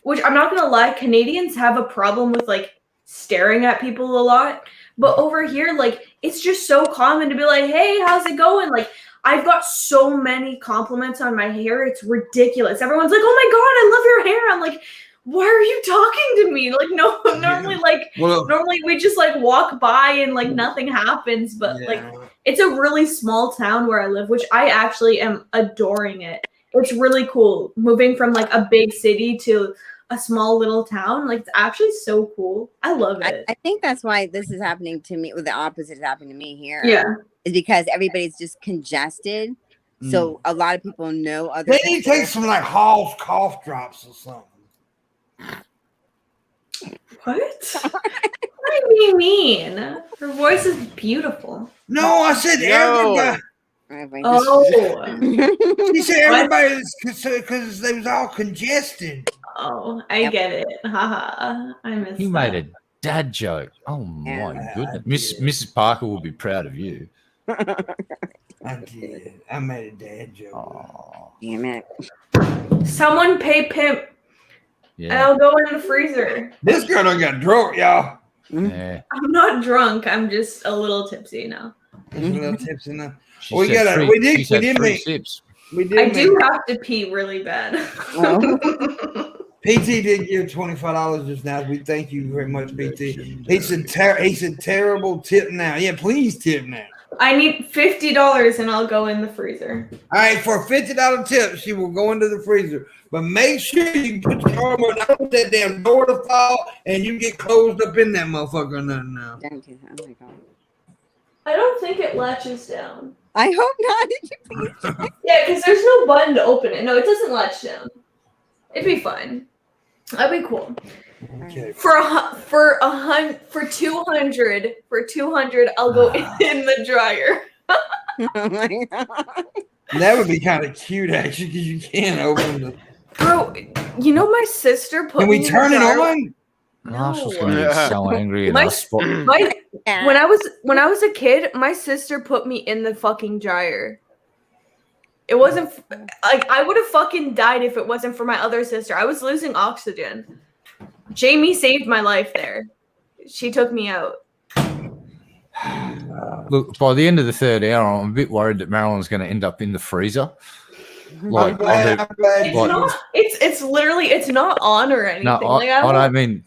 Which I'm not gonna lie, Canadians have a problem with like staring at people a lot. But over here, like, it's just so common to be like, hey, how's it going? Like, I've got so many compliments on my hair. It's ridiculous. Everyone's like, "Oh my god, I love your hair." I'm like, why are you talking to me? Like, no, normally, normally we just like walk by and like nothing happens. But like, it's a really small town where I live, which I actually am adoring it. It's really cool moving from like a big city to a small little town. Like, it's actually so cool. I love it. I think that's why this is happening to me. Well, the opposite is happening to me here. Yeah, is because everybody's just congested. So a lot of people know other. They need to take some like Hall's cough drops or something. what? What do you mean? Her voice is beautiful. No, I said everybody. Oh, She said everybody because they was all congested. oh, I get it. Haha, I missed. He that. made a dad joke. Oh my goodness, Mrs. Parker will be proud of you. I did. I made a dad joke. Oh, Damn it! Someone pay Pimp. And I'll go in the freezer. This girl done got drunk, y'all. yeah. I'm not drunk. I'm just a little tipsy now. Just a little tipsy now. She We said got three- we did she said three make sips. we did I make, do have to pee really bad. PT did give $25 just now. We thank you very much, PT. He said terrible tip now. Yeah, please tip now. I need $50 and I'll go in the freezer. All right, for a $50 tip, she will go into the freezer. But make sure you put your arm on that damn door to fall and you get closed up in that motherfucker now. Don't do that. Oh my god! I don't think it latches down. I hope not. Did you please? Yeah, because there's no button to open it. No, it doesn't latch down. It'd be fine. That'd be cool. Okay. For 200, I'll go in the dryer. Oh my god! That would be kind of cute, actually, because you can't open the. Bro, you know my sister put Can me we in turn the it dryer. on? Marshall's gonna be so angry at My- us. For, When I was a kid, my sister put me in the fucking dryer. It wasn't like I would have fucking died if it wasn't for my other sister. I was losing oxygen. Jamie saved my life there. She took me out. look, by the end of the third hour, I'm a bit worried that Marilyn's going to end up in the freezer. Like, I'm glad It's literally it's not on or anything. no, Like, I don't mean.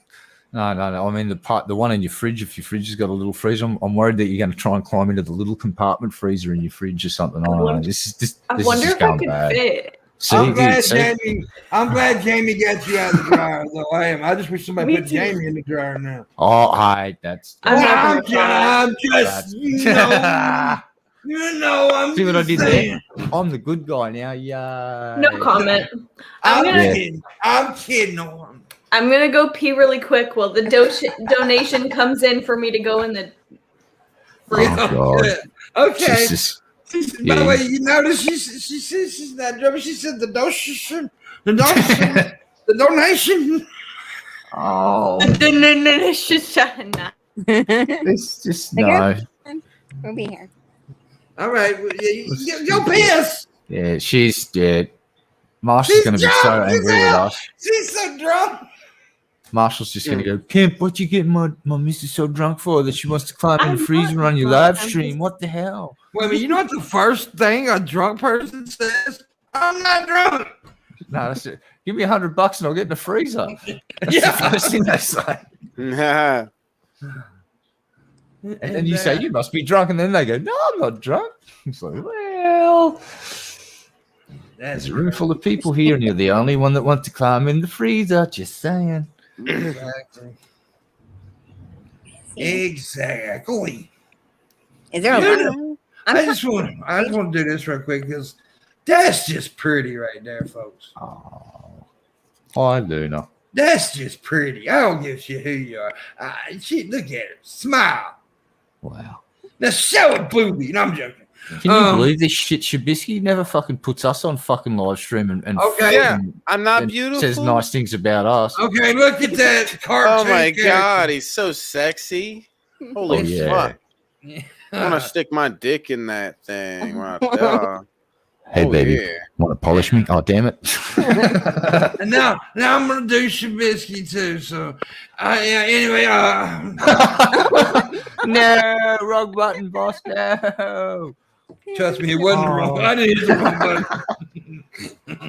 No. I mean the one in your fridge. If your fridge has got a little freezer, I'm worried that you're going to try and climb into the little compartment freezer in your fridge or something. I don't know. This I is wonder just if I going could bad. fit. See, I'm glad see? I'm glad Jamie got you out of the dryer, though. I am. I just wish somebody Me put too. Jamie in the dryer now. Oh, hi. That's. I'm not I'm gonna try. just, I'm See what I just did saying. there? I'm the good guy now. Yeah. No comment. I'm gonna- kidding. I'm kidding. No, I'm gonna go pee really quick while the donation comes in for me to go in the freezer. Oh, God. Okay. Jesus. By the way, you notice she said she's not drunk. She said the donation. The donation. Oh. The donation. It's just no. We'll be here. All right. Well, go piss. Yeah, she's dead. Marshall's going to be so angry with us. She's so drunk. Marshall's just going to go, Pimp, what you getting my missus so drunk for that she wants to climb in I'm the freezer not on your drunk, live I'm stream? just- What the hell? Wait a minute. You know what the first thing a drunk person says? I'm not drunk. No, that's it. Give me $100 and I'll get in the freezer. That's Yeah. the first thing they say. Yeah. And then you say, you must be drunk. And then they go, no, I'm not drunk. It's like, well, there's a room full of people here and you're the only one that wants to climb in the freezer. Just saying. Exactly. Is there a Yeah. line? I just want to do this real quick because that's just pretty right there, folks. Oh, I do know. That's just pretty. I don't give a shit who you are. Look at her. Smile. Wow. Now show a booby. No, I'm joking. Can you believe this shit? Shabisky never fucking puts us on fucking live stream and Okay. Yeah. I'm not and beautiful. says nice things about us. Okay, look at that cartoon. Oh my character. god, he's so sexy. Holy Oh, yeah. fuck. I want to stick my dick in that thing right there. Hey, Oh, baby, yeah. want to polish me? Oh, damn it. And now I'm gonna do Shabisky too. So, anyway, No, wrong button, boss. No. Trust me, it wasn't wrong. I didn't hit the wrong button.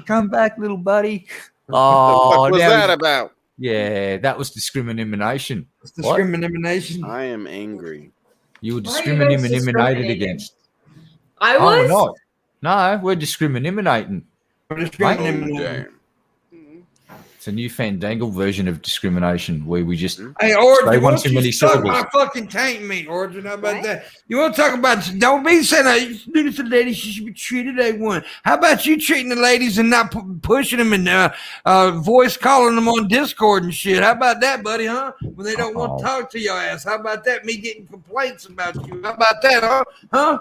Come back, little buddy. What the fuck was that about? Yeah, that was discrimination. It's discrimination. I am angry. You were Why are you guys discriminated discriminating? against. I Oh, we're was. not. No, we're discriminating. Damn. It's a new fandangled version of discrimination where we just Hey, say Origin, why one don't too you many suck syllables. my fucking tank meat, Origin? How about What? that? You want to talk about, don't be saying that you do this to ladies, she should be treated as one. How about you treating the ladies and not pushing them and voice calling them on Discord and shit? How about that, buddy, huh? When they don't want to talk to your ass. How about that, me getting complaints about you? How about that, huh?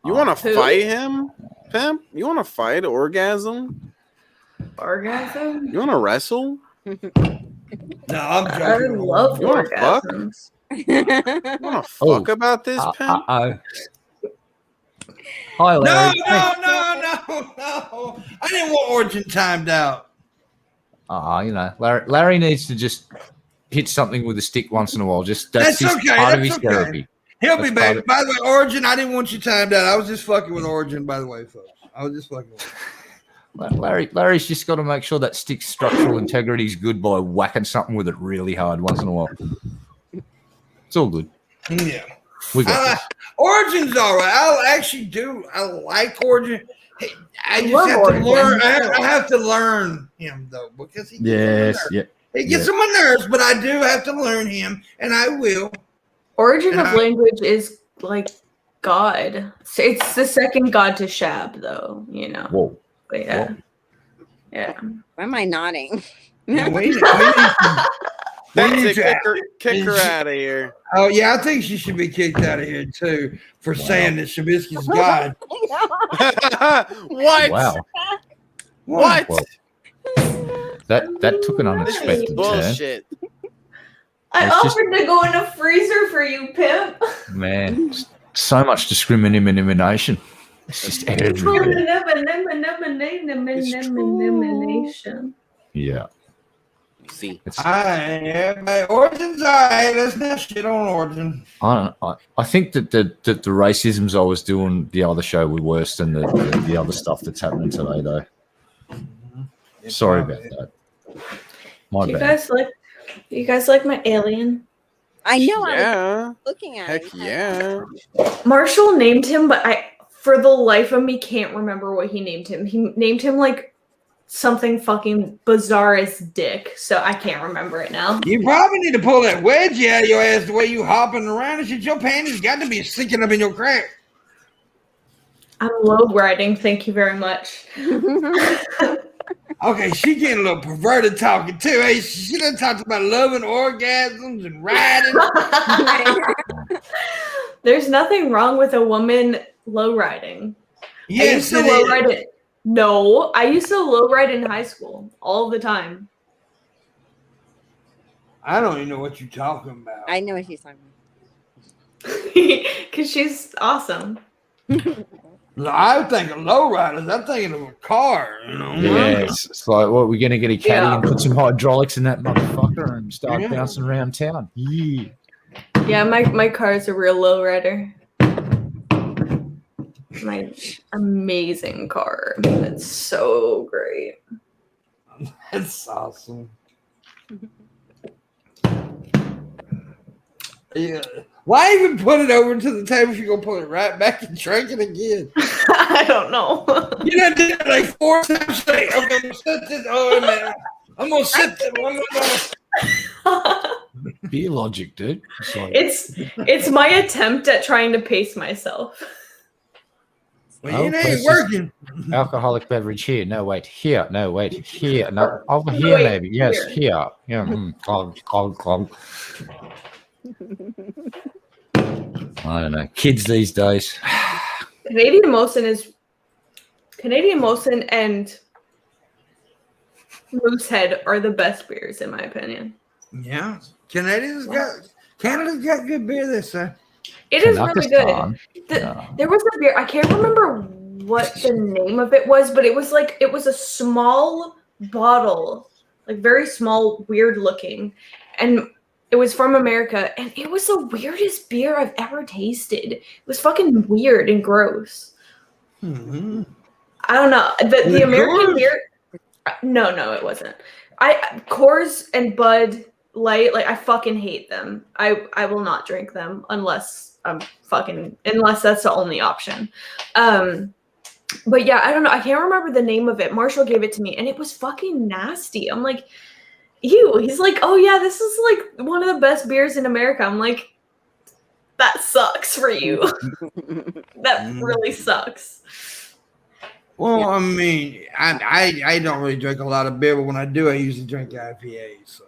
You want to Who? fight him, Pimp? You want to fight Orgasm? Orgasm? You want to wrestle? No, I'm I joking. love You wanna fuck? orgasms. You want to fuck about this, Pimp? Hi, Larry. No. I didn't want Origin timed out. Larry needs to just hit something with a stick once in a while. Just that's That's his okay, part of that's his okay. therapy. He'll be That's back. part of- By the way, Origin, I didn't want you timed out. I was just fucking with Origin, by the way, folks. I was just fucking with him. Larry's just got to make sure that stick's structural integrity is good by whacking something with it really hard once in a while. It's all good. Yeah. We got this. Origin's all right. I like Origin. Hey, I just love have Origin. to learn. I have to learn him though, because he gets Yes, he gets on my nerves, but I do have to learn him, and I will. Origin of language is like God. It's the second God to Shab, though. You know. Whoa. But yeah. Yeah. Why am I nodding? That's it. Kick her out of here. Oh yeah, I think she should be kicked out of here too for saying that Shabisky's God. What? Wow. What? Well, that took an unexpected turn. Bullshit. I It's just- offered to go in a freezer for you, Pimp. Man, so much discrimination. It's just everywhere. Yeah. See, My Origin's alright. Let's not shit on Origin. I think that the racisms I was doing the other show were worse than the other stuff that's happening today, though. Sorry about that. My You bad. guys like my alien? I know. yeah. I was looking at Heck it. yeah. Marshall named him, but I, for the life of me, can't remember what he named him. He named him like something fucking bizarre as Dick, so I can't remember it now. You probably need to pull that wedgie out of your ass the way you hopping around and shit. Your panties got to be sticking up in your crack. I'm low riding, thank you very much. Okay, she getting a little perverted talking too. Hey, she done talked about loving orgasms and riding. There's nothing wrong with a woman low riding. Yes, I used it to low is. ride it. No, I used to low ride in high school all the time. I don't even know what you're talking about. I know what she's talking Because she's awesome. I think of lowriders. I'm thinking of a car. You know? Yes, it's like, what, we're going to get a caddy Yeah. and put some hydraulics in that motherfucker and start Yeah. bouncing around town. Yeah. Yeah, my car is a real low rider. My amazing car. It's so great. That's awesome. Yeah. Why even put it over to the table if you're gonna put it right back and drink it again? I don't know. You done did it like 4 times straight. Okay, I'm gonna set this. Oh man, I'm gonna set this one more. Beer logic, dude. It's like, It's my attempt at trying to pace myself. Well, Oh, it this ain't is- working. alcoholic beverage here. No, wait. Here. No, wait. Here. No, over No, here, wait, maybe. Yes, here. here. Yeah. Clog. I don't know. Kids these days. Canadian Molson and Moosehead are the best beers in my opinion. Yeah, Canada's got good beer this time. It is really good. Kazakhstan. There was a beer, I can't remember what the name of it was, but it was a small bottle, like very small, weird looking, and it was from America, and it was the weirdest beer I've ever tasted. It was fucking weird and gross. Mm-hmm. I don't know. The American beer. No, it wasn't. Coors and Bud Light, like I fucking hate them. I will not drink them unless that's the only option. But yeah, I don't know. I can't remember the name of it. Marshall gave it to me and it was fucking nasty. I'm like, ew. He's like, oh yeah, this is like one of the best beers in America. I'm like, that sucks for you. That really sucks. Well, I mean, I don't really drink a lot of beer, but when I do, I usually drink IPA. So,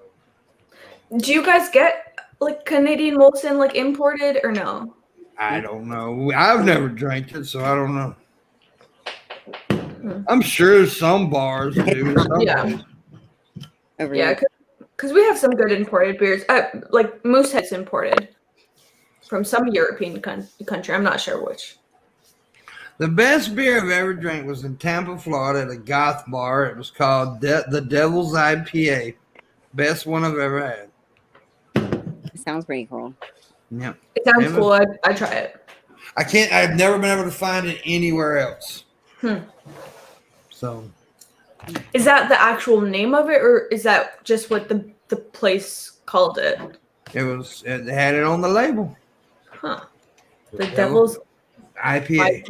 do you guys get like Canadian Molson like imported or no? I don't know. I've never drank it, so I don't know. I'm sure some bars do. Yeah, because we have some good imported beers. Like Moosehead's imported from some European country. I'm not sure which. The best beer I've ever drank was in Tampa, Florida, at a goth bar. It was called the Devil's IPA. Best one I've ever had. Sounds pretty cool. Yeah, it sounds cool. I try it. I've never been able to find it anywhere else. So, is that the actual name of it, or is that just what the place called it? It had it on the label. Huh. The Devil's IPA.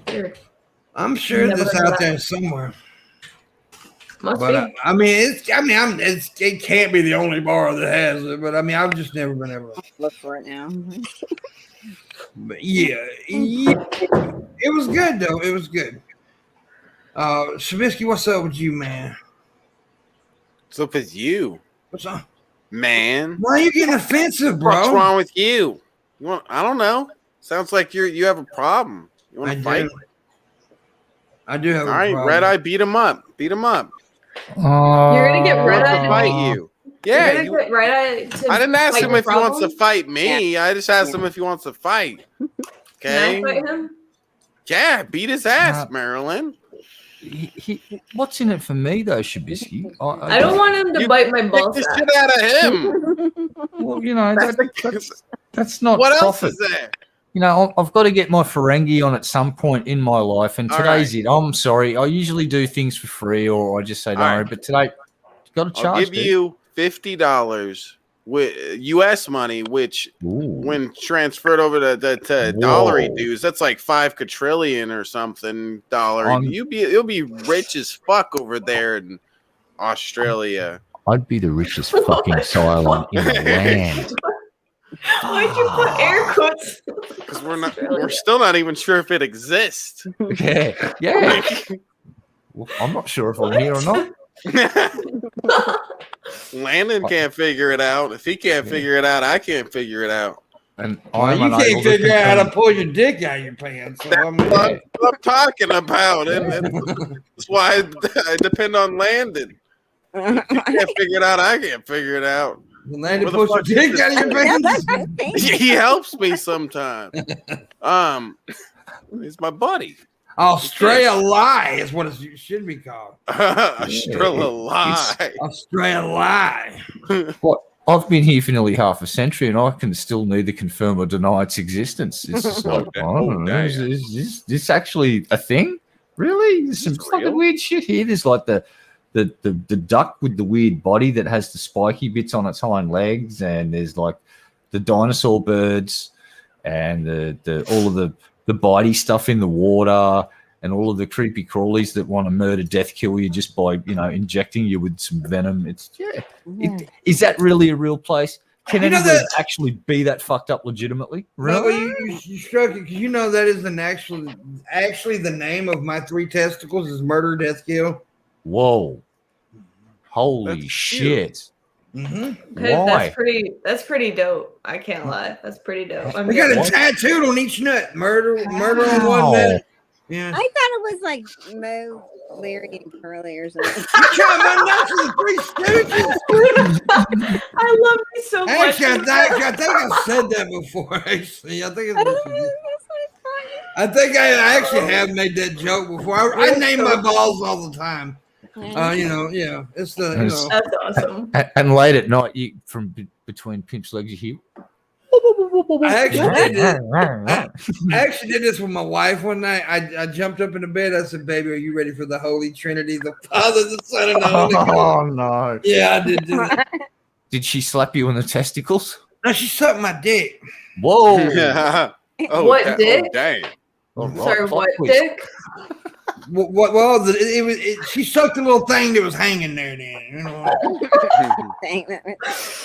Weird. I'm sure it's out there somewhere. Must but be. I mean, it can't be the only bar that has it. But I mean, I've just never been able to look for it now. But yeah, it was good though. It was good. Shabisky, what's up with you, man? What's up with you? What's up, man? Why are you getting offensive, bro? What's wrong with you? I don't know. Sounds like you have a problem. You want to fight? I do have a problem. All right, Red Eye, beat him up. Beat him up. You're gonna get Red Eye to fight you. Yeah, get Red Eye I didn't ask him if he wants to fight me. Yeah. I just asked him if he wants to fight. Okay. Can I fight him? Yeah, beat his ass, Marilyn. What's in it for me though, Shabisky? I don't want him to bite my balls. Get the shit out of him. Well, you know that's not. What profit. else is there? You know, I've got to get my Ferengi on at some point in my life, and today's it. I'm sorry. I usually do things for free, or I just say don't worry. But today, you've got to charge. I'll give you $50 with U.S. money, which when transferred over to dollar dues, that's like 5 quadrillion or something dollar. You'll be rich as fuck over there in Australia. I'd be the richest fucking silent in the land. Why'd you put air quotes? Because we're still not even sure if it exists. Yeah. Well, I'm not sure if I'm here or not. Landon can't figure it out. If he can't figure it out, I can't figure it out. And you can't figure out how to pull your dick out of your pants. So That's what I'm talking about. That's why I depend on Landon. If he can't figure it out, I can't figure it out. Landon push your dick out of your pants. He helps me sometimes. He's my buddy. Australia lie is what it should be called. Australia lie. Australia lie. What? I've been here for nearly half a century, and I can still neither confirm or deny its existence. It's just like, I don't know, is this actually a thing? Really? There's some fucking weird shit here. There's like the duck with the weird body that has the spiky bits on its hind legs, and there's like the dinosaur birds, and the all of the bitey stuff in the water, and all of the creepy crawlies that want to murder, death kill you just by injecting you with some venom. It's is that really a real place? Can anyone actually be that fucked up legitimately? Really? No, you struck it because that is actually the name of my 3 testicles is murder, death, kill. Whoa! Holy shit! Mm-hmm. Why? That's pretty dope. I can't lie. That's pretty dope. We got it tattooed on each nut. Murder on one nut. Yeah. I thought it was like Mo, Larry, and Curly or something. You try my nuts with the 3 Stooges. I love you so much. Actually, I think I've said that before. Actually, I think I actually have made that joke before. I name my balls all the time. It's the That's awesome. And late at night, from between Pimp's legs, you hear. I actually did this with my wife one night. I jumped up in the bed. I said, "Baby, are you ready for the Holy Trinity, the Father, the Son, and the Holy Ghost?" Oh no! Yeah, I did do it. Did she slap you in the testicles? No, she sucked my dick. Whoa! What dick? Oh, dang. All right, Sorry, plot what twist. dick? Well, she sucked the little thing that was hanging there. Then, you know.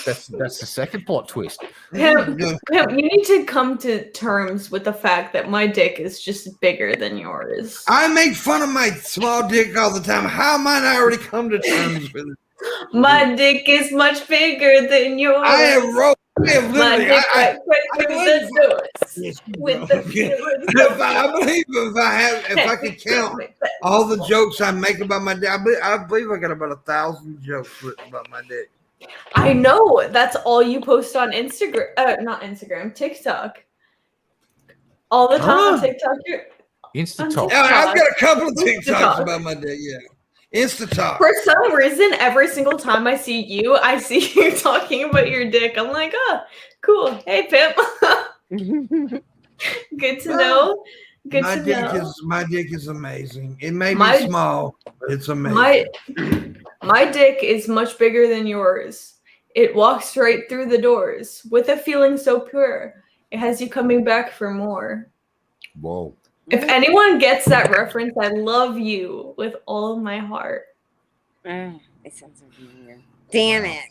That's the second plot twist. Pimp, you need to come to terms with the fact that my dick is just bigger than yours. I make fun of my small dick all the time. How am I not already come to terms with it? My dick is much bigger than yours. I have wrote. I have My literally. dick right I through the doors. Yes, With the I believe if I could count all the jokes I make about my dick, I believe I got about 1,000 jokes written about my dick. I know. That's all you post on Instagram. Not Instagram, TikTok. All the time on TikTok. Insta-talk. Yeah, I've got a couple of Insta-talk. TikToks about my dick. Yeah, Insta-talk. For some reason, every single time I see you talking about your dick. I'm like, oh, cool. Hey, Pimp. Good to know. Good my to dick know. My dick is amazing. It may be small, but it's amazing. My dick is much bigger than yours. It walks right through the doors with a feeling so pure. It has you coming back for more. Whoa. If anyone gets that reference, I love you with all of my heart. It sounds so familiar. Damn it.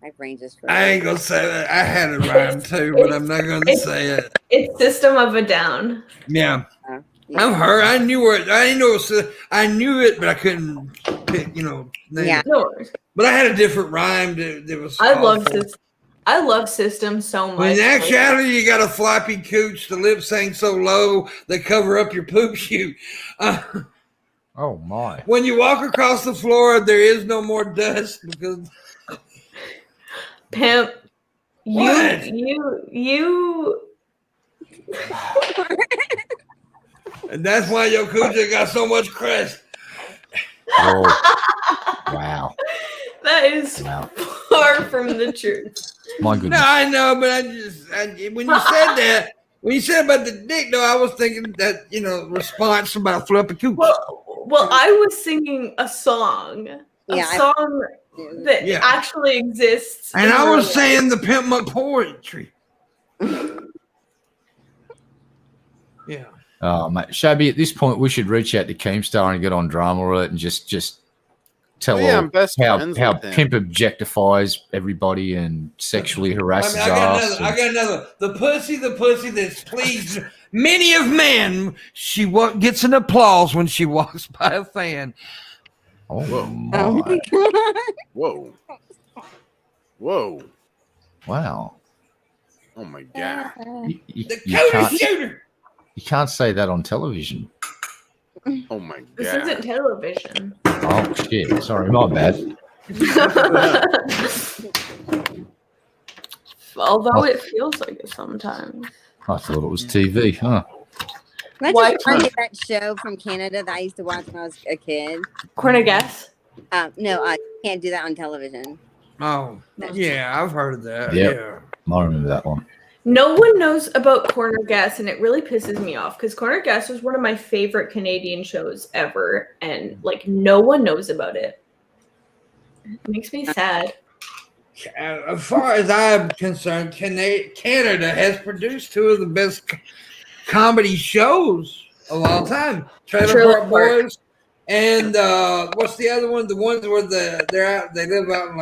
My brain just froze. I ain't gonna say that. I had a rhyme too, but I'm not gonna say it. It's System of a Down. Yeah. Yeah. I've heard. I knew it. I didn't know. I knew it, but I couldn't pick. Name Yeah. it. No worries. But I had a different rhyme that was. I love System so much. But in actuality, you got a floppy cooch. The lips hang so low they cover up your poop chute. Oh my! When you walk across the floor, there is no more dust because. Pimp, What? you. And that's why your coochie got so much crest. Whoa. Wow. That is far from the truth. My No, goodness. I know, but when you said that, when you said about the dick, though, I was thinking that response about floppy cooch. Well, I was singing a song. Yeah, A song that Yeah. actually exists. And in I real was life. saying the Pimpmunk poetry. Yeah. Oh, mate. Shabby, at this point, we should reach out to Keemstar and get on Drama Alert and just tell I'm best how friends how with him. Pimp objectifies everybody and sexually harasses I got us. another. I got another. The pussy that's pleased many of men. She gets an applause when she walks by a fan. Oh, Oh my. my god. Whoa. Whoa. Wow. Oh my god. You The Cody shooter. can't say that on television. Oh my This god. isn't television. Oh, shit. Sorry, my bad. Although it feels like it sometimes. I thought it was TV, huh? That Why just reminded me of that show from Canada that I used to watch when I was a kid. Corn of Gas. No, I can't do that on television. Oh, yeah, I've heard of that. Yep. Yeah. I remember that one. No one knows about Corner Gas, and it really pisses me off because Corner Gas was one of my favorite Canadian shows ever, and no one knows about it. It makes me sad. As far as I'm concerned, Canada has produced two of the best comedy shows of all time. Trailer Park Boys and what's the other one? The ones where they live out in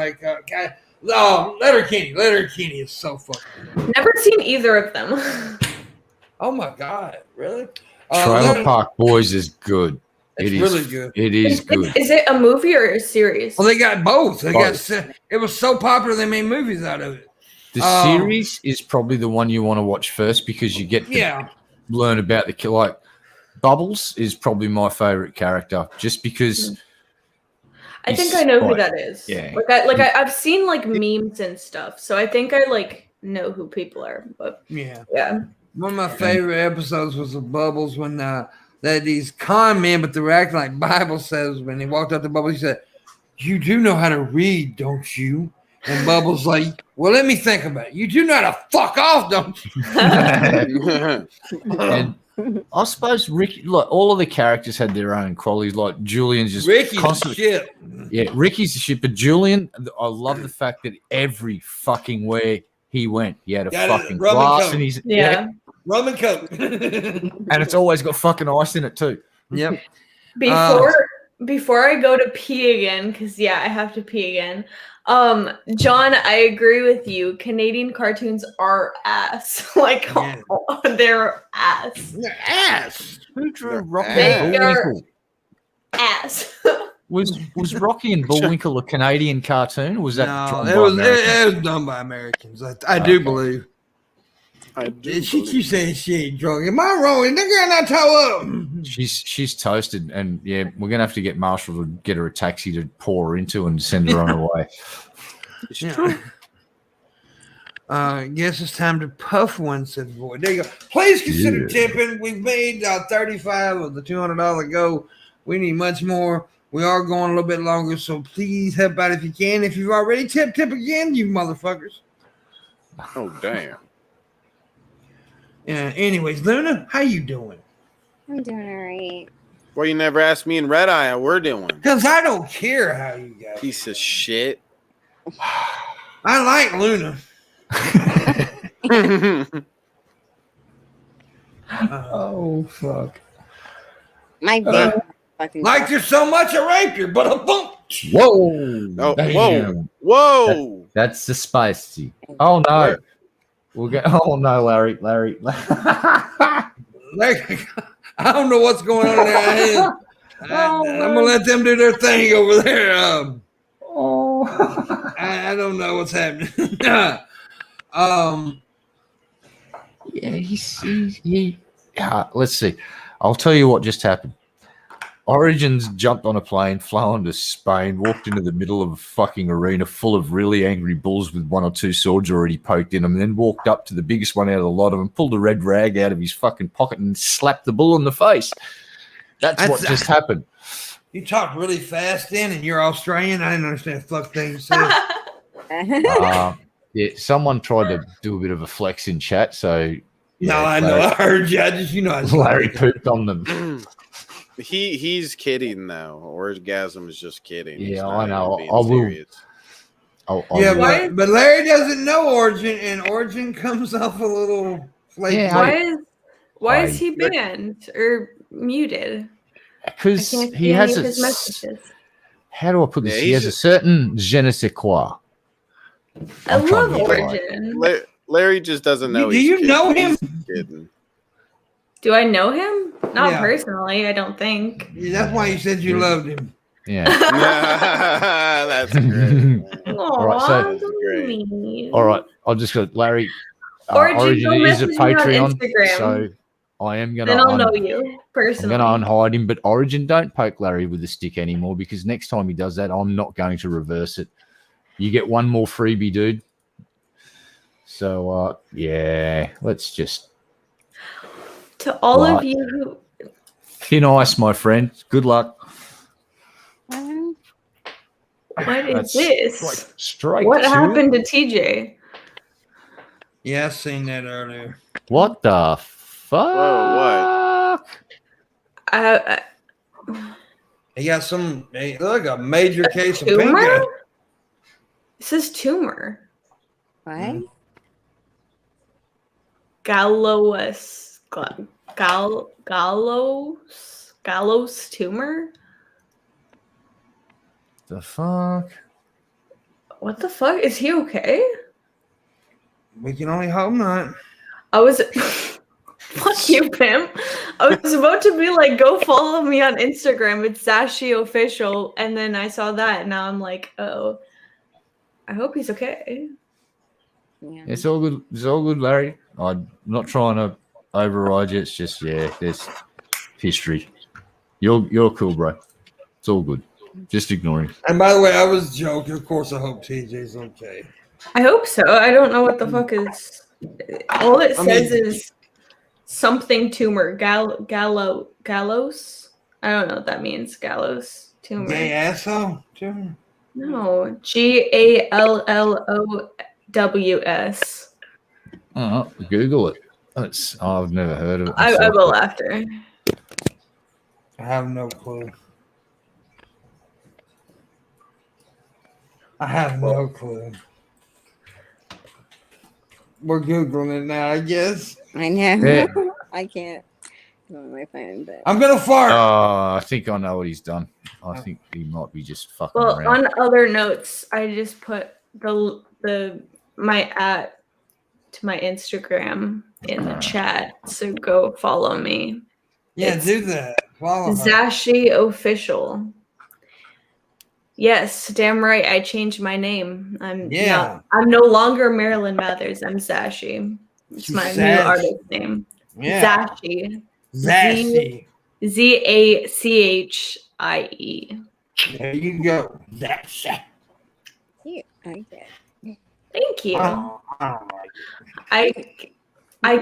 Letterkenny. Letterkenny is so fucking. Never seen either of them. Oh my god, really? Trailer Park Boys is good. It's really good. It is good. Is it a movie or a series? Well, they got both. Both. It was so popular they made movies out of it. The series is probably the one you want to watch first because you get to learn about the like. Bubbles is probably my favorite character, just because. I think I know who that is. Yeah. I've seen memes and stuff, so I think I know who people are. But yeah. One of my favorite episodes was of Bubbles when they these con men, but they were acting like Bible says when he walked out the bubble. He said, "You do know how to read, don't you?" And Bubbles like, well, let me think about it. You do know how to fuck off, don't you? And I suppose Ricky, like all of the characters had their own qualities. Like Julian's just Ricky's constantly shit. Yeah, Ricky's the shit, but Julian, I love the fact that every fucking where he went, he had a fucking glass and he's rum and coke. And it's always got fucking ice in it too. Yep. Before I go to pee again, because I have to pee again. John, I agree with you. Canadian cartoons are ass. Like they're ass. They're ass. Who drew Rocky and Bullwinkle? Ass. Was Rocky and Bullwinkle a Canadian cartoon? Or was that it was done by Americans. I do believe. She keeps saying she ain't drunk. Am I wrong? Is that girl not toe up? She's toasted, and we're gonna have to get Marshall to get her a taxi to pour her into and send her on her way. It's true. Guess it's time to puff one, said the boy. There you go. Please consider tipping. We've made 35 of the $200 go. We need much more. We are going a little bit longer, so please help out if you can. If you've already tip again, you motherfuckers. Oh, damn. Yeah. Anyways, Luna, how you doing? I'm doing all right. Well, you never asked me and Red Eye how we're doing. Because I don't care how you guys. Piece of shit. I like Luna. Oh fuck! My fucking like there's so much I raped her, but a bump. Whoa! Oh, whoa! That's the spicy. Oh no! We'll get. Oh no, Larry. I don't know what's going on there. I'm gonna let them do their thing over there. I don't know what's happening. Let's see. I'll tell you what just happened. Origins jumped on a plane, flown to Spain, walked into the middle of a fucking arena full of really angry bulls with 1 or 2 swords already poked in them, and then walked up to the biggest one out of the lot of them, pulled a red rag out of his fucking pocket and slapped the bull in the face. That's what just happened. You talked really fast then, and you're Australian. I didn't understand the fuck thing you said. Someone tried to do a bit of a flex in chat, so I know. I heard you. Larry pooped on them. He's kidding though. Orgasm is just kidding. Yeah, I know. But Larry doesn't know Origin, and Origin comes off a little flaky. Yeah, why is he banned or muted? Because he has his messages. How do I put this? He has a certain je ne sais quoi. I love Origin. Larry just doesn't know. Do you know him? Do I know him? Not personally, I don't think. Yeah, that's why you said you loved him. Yeah. That's great. All right, all right, I'll just go. Larry, Origin is a Patreon, so I am going to. Then I'll know you personally. I'm going to unhide him, but Origin, don't poke Larry with a stick anymore, because next time he does that, I'm not going to reverse it. You get one more freebie, dude. So, let's just. To all of you who. Thin ice, my friend. Good luck. What is this? Straight what happened to TJ? Yeah, I seen that earlier. What the fuck? Whoa, what? He got like a major case of tumor? pink eye. It says tumor. What? Gallows tumor? The fuck? What the fuck? Is he okay? We can only hope not. I was fuck you, Pimp. I was about to be like, go follow me on Instagram. It's Sashi Official, and then I saw that, and now I'm like, oh, I hope he's okay. Yeah. It's all good. It's all good, Larry. I'm not trying to override you. It's just there's history. You're cool, bro. It's all good. Just ignore him. And by the way, I was joking. Of course, I hope TJ's okay. I hope so. I don't know what the fuck is. All it says is something tumor. Gallows. I don't know what that means. Gallows tumor. Gay asshole tumor. No, GALLOWS. Oh, Google it. I've never heard of it. I will after. I have no clue. I have no clue. We're Googling it now, I guess. I know. Yeah. I can't on my phone, but I'm gonna fart. I think I know what he's done. I think he might be just fucking Well, around. on other notes, I just put my @ to my Instagram in the chat, so go follow me. Yeah, It's do that. Follow her. Zashi Official. Yes, damn right. I changed my name. I'm no longer Marilyn Mathers. I'm Zashi. It's my new artist name. Yeah. Zashi. Zashi. ZACHIE. There you go. Zashi. cute. I like it. Thank you. I don't like it. I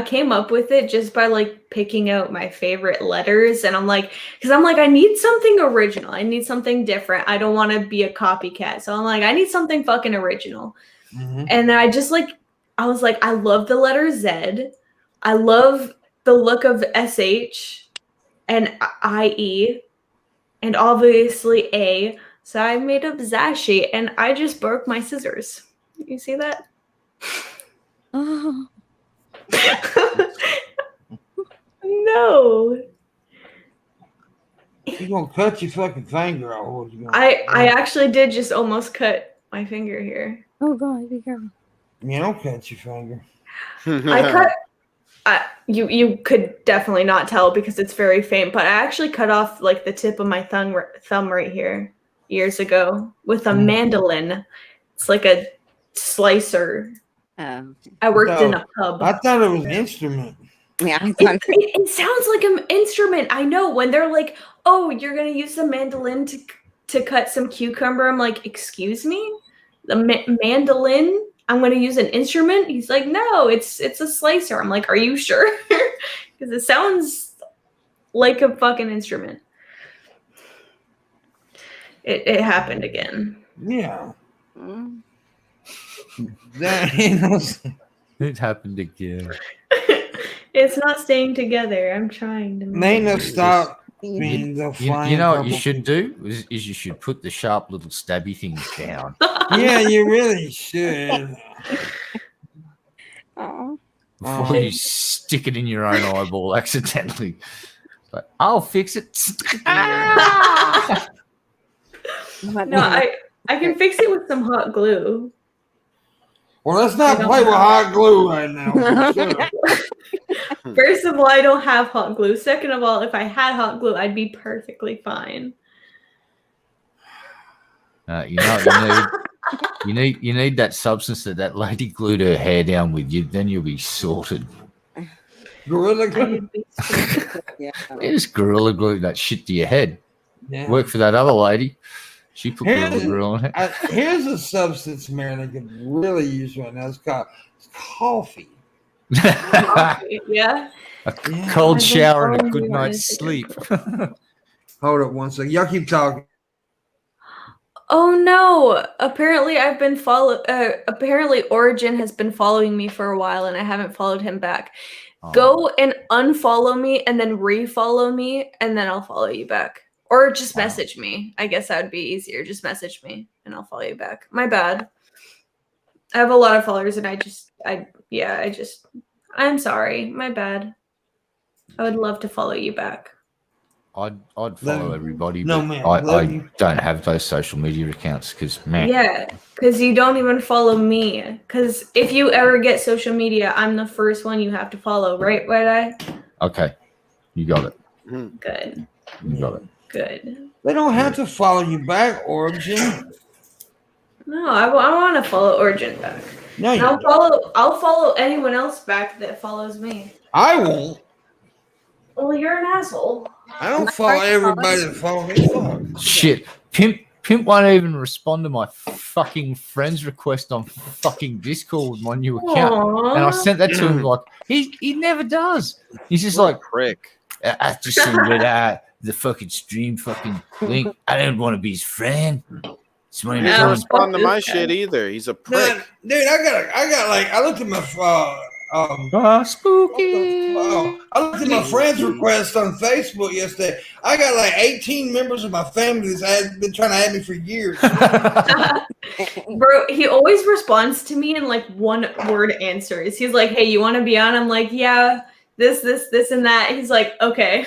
came up with it just by like picking out my favorite letters, and I'm like, I need something original. I need something different. I don't want to be a copycat. So I'm like, I need something fucking original. Mm-hmm. And then I was like, I love the letter Z. I love the look of SH and IE and obviously A. So I made up Zashi, and I just broke my scissors. You see that? Oh. No. You gonna cut your fucking finger off? Or you gonna, I actually did just almost cut my finger here. Oh God, be careful. You don't cut your finger. I cut. You could definitely not tell because it's very faint, but I actually cut off like the tip of my thumb right here years ago with a mandolin. It's like a slicer. Oh. I worked in a pub. I thought it was an instrument. Yeah, It sounds like an instrument. I know when they're like, "Oh, you're gonna use the mandolin to cut some cucumber." I'm like, "Excuse me, the mandolin? I'm gonna use an instrument?" He's like, "No, it's a slicer." I'm like, "Are you sure?" Because it sounds like a fucking instrument. It happened again. Yeah. Mm. It happened again. It's not staying together. I'm trying to. They no stop being the flying. You know what you should do is you should put the sharp little stabby things down. Yeah, you really should. Before you stick it in your own eyeball accidentally. But I'll fix it. No, I can fix it with some hot glue. Well, let's not play with hot glue right now. First of all, I don't have hot glue. Second of all, if I had hot glue, I'd be perfectly fine. You know what you need that substance that lady glued her hair down with. Then you'll be sorted. Gorilla glue. Yeah. Just gorilla glue that shit to your head. Yeah. Work for that other lady. She put gorilla glue on it. Here's a substance, man, I could really use right now. It's coffee. Yeah. A cold shower and a good night's sleep. Hold up one second. Y'all keep talking. Oh no! Apparently, apparently, Origin has been following me for a while, and I haven't followed him back. Oh. Go and unfollow me, and then refollow me, and then I'll follow you back. Or just message me. I guess that would be easier. Just message me, and I'll follow you back. My bad. I have a lot of followers, and I'm sorry. My bad. I would love to follow you back. I'd follow everybody, No, but man, I don't have those social media accounts because, man. Yeah, because you don't even follow me. Because if you ever get social media, I'm the first one you have to follow, right, Red-Eye? Okay, you got it. Good. You got it. Good. They don't have to follow you back, Origin. No, I want to follow Origin back. No, you I'll follow anyone else back that follows me. I won't. Well, you're an asshole. I don't follow everybody that follows me. Fuck. Shit, Pimp won't even respond to my fucking friends request on fucking Discord with my new account, and I sent that to him like he never does. He's just like prick. I just sent it out the fucking stream fucking link. I didn't want to be his friend. He doesn't respond to my shit either. He's a prick. Dude, I looked at my spooky. I looked at my friends request on Facebook yesterday. I got like 18 members of my family that's been trying to add me for years. Bro, he always responds to me in like one word answers. He's like, "Hey, you want to be on?" I'm like, "Yeah, this, and that." He's like, "Okay."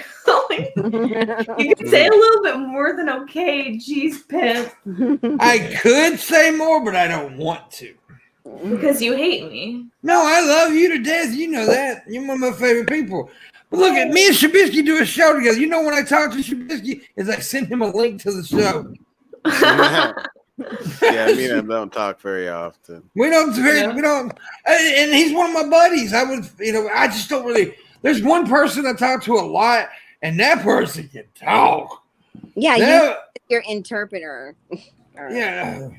Like, you can say a little bit more than okay. Jeez, pimp. I could say more, but I don't want to. Because you hate me. No, I love you to death. You know that. You're one of my favorite people. But look at me and Shabisky do a show together. You know when I talk to Shabisky is I send him a link to the show. Yeah, me and him don't talk very often. We don't, and he's one of my buddies. I just don't really. There's one person I talk to a lot, and that person can talk. Yeah, your interpreter. Yeah.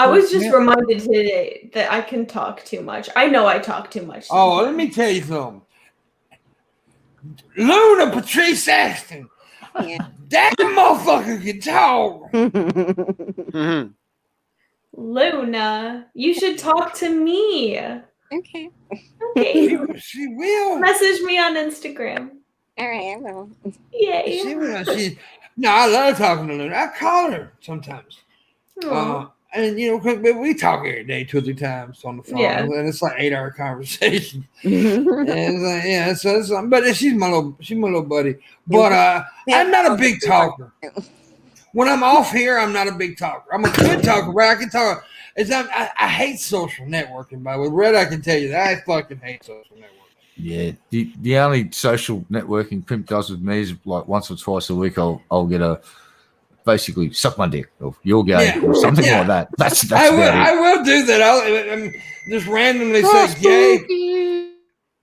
I was just reminded today that I can talk too much. I know I talk too much. Oh, let me tell you something. Luna Patrice Saxton. Yeah. That motherfucker can talk. Luna, you should talk to me. Okay. She will. Message me on Instagram. All right, I will. Yay. She will. No, I love talking to Luna. I call her sometimes. And because we talk every day 2 or 3 times on the phone, and it's like 8-hour conversation. And it's like, but she's my little buddy. But I'm not a big talker. When I'm off here, I'm not a big talker. I'm a good talker, where I can talk. I hate social networking. By the way, Red, I can tell you that I fucking hate social networking. Yeah, the only social networking Pimp does with me is like once or twice a week. I'll get a. Basically, suck my dick, or you're gay, or something like that. That's I will do that. I'll just randomly say gay.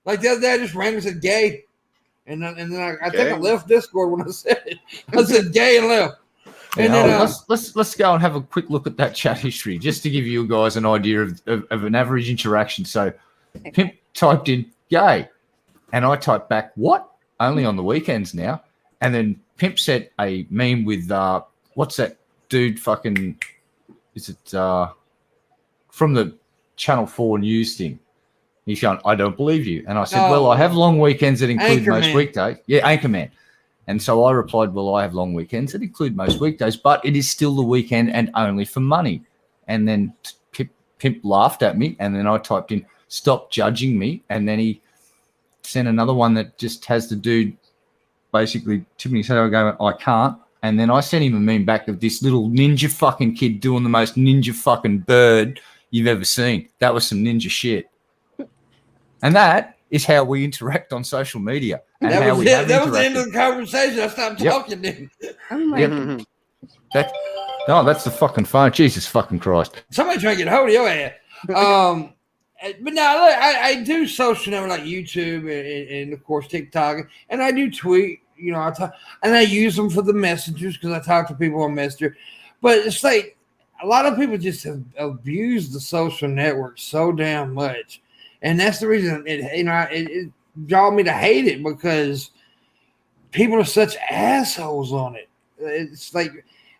Like the other day, I just randomly said gay, and then I think I left Discord when I said it. I said gay and left. And then, let's go and have a quick look at that chat history, just to give you guys an idea of an average interaction. So, Pimp typed in gay, and I typed back what? Only on the weekends now. And then Pimp sent a meme with what's that dude fucking, is it from the Channel 4 news thing? He's going, I don't believe you. And I said, well, I have long weekends that include most weekdays. Yeah, Anchorman. And so I replied, well, I have long weekends that include most weekdays, but it is still the weekend and only for money. And then Pimp laughed at me, and then I typed in, stop judging me. And then he sent another one that just has the dude basically tipping his head over going, I can't. And then I sent him a meme back of this little ninja fucking kid doing the most ninja fucking bird you've ever seen. That was some ninja shit. And that is how we interact on social media. And that how was we it. That was the end of the conversation. I stopped talking to him. Oh my God. That's the fucking phone. Jesus fucking Christ. Somebody trying to get a hold of your ass. But now look, I do social network like YouTube and of course TikTok, and I do tweet. I talk, and I use them for the messengers because I talk to people on Messenger. But it's like a lot of people just have abused the social network so damn much, and that's the reason it draw me to hate it, because people are such assholes on it. It's like,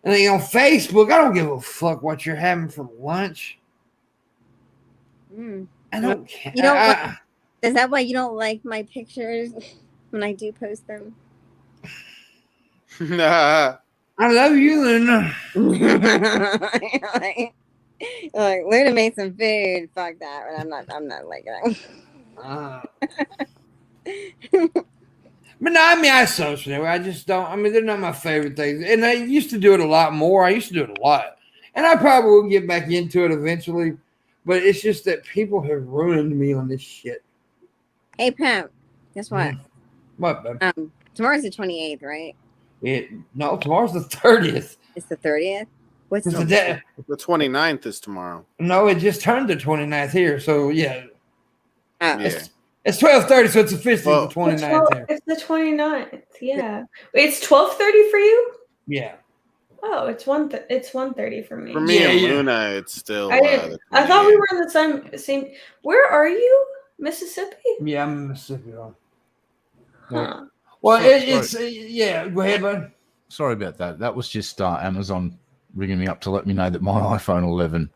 and then on Facebook, I don't give a fuck what you're having for lunch. I don't care. Is that why you don't like my pictures when I do post them? Nah. I love you, Luna. like Luna made some food. Fuck that. But I'm not like that. But no, I social network. I just don't. They're not my favorite things. And I used to do it a lot more. I used to do it a lot. And I probably will get back into it eventually. But it's just that people have ruined me on this shit. Hey, Pimp. Guess what? What, babe? Tomorrow's the 28th, right? No, tomorrow's the 30th. It's the 30th? What's the day? The 29th is tomorrow. No, it just turned the 29th here. So, yeah. Yeah. It's 12:30, so it's officially the 29th here. It's the 29th, yeah. Wait, it's 12:30 for you? Yeah. Oh, it's 1:30 for me. For me and Luna, it's still. I thought we were in the same. Where are you? Mississippi? Yeah, I'm in Mississippi. Huh. Well, it's yeah. Go ahead, bud. Sorry about that. That was just Amazon ringing me up to let me know that my iPhone 11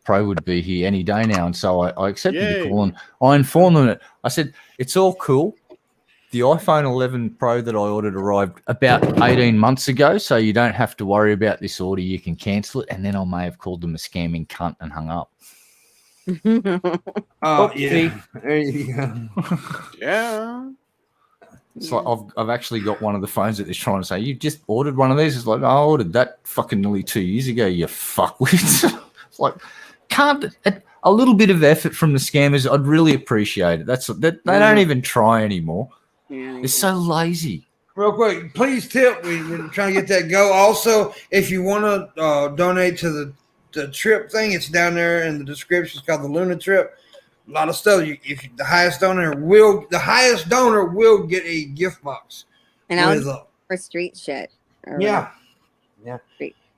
Pro would be here any day now. And so I accepted the call and I informed them that I said, it's all cool. The iPhone 11 Pro that I ordered arrived about 18 months ago, so you don't have to worry about this order. You can cancel it. And then I may have called them a scamming cunt and hung up. Oh, yeah. There you go. Yeah. It's like I've actually got one of the phones that is trying to say, you just ordered one of these. It's like, I ordered that fucking nearly 2 years ago, you fuckwit. It's like, a little bit of effort from the scammers, I'd really appreciate it. They don't even try anymore. They're so lazy. Real quick, please tip. We're trying to get that go. Also, if you want to donate to the trip thing, it's down there in the description. It's called the Luna Trip. A lot of stuff. The highest donor will get a gift box. And I'll for street shit. Yeah. And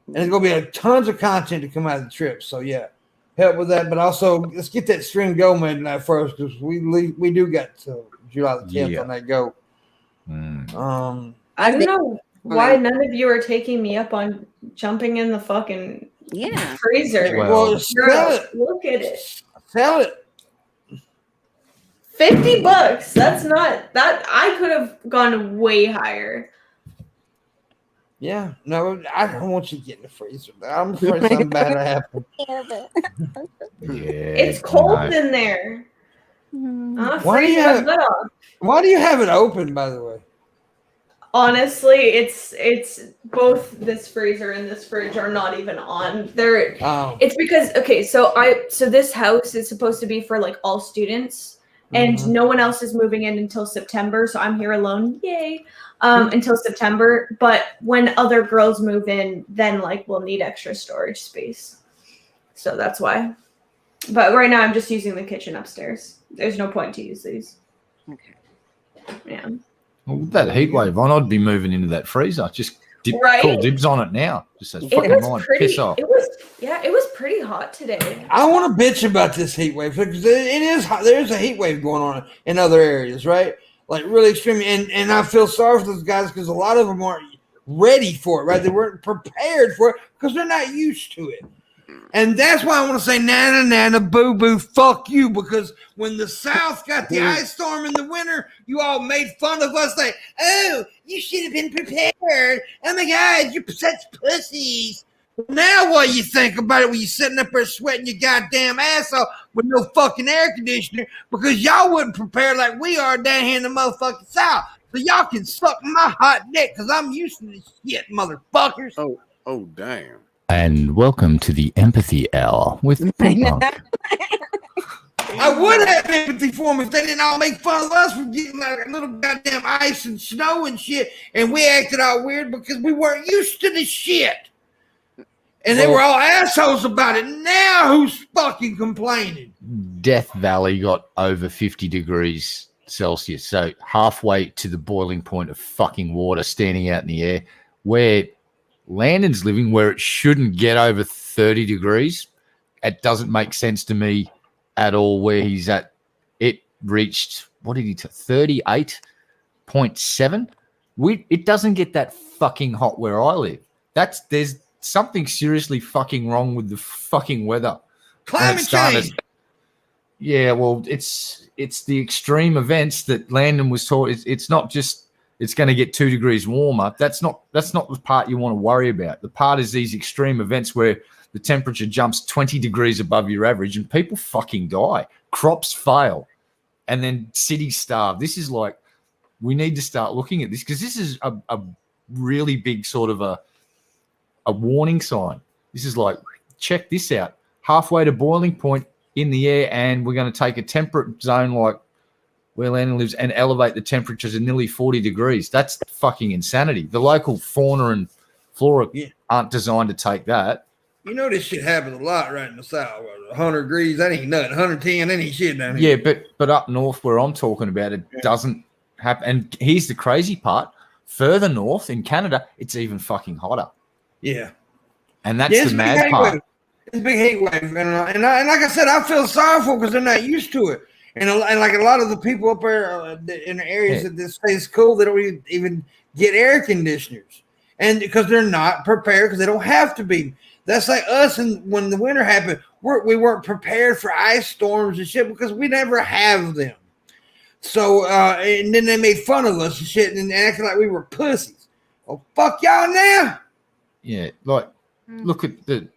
there's gonna be tons of content to come out of the trip. So yeah, help with that. But also, let's get that stream go, man, tonight first, because we do got to July the 10th on that go. I don't know why none of you are taking me up on jumping in the fucking freezer. Well, sell it. Look at it. Sell it. $50. That's not that. I could have gone way higher. Yeah, no, I don't want you to get in the freezer. I'm afraid something bad will happen. It's cold in there. Why do you have it open, by the way? Honestly, it's both this freezer and this fridge are not even on. It's because so this house is supposed to be for like all students. And no one else is moving in until September, so I'm here alone. Yay! Until September. But when other girls move in, then like we'll need extra storage space. So that's why. But right now I'm just using the kitchen upstairs. There's no point to use these. Okay. Yeah. Well, with that heat wave on, I'd be moving into that freezer. Just call dibs on it now. Just says fucking mine. Piss off. It was pretty hot today. I want to bitch about this heat wave because it is hot. There's a heat wave going on in other areas, right? Like really extreme. And I feel sorry for those guys because a lot of them aren't ready for it, right? They weren't prepared for it because they're not used to it. And that's why I want to say nana, nana, boo, boo, fuck you. Because when the South got the ice storm in the winter, you all made fun of us like, oh, you should have been prepared. Oh my God, you're such pussies. Now what do you think about it when you're sitting up there sweating your goddamn ass off with no fucking air conditioner because y'all wasn't prepared like we are down here in the motherfucking South. So y'all can suck my hot dick because I'm used to this shit, motherfuckers. Oh, damn. And welcome to the Empathy Hour with Pimpmunk. I would have empathy for them if they didn't all make fun of us for getting like a little goddamn ice and snow and shit, and we acted all weird because we weren't used to the shit. And they were all assholes about it. Now who's fucking complaining? Death Valley got over 50 degrees Celsius, so halfway to the boiling point of fucking water standing out in the air. Where Landon's living, where it shouldn't get over 30 degrees, it doesn't make sense to me at all where he's at. It reached, 38.7? It doesn't get that fucking hot where I live. There's something seriously fucking wrong with the fucking weather. Climate change. Yeah, well, it's the extreme events that Landon was taught. It's not just it's going to get 2 degrees warmer. That's not the part you want to worry about. The part is these extreme events where the temperature jumps 20 degrees above your average and people fucking die. Crops fail. And then cities starve. This is like, we need to start looking at this because this is a really big sort of a warning sign. This is like, check this out. Halfway to boiling point in the air, and we're going to take a temperate zone like where Landon lives and elevate the temperatures to nearly 40 degrees. That's fucking insanity. The local fauna and flora aren't designed to take that. You know this shit happens a lot right in the South. 100 degrees, that ain't nothing. 110, that ain't shit down here. Yeah, but up north where I'm talking about, it doesn't happen. And here's the crazy part. Further north in Canada, it's even fucking hotter. Yeah. And that's the mad part. It's a big heat wave. And like I said, I feel sorry for them because they're not used to it. And like a lot of the people up there in the areas that this stays cool, they don't even get air conditioners. and because they're not prepared because they don't have to be. That's like us, and when the winter happened, we weren't prepared for ice storms and shit because we never have them. So, and then they made fun of us and shit and acting like we were pussies. Oh, fuck y'all now. Yeah, like, look at the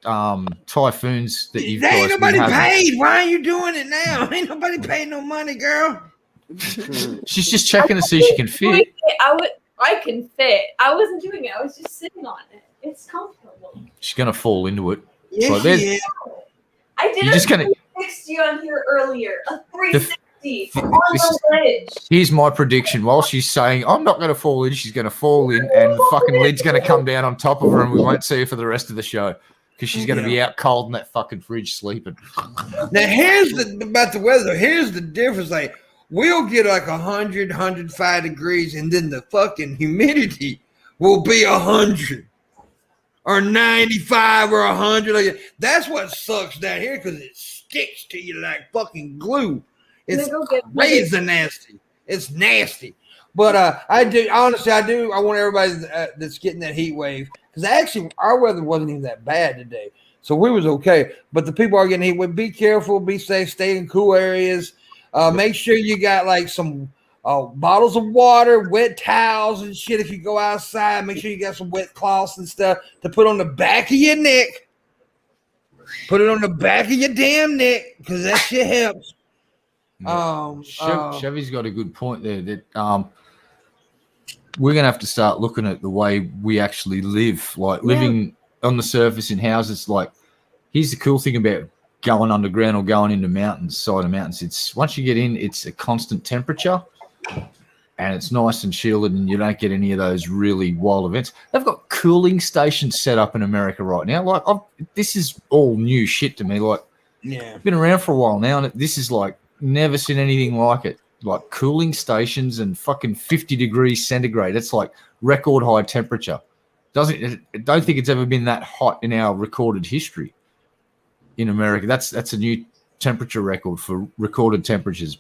typhoons that you've got. Ain't nobody paid. Why are you doing it now? Ain't nobody paid no money, girl. She's just checking to see if she can fit. I can fit. I wasn't doing it. I was just sitting on it. It's comfortable. She's gonna fall into it. Yeah, so yeah. I did You're just gonna 360 on here earlier. A 360 on the ledge. Here's my prediction. While she's saying, I'm not going to fall in, she's going to fall in, and the fucking lid's going to come down on top of her, and we won't see her for the rest of the show because she's going to be out cold in that fucking fridge sleeping. Now, about the weather. Here's the difference. Like, we'll get like 100, 105 degrees, and then the fucking humidity will be 100 or 95 or 100. Like, that's what sucks down here because it sticks to you like fucking glue. It's crazy nasty. It's nasty. But I want everybody that's getting that heat wave, because actually our weather wasn't even that bad today. So we was okay. But the people are getting heat wave. Be careful, be safe, stay in cool areas. Make sure you got like some bottles of water, wet towels and shit. If you go outside, make sure you got some wet cloths and stuff to put on the back of your neck. Put it on the back of your damn neck, because that shit helps. Chevy's got a good point there that we're gonna have to start looking at the way we actually live, like living on the surface in houses. Like, here's the cool thing about going underground or going into side of mountains. It's once you get in, it's a constant temperature and it's nice and shielded, and you don't get any of those really wild events. They've got cooling stations set up in America right now. Like, this is all new shit to me. Like, yeah, been around for a while now, and this is like, never seen anything like it. Like, cooling stations and fucking 50 degrees centigrade. That's like record high temperature. I don't think it's ever been that hot in our recorded history in America. That's a new temperature record for recorded temperatures.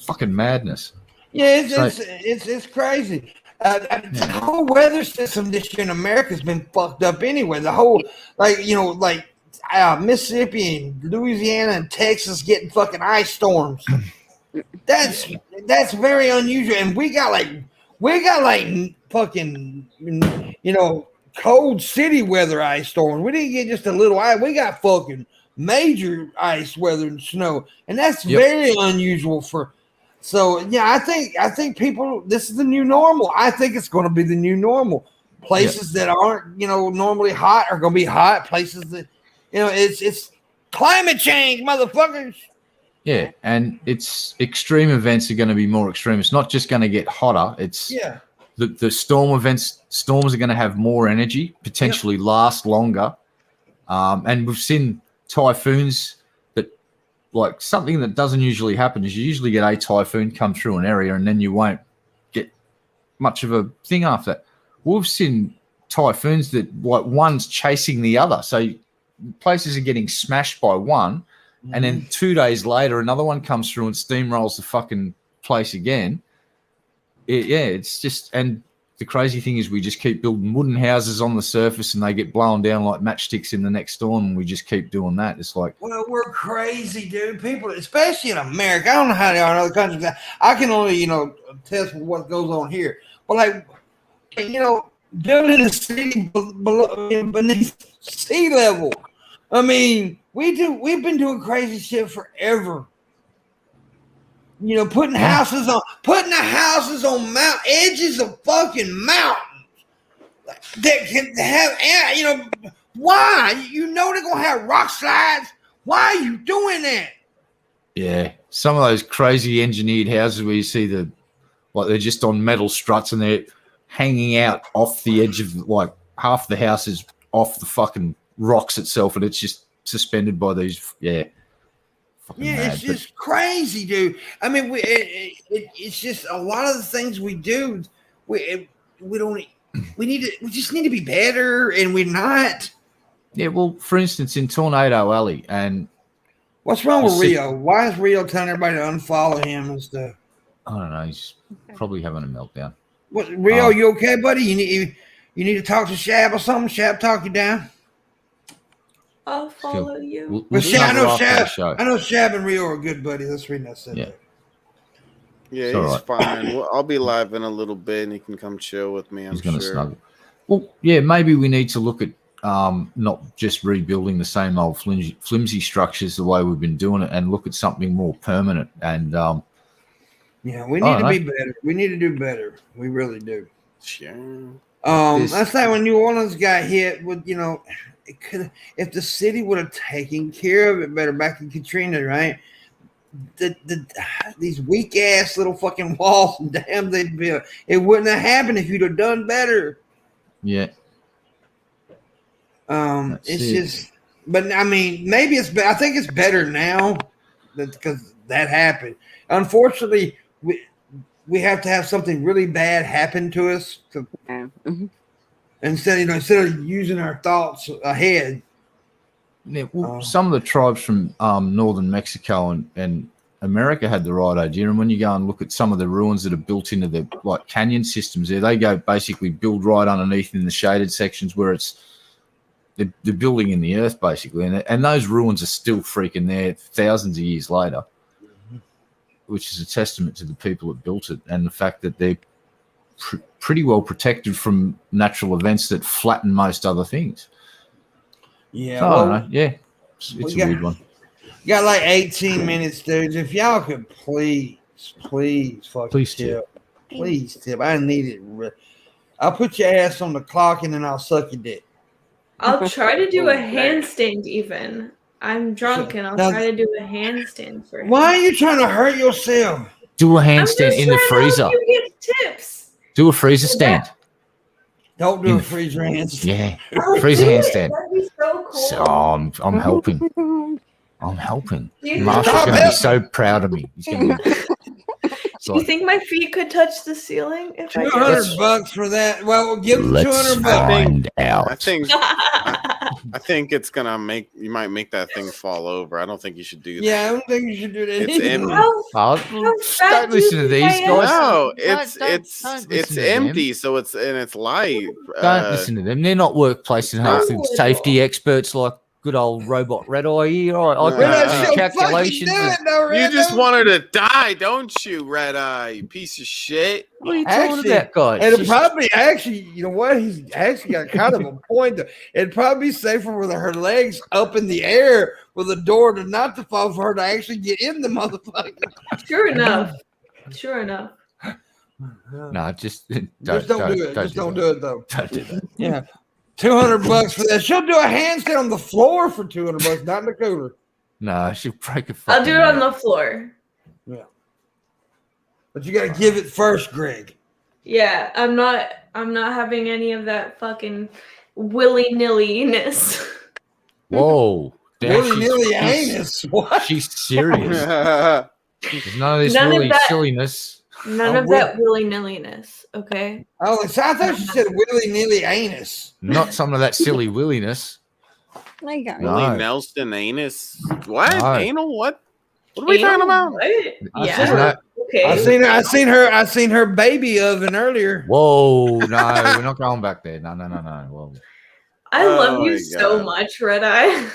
Fucking madness. Yeah, it's crazy. The whole weather system this year in America has been fucked up anyway. The whole, Mississippi and Louisiana and Texas getting fucking ice storms. That's very unusual. And we got fucking, cold city weather ice storms. We didn't get just a little ice. We got fucking major ice weather and snow. And that's very unusual for. So yeah, I think people, this is the new normal. I think it's going to be the new normal. Places that aren't, normally hot are going to be hot. Places that, it's climate change, motherfuckers. Yeah, and it's extreme events are going to be more extreme. It's not just going to get hotter. It's the storm events. Storms are going to have more energy, potentially last longer. And we've seen typhoons that, like, something that doesn't usually happen is you usually get a typhoon come through an area and then you won't get much of a thing after that. We've seen typhoons that, like, one's chasing the other. So places are getting smashed by one, and then 2 days later another one comes through and steamrolls the fucking place again. It's just, and the crazy thing is we just keep building wooden houses on the surface and they get blown down like matchsticks in the next storm, and we just keep doing that. It's like, well, we're crazy, dude. People, especially in America, I don't know how they are in other countries. I can only test what goes on here, but building a city beneath sea level. I mean, we've been doing crazy shit forever. Putting the houses on edges of fucking mountains that can have why? They're gonna have rock slides. Why are you doing that? Yeah, some of those crazy engineered houses where you see they're just on metal struts and they're hanging out off the edge of, like, half the house is off the fucking rocks itself, and it's just suspended by these. It's just crazy, dude. I mean, it's just a lot of the things we do. We just need to be better, and we're not. Yeah, well, for instance, in Tornado Alley, and what's wrong with Rio? Why is Rio telling everybody to unfollow him and stuff? I don't know. He's probably having a meltdown. What, Rio? You okay, buddy? You need to talk to Shab or something. Shab, talk you down. I'll follow you. I know Shab and Rio are good buddies. That's reading that said. Yeah, he's fine. Well, I'll be live in a little bit, and he can come chill with me. He's going to snuggle. Well, yeah, maybe we need to look at not just rebuilding the same old flimsy structures the way we've been doing it, and look at something more permanent. And we need to be better. We need to do better. We really do. Sure. That's like when New Orleans got hit with, it could, if the city would have taken care of it better back in Katrina, right? These weak ass little fucking walls and dams they built, it wouldn't have happened if you'd have done better. Yeah. Just, but I mean, maybe it's. I think it's better now because that happened. Unfortunately, we have to have something really bad happen to us instead of using our thoughts ahead. Yeah, well, some of the tribes from northern Mexico and America had the right idea. And when you go and look at some of the ruins that are built into the canyon systems there, they go basically build right underneath in the shaded sections where it's they're building in the earth basically. And those ruins are still freaking there thousands of years later, which is a testament to the people that built it and the fact that they're pretty well protected from natural events that flatten most other things. Yeah, so, I don't know. Yeah, it's a weird one. You got like 18 minutes, dudes. If y'all could please tip. Please tip. I need it. I'll put your ass on the clock and then I'll suck your dick. I'll try to do a handstand even. I'm drunk and I'll try to do a handstand for him. Why are you trying to hurt yourself? Do a handstand in the freezer. You get tips. Do a freezer stand. Don't do a freezer handstand. Yeah, freezer handstand. That'd be so cool. So, I'm helping. I'm helping. Marshall's going to be so proud of me. He's going to Do you think my feet could touch the ceiling? If $200 for that. Well, we'll give them $200. Find out. I think it's gonna you might make that thing fall over. I don't think you should do that. Yeah, I don't think you should do that. It's empty. Don't listen to these guys. No, it's empty, so it's light. Don't listen to them. They're not workplace and health and safety experts like good old robot Red Eye here. I can do calculations. You just want her to die, don't you, Red Eye? You piece of shit. What are you talking about, guys? And it probably you know what? He's actually got kind of a point. It'd probably be safer with her legs up in the air with a door not to fall for her to actually get in the motherfucker. Sure enough. No, just don't do it. Just don't do it though. Don't do that. Yeah. $200 for that. She'll do a handstand on the floor for $200, not in the cooler. No, she'll break a I'll do it on the floor. Yeah. But you gotta give it first, Greg. Yeah, I'm not having any of that fucking willy-nilly-ness. Whoa. Willy-nilly anus. What? She's serious. There's none of this silliness. None of that willy-nilliness, okay? Oh, I thought you said willy-nilly anus. Not some of that silly williness. My God. Willie Nelson anus. What? No. Anal? What? What are we talking about? Yeah. Okay. I seen her baby oven earlier. Whoa, no, we're not going back there. No. Whoa. I love you so much, Red Eye.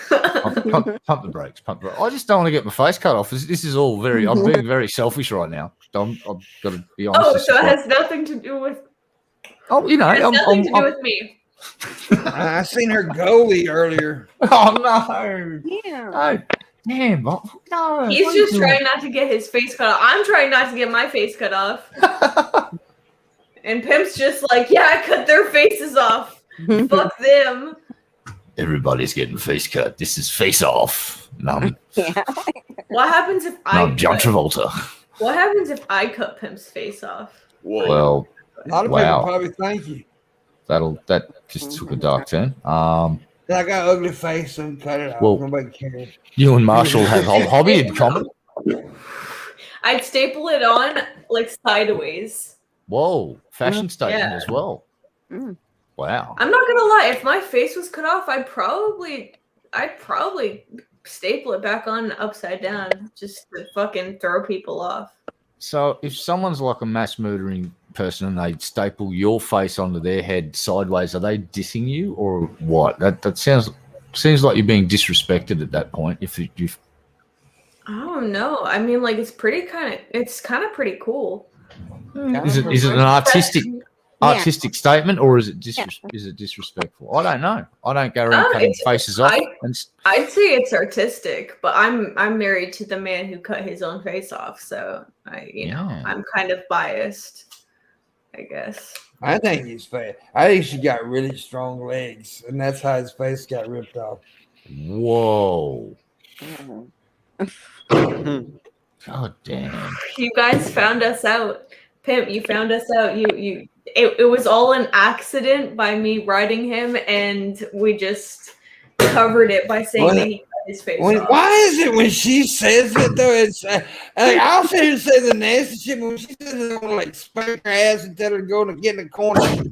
Pump the brakes. I just don't want to get my face cut off. This is all I'm being very selfish right now. I've got to be honest. Oh, so it has nothing to do with. Oh, you know, it has nothing to do with me. I seen her goalie earlier. Oh no! Yeah. Oh, damn! No. He's just trying not to get his face cut off. I'm trying not to get my face cut off. And Pimp's just like, yeah, I cut their faces off. Fuck them. Everybody's getting face cut. This is face off. Yeah. What happens if I? John Travolta. What happens if I cut Pimp's face off? Whoa. Well, a lot of people probably thank you. That just took a dark turn. I got ugly face and cut it out. Well, nobody cares. You and Marshall have a hobby in common. I'd staple it on like sideways. Whoa, fashion statement as well. Mm. Wow. I'm not gonna lie. If my face was cut off, I'd probably staple it back on upside down just to fucking throw people off. So if someone's like a mass murdering person and they staple your face onto their head sideways, are they dissing you or what? That seems like you're being disrespected at that point. If you I don't know. I mean, like it's kind of pretty cool. is it an artistic statement, or is it disrespectful? I don't know. I don't go around cutting faces off. I'd say it's artistic, but I'm married to the man who cut his own face off, so I'm kind of biased, I guess. I think he's fat. I think she got really strong legs, and that's how his face got ripped off. Whoa. God damn. You guys found us out. Pimp, you found us out. It was all an accident by me writing him, and we just covered it by saying that he cut his face off. Why is it when she says it though? It's I'll say her say the nasty shit, but when she says it, I'm like spank her ass and tell her to go and get in the corner.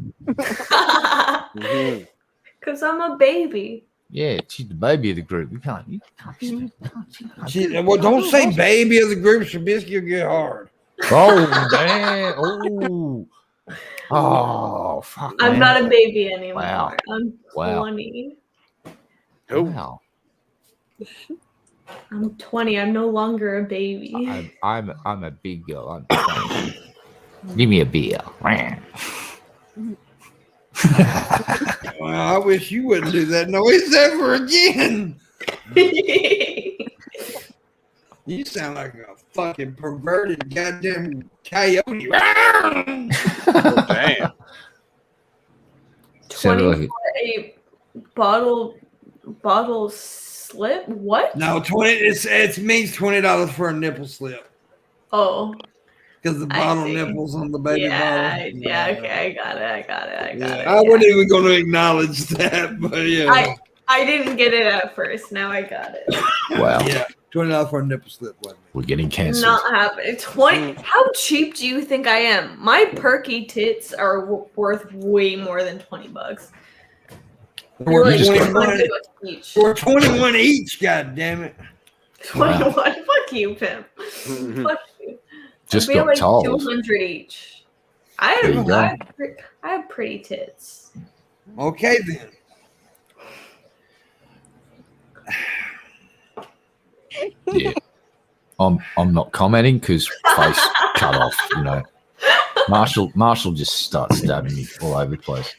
Because I'm a baby. Yeah, she's the baby of the group. You can't. Well, don't say baby of the group. Trubisky will get hard. Oh damn! Oh fuck! I'm not a baby anymore. Wow. I'm 20. Wow. I'm 20. I'm no longer a baby. I'm a big girl. I'm 20. Give me a beer. Well, I wish you wouldn't do that noise ever again. You sound like a fucking perverted goddamn coyote. Oh, damn. 20 for a bottle slip? What? No, 20. It means $20 for a nipple slip. Oh. Because the bottle nipples on the baby bottle. Yeah, okay, I got it. I wasn't even going to acknowledge that, but yeah. I didn't get it at first. Now I got it. Wow. Yeah, $20 for a nipple slip. We're getting canceled. Not happening. 20. How cheap do you think I am? My perky tits are worth way more than $20. We're just 21 each. We're 21 each. God damn it. 21. Wow. Fuck you, Pimp. Fuck you. Just I feel got like told. 200 each. I have pretty tits. Okay then. Yeah, I'm not commenting because face cut off. You know, Marshall just starts stabbing me all over the place.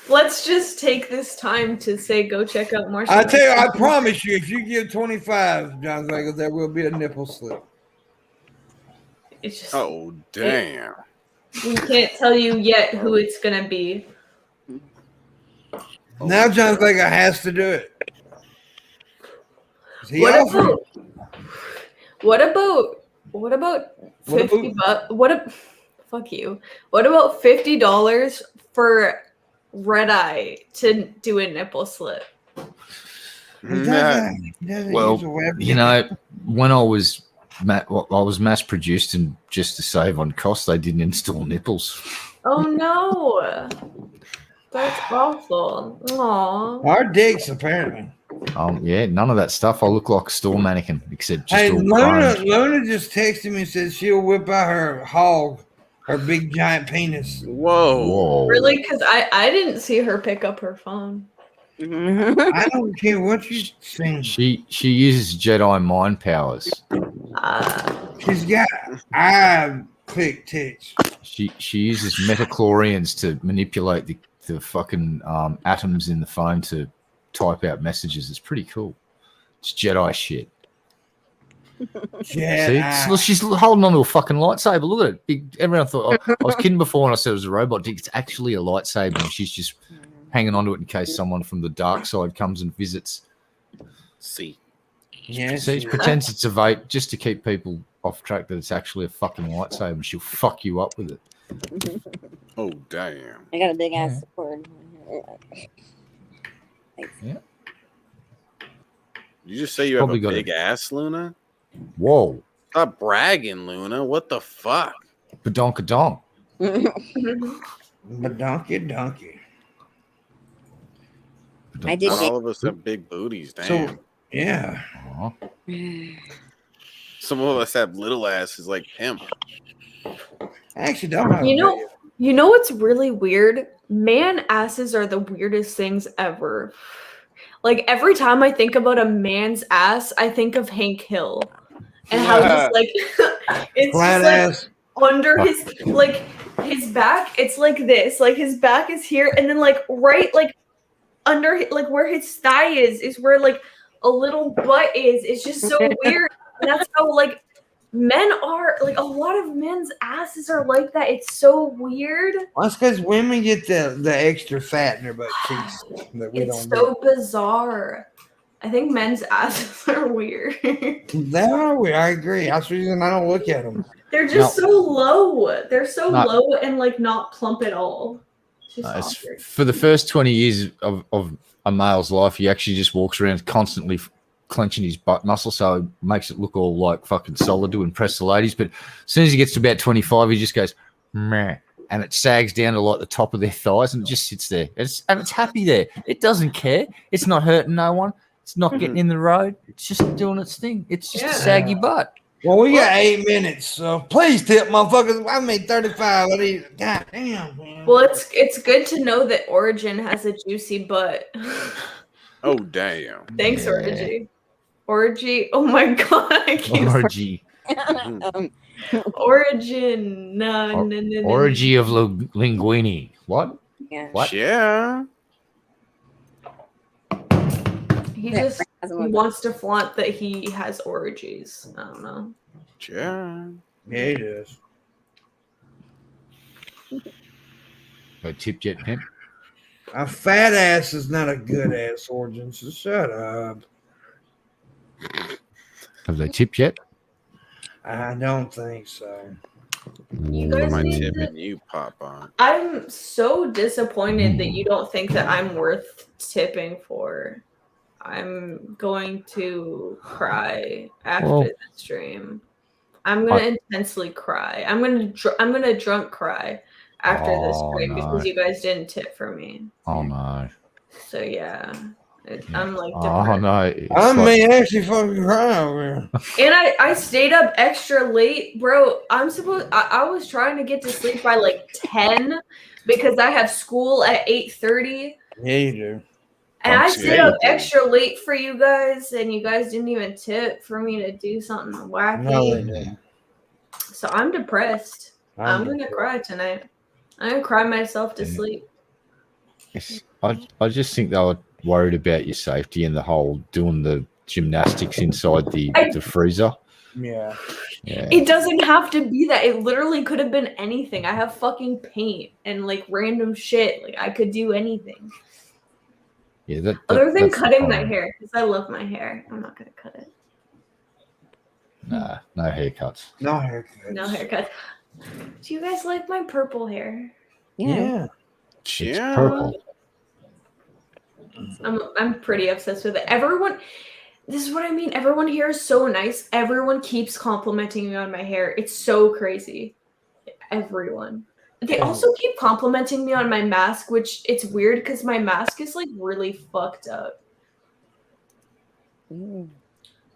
Let's just take this time to say go check out Marshall. I tell you, I promise you, if you give 25, John Vegas, there will be a nipple slip. It's just, oh damn! We can't tell you yet who it's gonna be. Now John Vegas has to do it. What about $50? Fuck you. What about $50 for Red Eye to do a nipple slip? Well, you know, when I was mass produced and just to save on cost, they didn't install nipples. Oh no, that's awful. Aww. Our dicks apparently. Yeah, none of that stuff. I look like a store mannequin, except just all Luna just texted me and said she'll whip out her hog, her big giant penis. Whoa. Really? Because I didn't see her pick up her phone. I don't care what you think. She uses Jedi mind powers. She's got eye click tits. She uses metachlorians to manipulate the fucking atoms in the phone to type out messages. It's pretty cool. It's Jedi shit. Jedi. See, look, she's holding onto a fucking lightsaber. Look at it. Everyone thought I was kidding before when I said it was a robot dick. It's actually a lightsaber, and she's just hanging onto it in case someone from the dark side comes and visits. See, she pretends it's a vape just to keep people off track that it's actually a fucking lightsaber, and she'll fuck you up with it. Oh damn! I got a big ass cord. Yeah. You just say you have a big ass, Luna? Whoa! Stop bragging, Luna. What the fuck? Badonkadonk. Badonkadonky. I did. All of us have big booties. Damn. So, yeah. Some of us have little asses like Pimp. I actually don't have You know what's really weird? Man asses are the weirdest things ever. Like every time I think about a man's ass, I think of Hank Hill. And how just like it's flat just ass. like under his back, it's like this. Like his back is here, and then like right like under like where his thigh is where like a little butt is. It's just so weird. And that's how like men are, like a lot of men's asses are like that. It's so weird. Well, that's because women get the extra fat in their butt cheeks that we It's don't so bizarre. I think men's asses are weird. They are weird. I agree. That's the reason I don't look at them. They're just so low. They're so low and like not plump at all. It's just for the first 20 years of a male's life, he actually just walks around constantly clenching his butt muscle, so it makes it look all like fucking solid to impress the ladies. But as soon as he gets to about 25, he just goes meh, and it sags down to like the top of their thighs, and it just sits there. It's happy there. It doesn't care. It's not hurting no one. It's not getting in the road. It's just doing its thing. It's just a saggy butt. Well, we got 8 minutes, so please tip, motherfuckers. I made 35. I need, God damn, man. Well, it's good to know that Origin has a juicy butt. Oh damn! Thanks, Orgy. Orgy. Oh my god, I can't. Orgy. Origin. No. Orgy of linguini. What? Yeah. What? Yeah. He just wants to flaunt that he has orgies. I don't know. Yeah. Yeah, he does. A tip jet pimp. A fat ass is not a good ass origin, so shut up. Have they tipped yet? I don't think so. You guys My need tip to- and you pop on. I'm so disappointed that you don't think that I'm worth tipping for. I'm going to cry after the stream. I'm gonna intensely cry. I'm gonna drunk cry after this stream because you guys didn't tip for me. Oh no. So yeah, I'm like Oh depressed. no. I may actually fucking cry over here. And I stayed up extra late, bro. I was trying to get to sleep by like 10 because I have school at 8:30. Yeah, you do. And I stayed up extra late for you guys, and you guys didn't even tip for me to do something wacky. No, they didn't. So I'm depressed. I'm gonna cry tonight. I'm gonna cry myself to sleep. I just think they were worried about your safety and the whole doing the gymnastics inside the freezer. Yeah. It doesn't have to be that. It literally could have been anything. I have fucking paint and like random shit. Like I could do anything. Yeah, Other than cutting my hair, because I love my hair. I'm not gonna cut it. Nah, no haircuts. No haircuts. No haircut. Do you guys like my purple hair? Yeah. It's purple. I'm pretty obsessed with it. Everyone, this is what I mean. Everyone here is so nice. Everyone keeps complimenting me on my hair. It's so crazy. Everyone. They also keep complimenting me on my mask, which it's weird because my mask is like really fucked up. I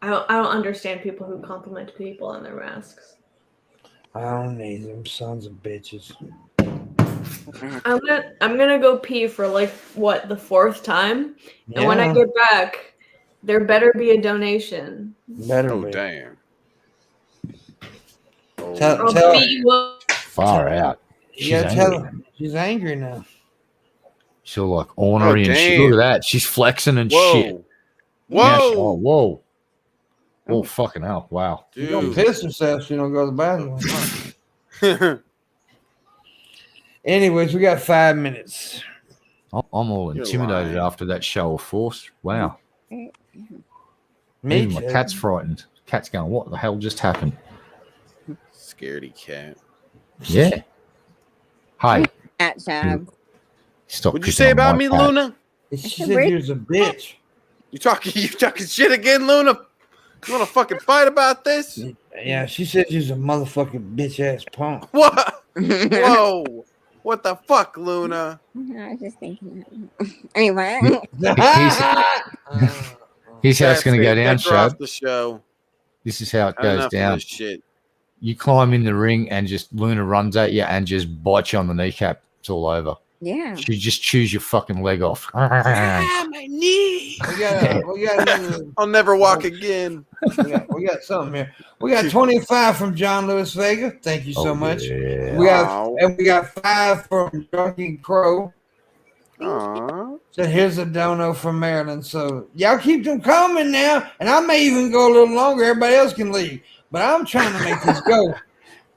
don't understand people who compliment people on their masks. I don't need them sons of bitches. I'm gonna go pee for like what, the 4th time, and when I get back, there better be a donation. Better be. Damn. Tell beat you up. Far out. She's angry now. She's all like ornery and shit. Look at that. She's flexing and shit. Whoa. Whoa. Oh, fucking hell. Wow. She's gonna piss herself. She don't go to the bathroom. Anyways, we got 5 minutes. I'm all intimidated after that show of force. Wow. Me Even too. my cat's frightened. Cat's going, what the hell just happened? Scaredy cat. Yeah. Hey. At Shab. Stop. What'd you say about me, Luna? She said you was a bitch. You talking shit again, Luna? You want to fucking fight about this? Yeah, she said you was a motherfucking bitch ass punk. What? Whoa. What the fuck, Luna? I was just thinking that. Anyway. Here's how it's going to go down, Shab. Shab. This is how it goes down. Shit. you climb in the ring and just Luna runs at you and just bites you on the kneecap. It's all over. Yeah. She just chews your fucking leg off. Ah, my knee. We got another. I'll never walk again. We got something here. We got 25 from John Lewis Vega. Thank you so much. Yeah. We got 5 from Drunken Crow. Aww. So here's a dono from Maryland. So y'all keep them coming now, and I may even go a little longer. Everybody else can leave, but I'm trying to make this go.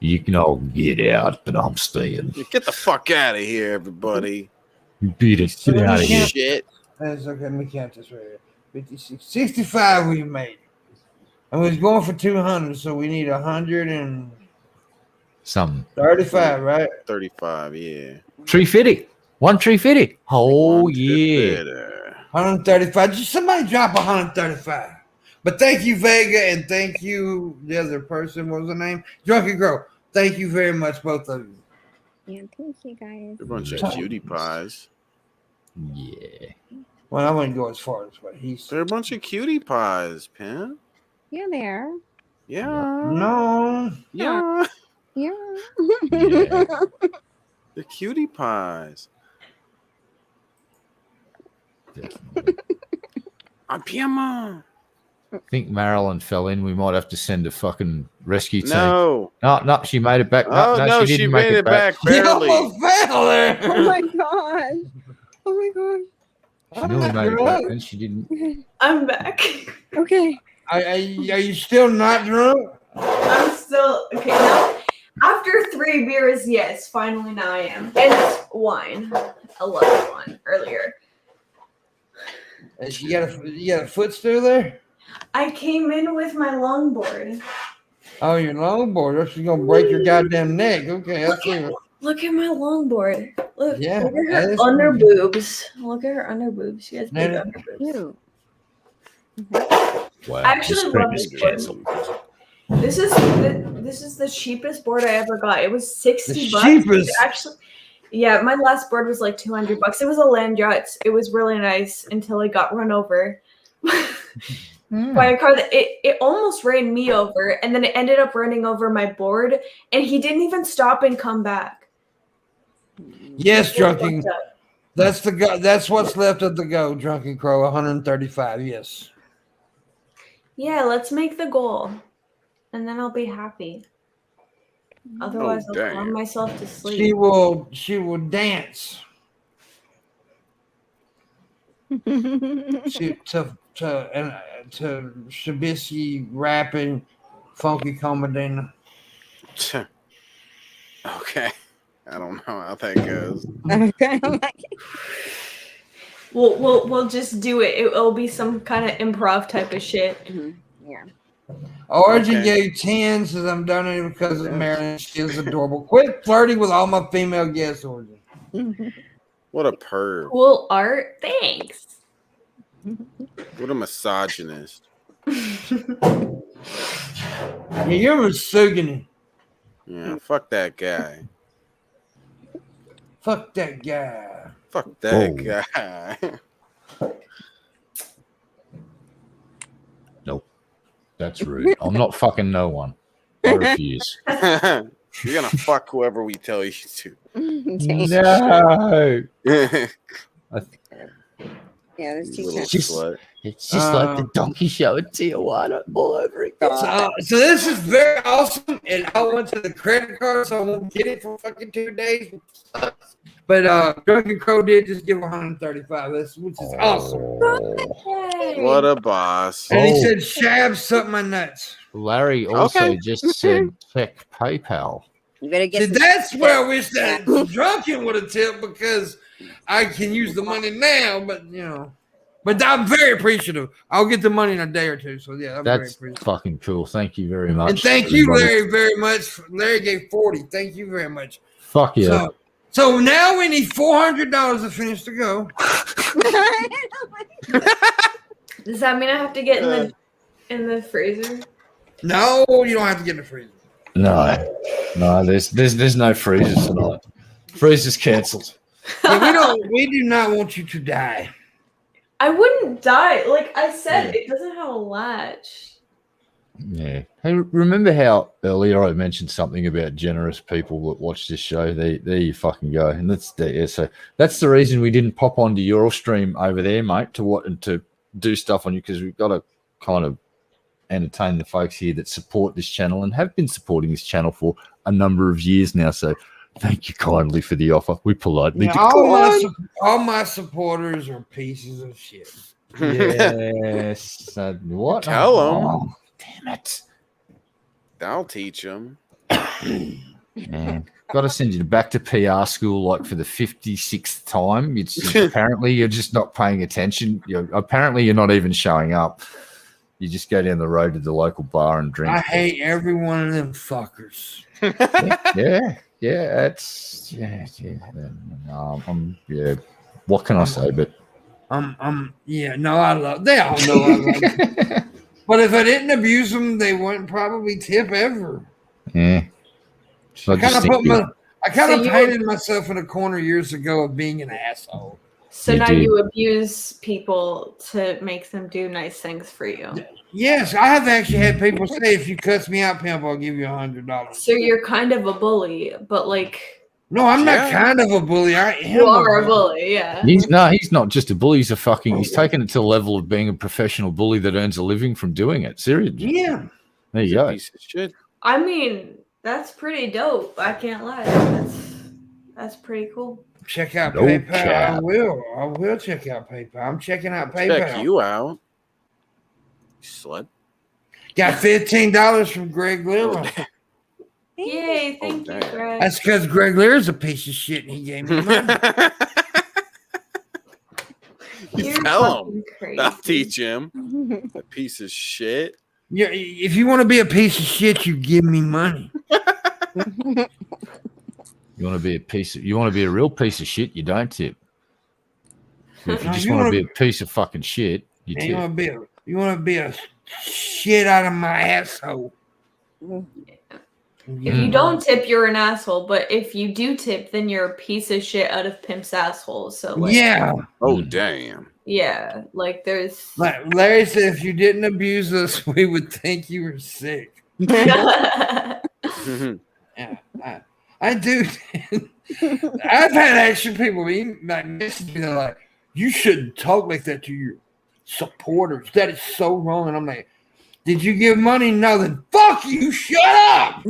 You can all get out, but I'm staying. Get the fuck out of here, everybody. You beat it. Get out of here. Shit. That's okay. Let me count this right here. 56, 65 we made. And we was going for 200, so we need 135, Something. right? 35, yeah. 350. 350. Oh, yeah. 135. Just somebody drop 135. But thank you, Vega, and thank you, the other person. What was the name? Drunken Girl. Thank you very much, both of you. Yeah, thank you guys. A bunch of cutie pies. Yeah. Well, I wouldn't go as far as what he They're said. a bunch of cutie pies, Pim. Yeah, they are. Yeah. No. Yeah. Yeah. Yeah. The cutie pies. I'm Pimpmunk. I think Marilyn fell in. We might have to send a fucking rescue team. No. No, she made it back. Oh, no, she she didn't make made it back He barely. almost fell there. Oh my gosh. Oh my gosh. She nearly made it back, and she didn't. I'm back. Okay. Are you still not drunk? I'm still okay now. After 3 beers, yes, finally now I am. And it's wine. I love wine earlier. You got a footstool there? I came in with my longboard. Oh, your longboard. She's gonna break your goddamn neck. Okay, I see it. Look at my longboard. Look, Yeah, look at that her is under pretty boobs. Look at her under boobs. She has big Yeah. under boobs. Ew. Wow, I actually love this this trip board. is canceled. This is the cheapest board I ever got. It was $60. The cheapest? Actually, yeah, my last board was like $200. It was a land yacht. It was really nice until it got run over by a car that it almost ran me over, and then it ended up running over my board, and he didn't even stop and come back. Yes, Drunken. Fucked up. That's the go. That's what's left of the go. Drunken Crow, 135. Yes. Yeah, let's make the goal, and then I'll be happy. Otherwise, I'll damn. cry myself to sleep. She will dance. to Shabisi rapping, funky comedy. Okay. I don't know how that goes. Okay. We'll just do it. It'll be some kind of improv type of shit. Yeah. Origin Okay. gave 10, says I'm donating because of Marilyn. She is adorable. Quit flirting with all my female guests, Origin. What a perv. Cool art. Thanks. What a misogynist. Yeah, you're misogyny. Yeah, fuck that guy. Fuck that guy. Fuck that Whoa. guy. Nope. That's rude. I'm not fucking no one. I refuse. You're gonna fuck whoever we tell you to. No. Yeah, there's two Little times. Just- slut. It's just like the donkey show at Tijuana all over again. So this is very awesome, and I went to the credit card, so I won't get it for fucking 2 days. But Drunken Crow did just give 135, which is awesome. What a boss. And he Oh. said, "Shab, suck my nuts." Larry also Okay. just said check PayPal. You better See, get some- that's where I wish that Drunken would have tipped, because I can use the money now, but But I'm very appreciative. I'll get the money in a day or two. So yeah, I'm very That's appreciative. fucking cool. Thank you very much. And thank you, everybody. Larry, very much. Larry gave 40. Thank you very much. Fuck yeah. So now we need $400 to finish the go. Does that mean I have to get in the freezer? No, you don't have to get in the freezer. No, there's no freezers tonight. Freezer's cancelled. Yeah, we do not want you to die. I wouldn't die. Like I said, it doesn't have a latch. Yeah. Hey, remember how earlier I mentioned something about generous people that watch this show? There you fucking go. And so that's the reason we didn't pop onto your stream over there, mate, to do stuff on you, because we've got to kind of entertain the folks here that support this channel and have been supporting this channel for a number of years now. So thank you kindly for the offer. We politely decline. All my supporters are pieces of shit. Yes. What? Tell them. Oh, damn it. I'll teach them. Man, got to send you back to PR school like for the 56th time. Apparently you're just not paying attention. Apparently you're not even showing up. You just go down the road to the local bar and drink. I hate every one of them fuckers. What can I say? But I love. They all know I love them. But if I didn't abuse them, they wouldn't probably tip ever. Yeah. So I kind of painted myself in a corner years ago of being an asshole. So now you abuse people to make them do nice things for you. Yes, I have actually had people say, if you cuss me out, pimp, I'll give you $100. So you're kind of a bully, but like... No, I'm not kind of a bully. I am. You are a bully, yeah. He's not just a bully. He's he's taken it to the level of being a professional bully that earns a living from doing it. Seriously. Yeah. There you go. Piece of shit. I mean, that's pretty dope. I can't lie. That's pretty cool. Check out No PayPal. cap. I will check out PayPal. I'm checking out PayPal. Check you out, you slut. Got $15 from Greg Lira. Yay, thank you, Greg. That's because Greg Lira's a piece of shit and he gave me money. You tell him. I'll teach him. A piece of shit. Yeah, if you want to be a piece of shit, you give me money. You want to be a real piece of shit, you don't tip. So if you just want to be a piece of fucking shit, you tip. You want to be a shit out of my asshole. If you don't tip, you're an asshole. But if you do tip, then you're a piece of shit out of Pimp's asshole. So like, yeah. Oh damn. Yeah, like there's. Like Larry said, if you didn't abuse us, we would think you were sick. Yeah. I do. I've had actually people message me. They're like, "You shouldn't talk like that to your supporters. That is so wrong." And I'm like, "Did you give money? No, then fuck you. Shut up."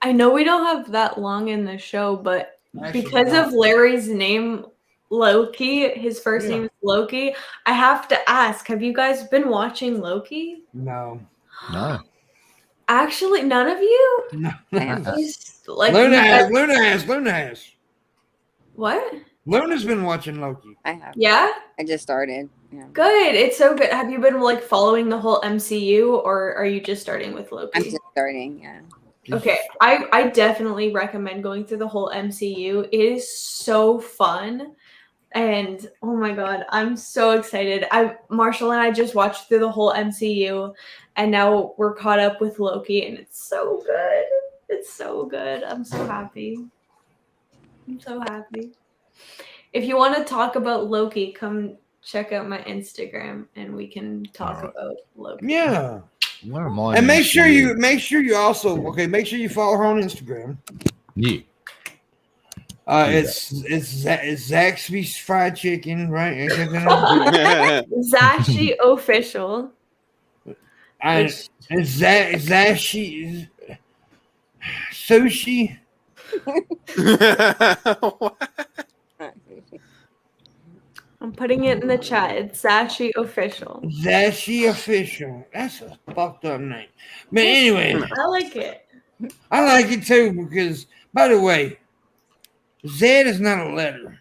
I know we don't have that long in the show, but because of Larry's name, Loki, his first name is Loki. I have to ask: have you guys been watching Loki? No. Actually, none of you? No. Like Luna has. What? Luna's been watching Loki. I have. Yeah? I just started. Yeah. Good. It's so good. Have you been like following the whole MCU or are you just starting with Loki? I'm just starting, yeah. Okay. I definitely recommend going through the whole MCU. It is so fun. And oh my god, I'm so excited. Marshall and I just watched through the whole MCU and now we're caught up with Loki and it's so good. It's so good. I'm so happy. I'm so happy. If you want to talk about Loki, come check out my Instagram and we can talk about Loki. Yeah. Where am I? And make sure you also make sure you follow her on Instagram. Yeah. It's Zaxby's Fried Chicken, right? Zashi Official. It's Zashi Sushi. I'm putting it in the chat. It's Zashi Official. Zashi Official. That's a fucked up name. But anyway. I like it. I like it too because, by the way, Z is not a letter.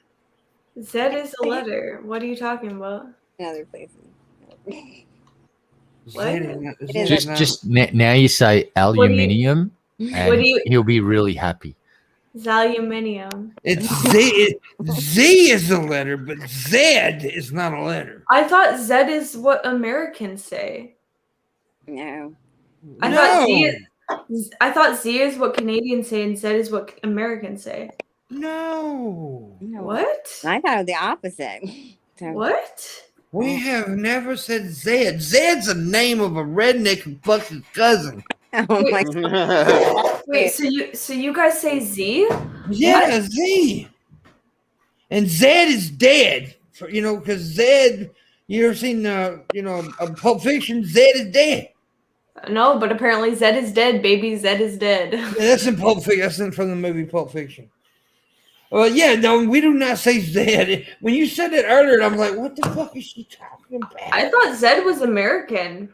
Z is a letter. What are you talking about? In other places. Just now you say aluminium and he'll be really happy. Zaluminium. It's Z is a letter, but Z is not a letter. I thought Z is what Americans say. No. I thought Z is what Canadians say and Z is what Americans say. No. What? I thought it was the opposite. What? We have never said Zed. Zed's the name of a redneck who fucks his cousin. Oh my god. Wait, so you guys say Z? Yeah, Z. And Zed is dead. Because Zed, you ever seen a Pulp Fiction? Zed is dead. No, but apparently Zed is dead, baby. Zed is dead. Yeah, that's in Pulp Fiction. That's from the movie Pulp Fiction. Well, yeah, no, we do not say Zed. When you said it earlier, I'm like, what the fuck is she talking about? I thought Zed was American.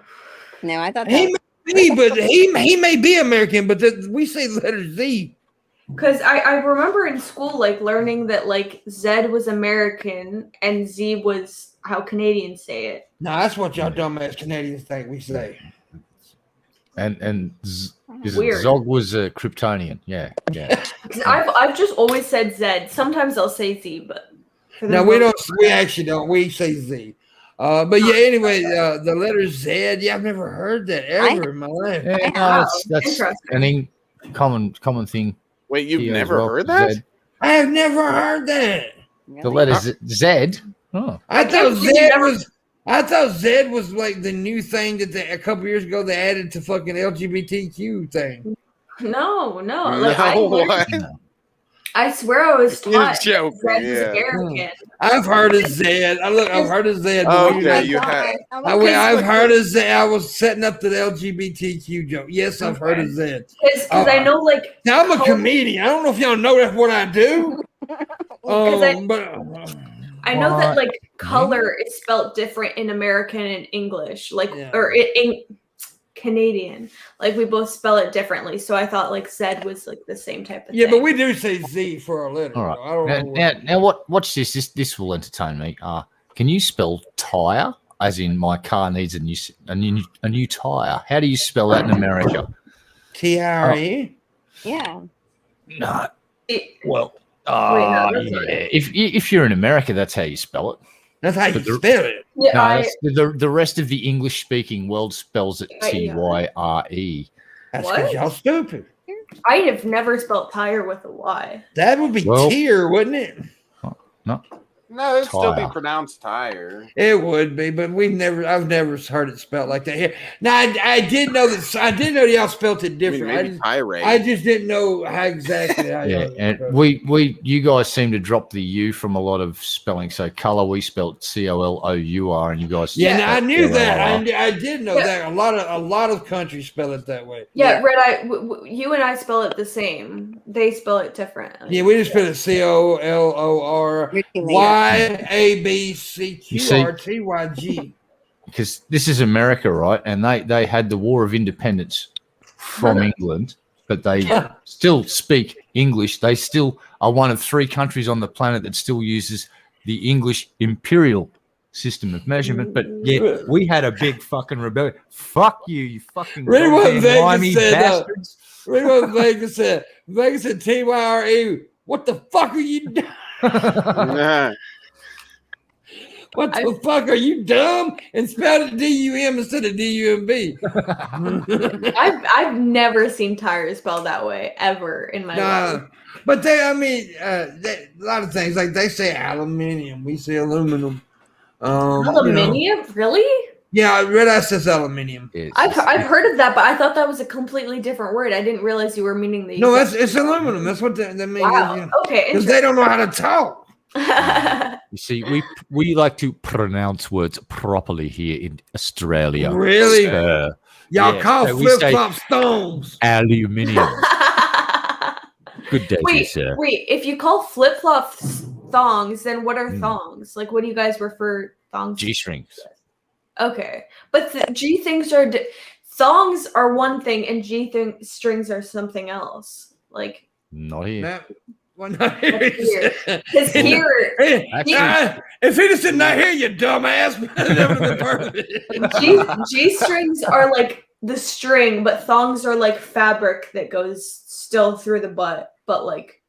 No, I thought that He may be, but he may be American, but we say the letter Z. Because I remember in school, like, learning that, like, Zed was American and Z was how Canadians say it. No, that's what y'all dumbass Canadians think we say. And Weird. Zog was a Kryptonian. Yeah. Because I've just always said Zed. Sometimes I'll say Z, but No, we don't. We actually don't. We say Z. But yeah, anyway, the letter Z. Yeah, I've never heard that ever in my life. Yeah, Wow, that's interesting. an common thing. Wait, you've here as never well, heard that? Zed. I have never heard that. The letter Z. Oh. I thought can't believe you Zed never- was. I thought Zed was like the new thing that a couple years ago they added to fucking LGBTQ thing. No. Like, What? I swear I was You're taught joking, Zed is yeah. American. I've heard of Zed. I've heard of Zed. Oh, but okay, you have. I've heard of Zed. I was setting up the LGBTQ joke. Yes, I've heard of Zed. Because I know, like, Now I'm a comedian. I don't know if y'all know that's what I do. I know that, like, color is spelled different in American and English, like, Yeah. or in Canadian. Like, we both spell it differently. So I thought, like, Zed was, like, the same type of Yeah, thing. but we do say Z for our letter. All I right. don't know. Now watch this. This will entertain me. Can you spell tire? As in, my car needs a new tire. How do you spell that in America? TRE. Yeah. No. Wait, Yeah. no, that's If you're in America, that's how you spell it. That's how you But spell it. Yeah, No, the rest of the English-speaking world spells it TYRE. That's What? because y'all stupid. I have never spelled tire with a Y. That would be Well- tier, wouldn't it? No. No, it'd still be Tire. pronounced tire. It would be, but I've never heard it spelled like that here. Now I did know y'all spelled it I mean, different. maybe tirade. I just didn't know how exactly. How Yeah, y'all and spelled you guys seem to drop the U from a lot of spelling. So color we spelled COLOUR, and you guys. Yeah, now, I spelled knew that. LOR. I did know that. A lot of countries spell it that way. Yeah, Red you and I spell it the same. They spell it different. Yeah, we just spell it COLORYABCQRTYG. Because this is America, right? And they had the War of Independence from England, but they still speak English. They still are one of 3 countries on the planet that still uses the English imperial system of measurement. But yet we had a big fucking rebellion. Fuck you, you fucking Read what goddamn Vegas limey said, bastards. Read what Vegas said. Vegas said TYRE. What the fuck are you doing? Nah. What the fuck are you dumb? And spelled it DUM instead of DUMB. I've never seen tire spelled that way ever in my life. But a lot of things like they say aluminium, we say aluminum. Aluminium, really? Yeah, Red Eye says aluminium. I've heard of that, but I thought that was a completely different word. I didn't realize you were meaning the. No, it's aluminum. That's what that means. Wow. Okay. Because they don't know how to talk. You see, we like to pronounce words properly here in Australia. Really? Y'all Y'all call so we flip say flop stones. aluminium. Good day, sir. Wait. If you call flip flops thongs, then what are thongs? Like, what do you guys refer thongs? G-strings. Okay, but G things are thongs are one thing, and strings are something else. Like, Not here. Not here. Because here, If he'd have said not here, you dumbass, that would have been perfect. G strings are like the string, but thongs are like fabric that goes still through the butt, but like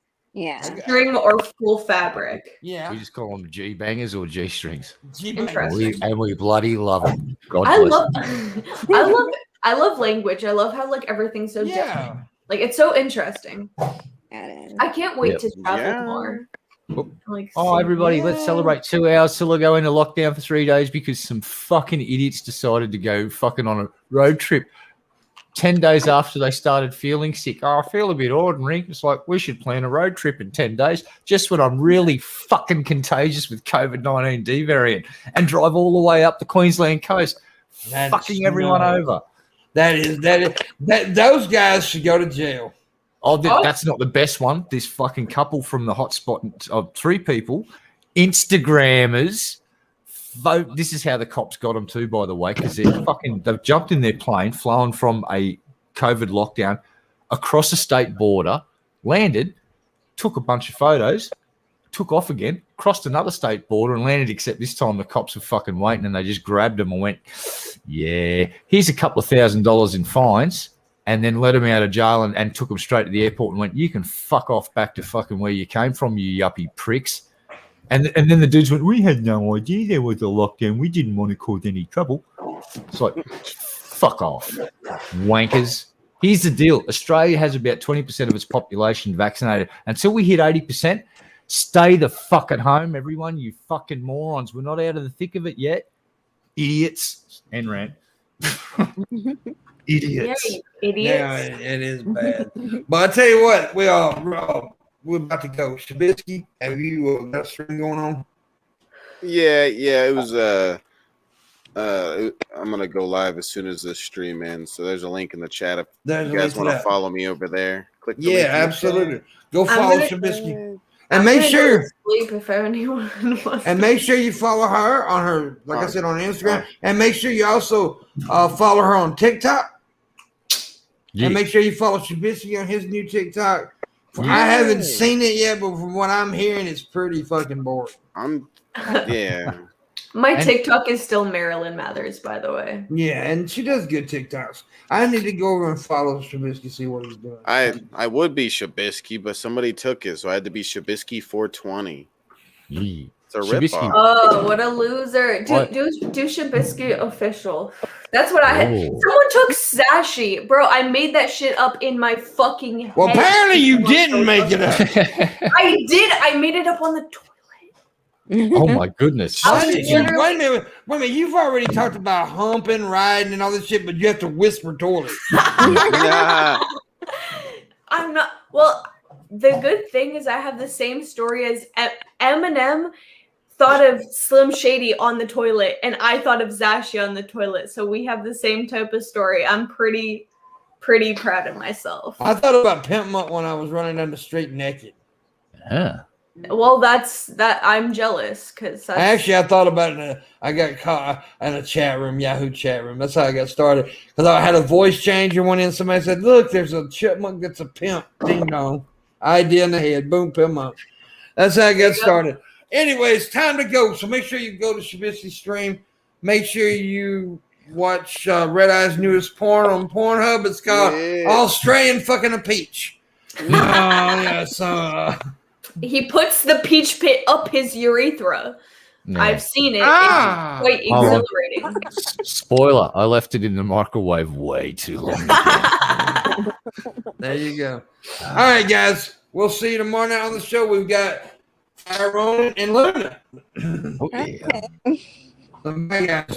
string or full fabric. Yeah, we just call them G bangers or G strings. Interesting. We bloody love them. God I bless love I love language. I love how like everything's so different. Like it's so interesting. I can't wait to travel more. Like, Oh, everybody, let's celebrate 2 hours till I go into lockdown for 3 days because some fucking idiots decided to go fucking on a road trip 10 days after they started feeling sick. Oh, I feel a bit ordinary. It's like, we should plan a road trip in 10 days just when I'm really fucking contagious with COVID-19 D variant and drive all the way up the Queensland coast, fucking everyone over. Those guys should go to jail. Oh, that's not the best one. This fucking couple from the hotspot of 3 people, Instagrammers, vote. This is how the cops got them too, by the way, because they've jumped in their plane, flown from a COVID lockdown across a state border, landed, took a bunch of photos, took off again, crossed another state border and landed, except this time the cops were fucking waiting and they just grabbed them and went, yeah, here's a couple of $1,000 in fines. And then let him out of jail and took him straight to the airport and went, you can fuck off back to fucking where you came from, you yuppie pricks. And then the dudes went, we had no idea there was a lockdown. We didn't want to cause any trouble. It's like, fuck off, wankers. Here's the deal. Australia has about 20% of its population vaccinated. Until we hit 80%, stay the fuck at home, everyone, you fucking morons. We're not out of the thick of it yet. Idiots. And rant. Idiots. Yeah, idiots. Yeah, it is bad. But I tell you what, we're about to go. Shabisky, have you got a stream going on? Yeah, it was. I'm gonna go live as soon as the stream ends. So there's a link in the chat if you guys want to follow me over there. Click. The link absolutely. Go follow Shabisky. And I'm make gonna sure go to sleep if anyone wants and make sure you follow her on her, like I said, on Instagram. And make sure you also follow her on TikTok. Yeah. And make sure you follow Shabisky on his new TikTok. Yeah. I haven't seen it yet, but from what I'm hearing, it's pretty fucking boring. My TikTok is still Marilyn Mathers, by the way. Yeah, and she does good TikToks. I need to go over and follow Shabisky, see what he's doing. I would be Shabisky, but somebody took it, so I had to be Shabisky 420. Yeah. It's a ripoff. Oh, what a loser! Do Shabisky official. That's what I had. Someone took Sashi, bro. I made that shit up in my fucking head. Well, apparently you didn't make it up. I did. I made it up on the toilet. Oh my goodness! Wait a minute. You've already talked about humping, riding, and all this shit, but you have to whisper toilet. Yeah. I'm not. Well, the good thing is I have the same story as Eminem. Thought of Slim Shady on the toilet, and I thought of Zashi on the toilet. So we have the same type of story. I'm pretty proud of myself. I thought about Pimpmunk when I was running down the street naked. Yeah. Well, that's that. I'm jealous because I thought about it. I got caught in a chat room, Yahoo chat room. That's how I got started. Because I had a voice changer. Went in, somebody said, "Look, there's a chipmunk that's a pimp." Ding dong. Idea in the head. Boom, Pimpmunk. That's how I got started. Anyways, time to go. So make sure you go to Shabisky's stream. Make sure you watch Red Eye's newest porn on Pornhub. It's called Australian Fucking a Peach. He puts the peach pit up his urethra. Yeah. I've seen it. It's quite exhilarating. Spoiler, I left it in the microwave way too long. There you go. All right, guys. We'll see you tomorrow night on the show. We've got Tyrone and Luna. Okay. Bye, guys.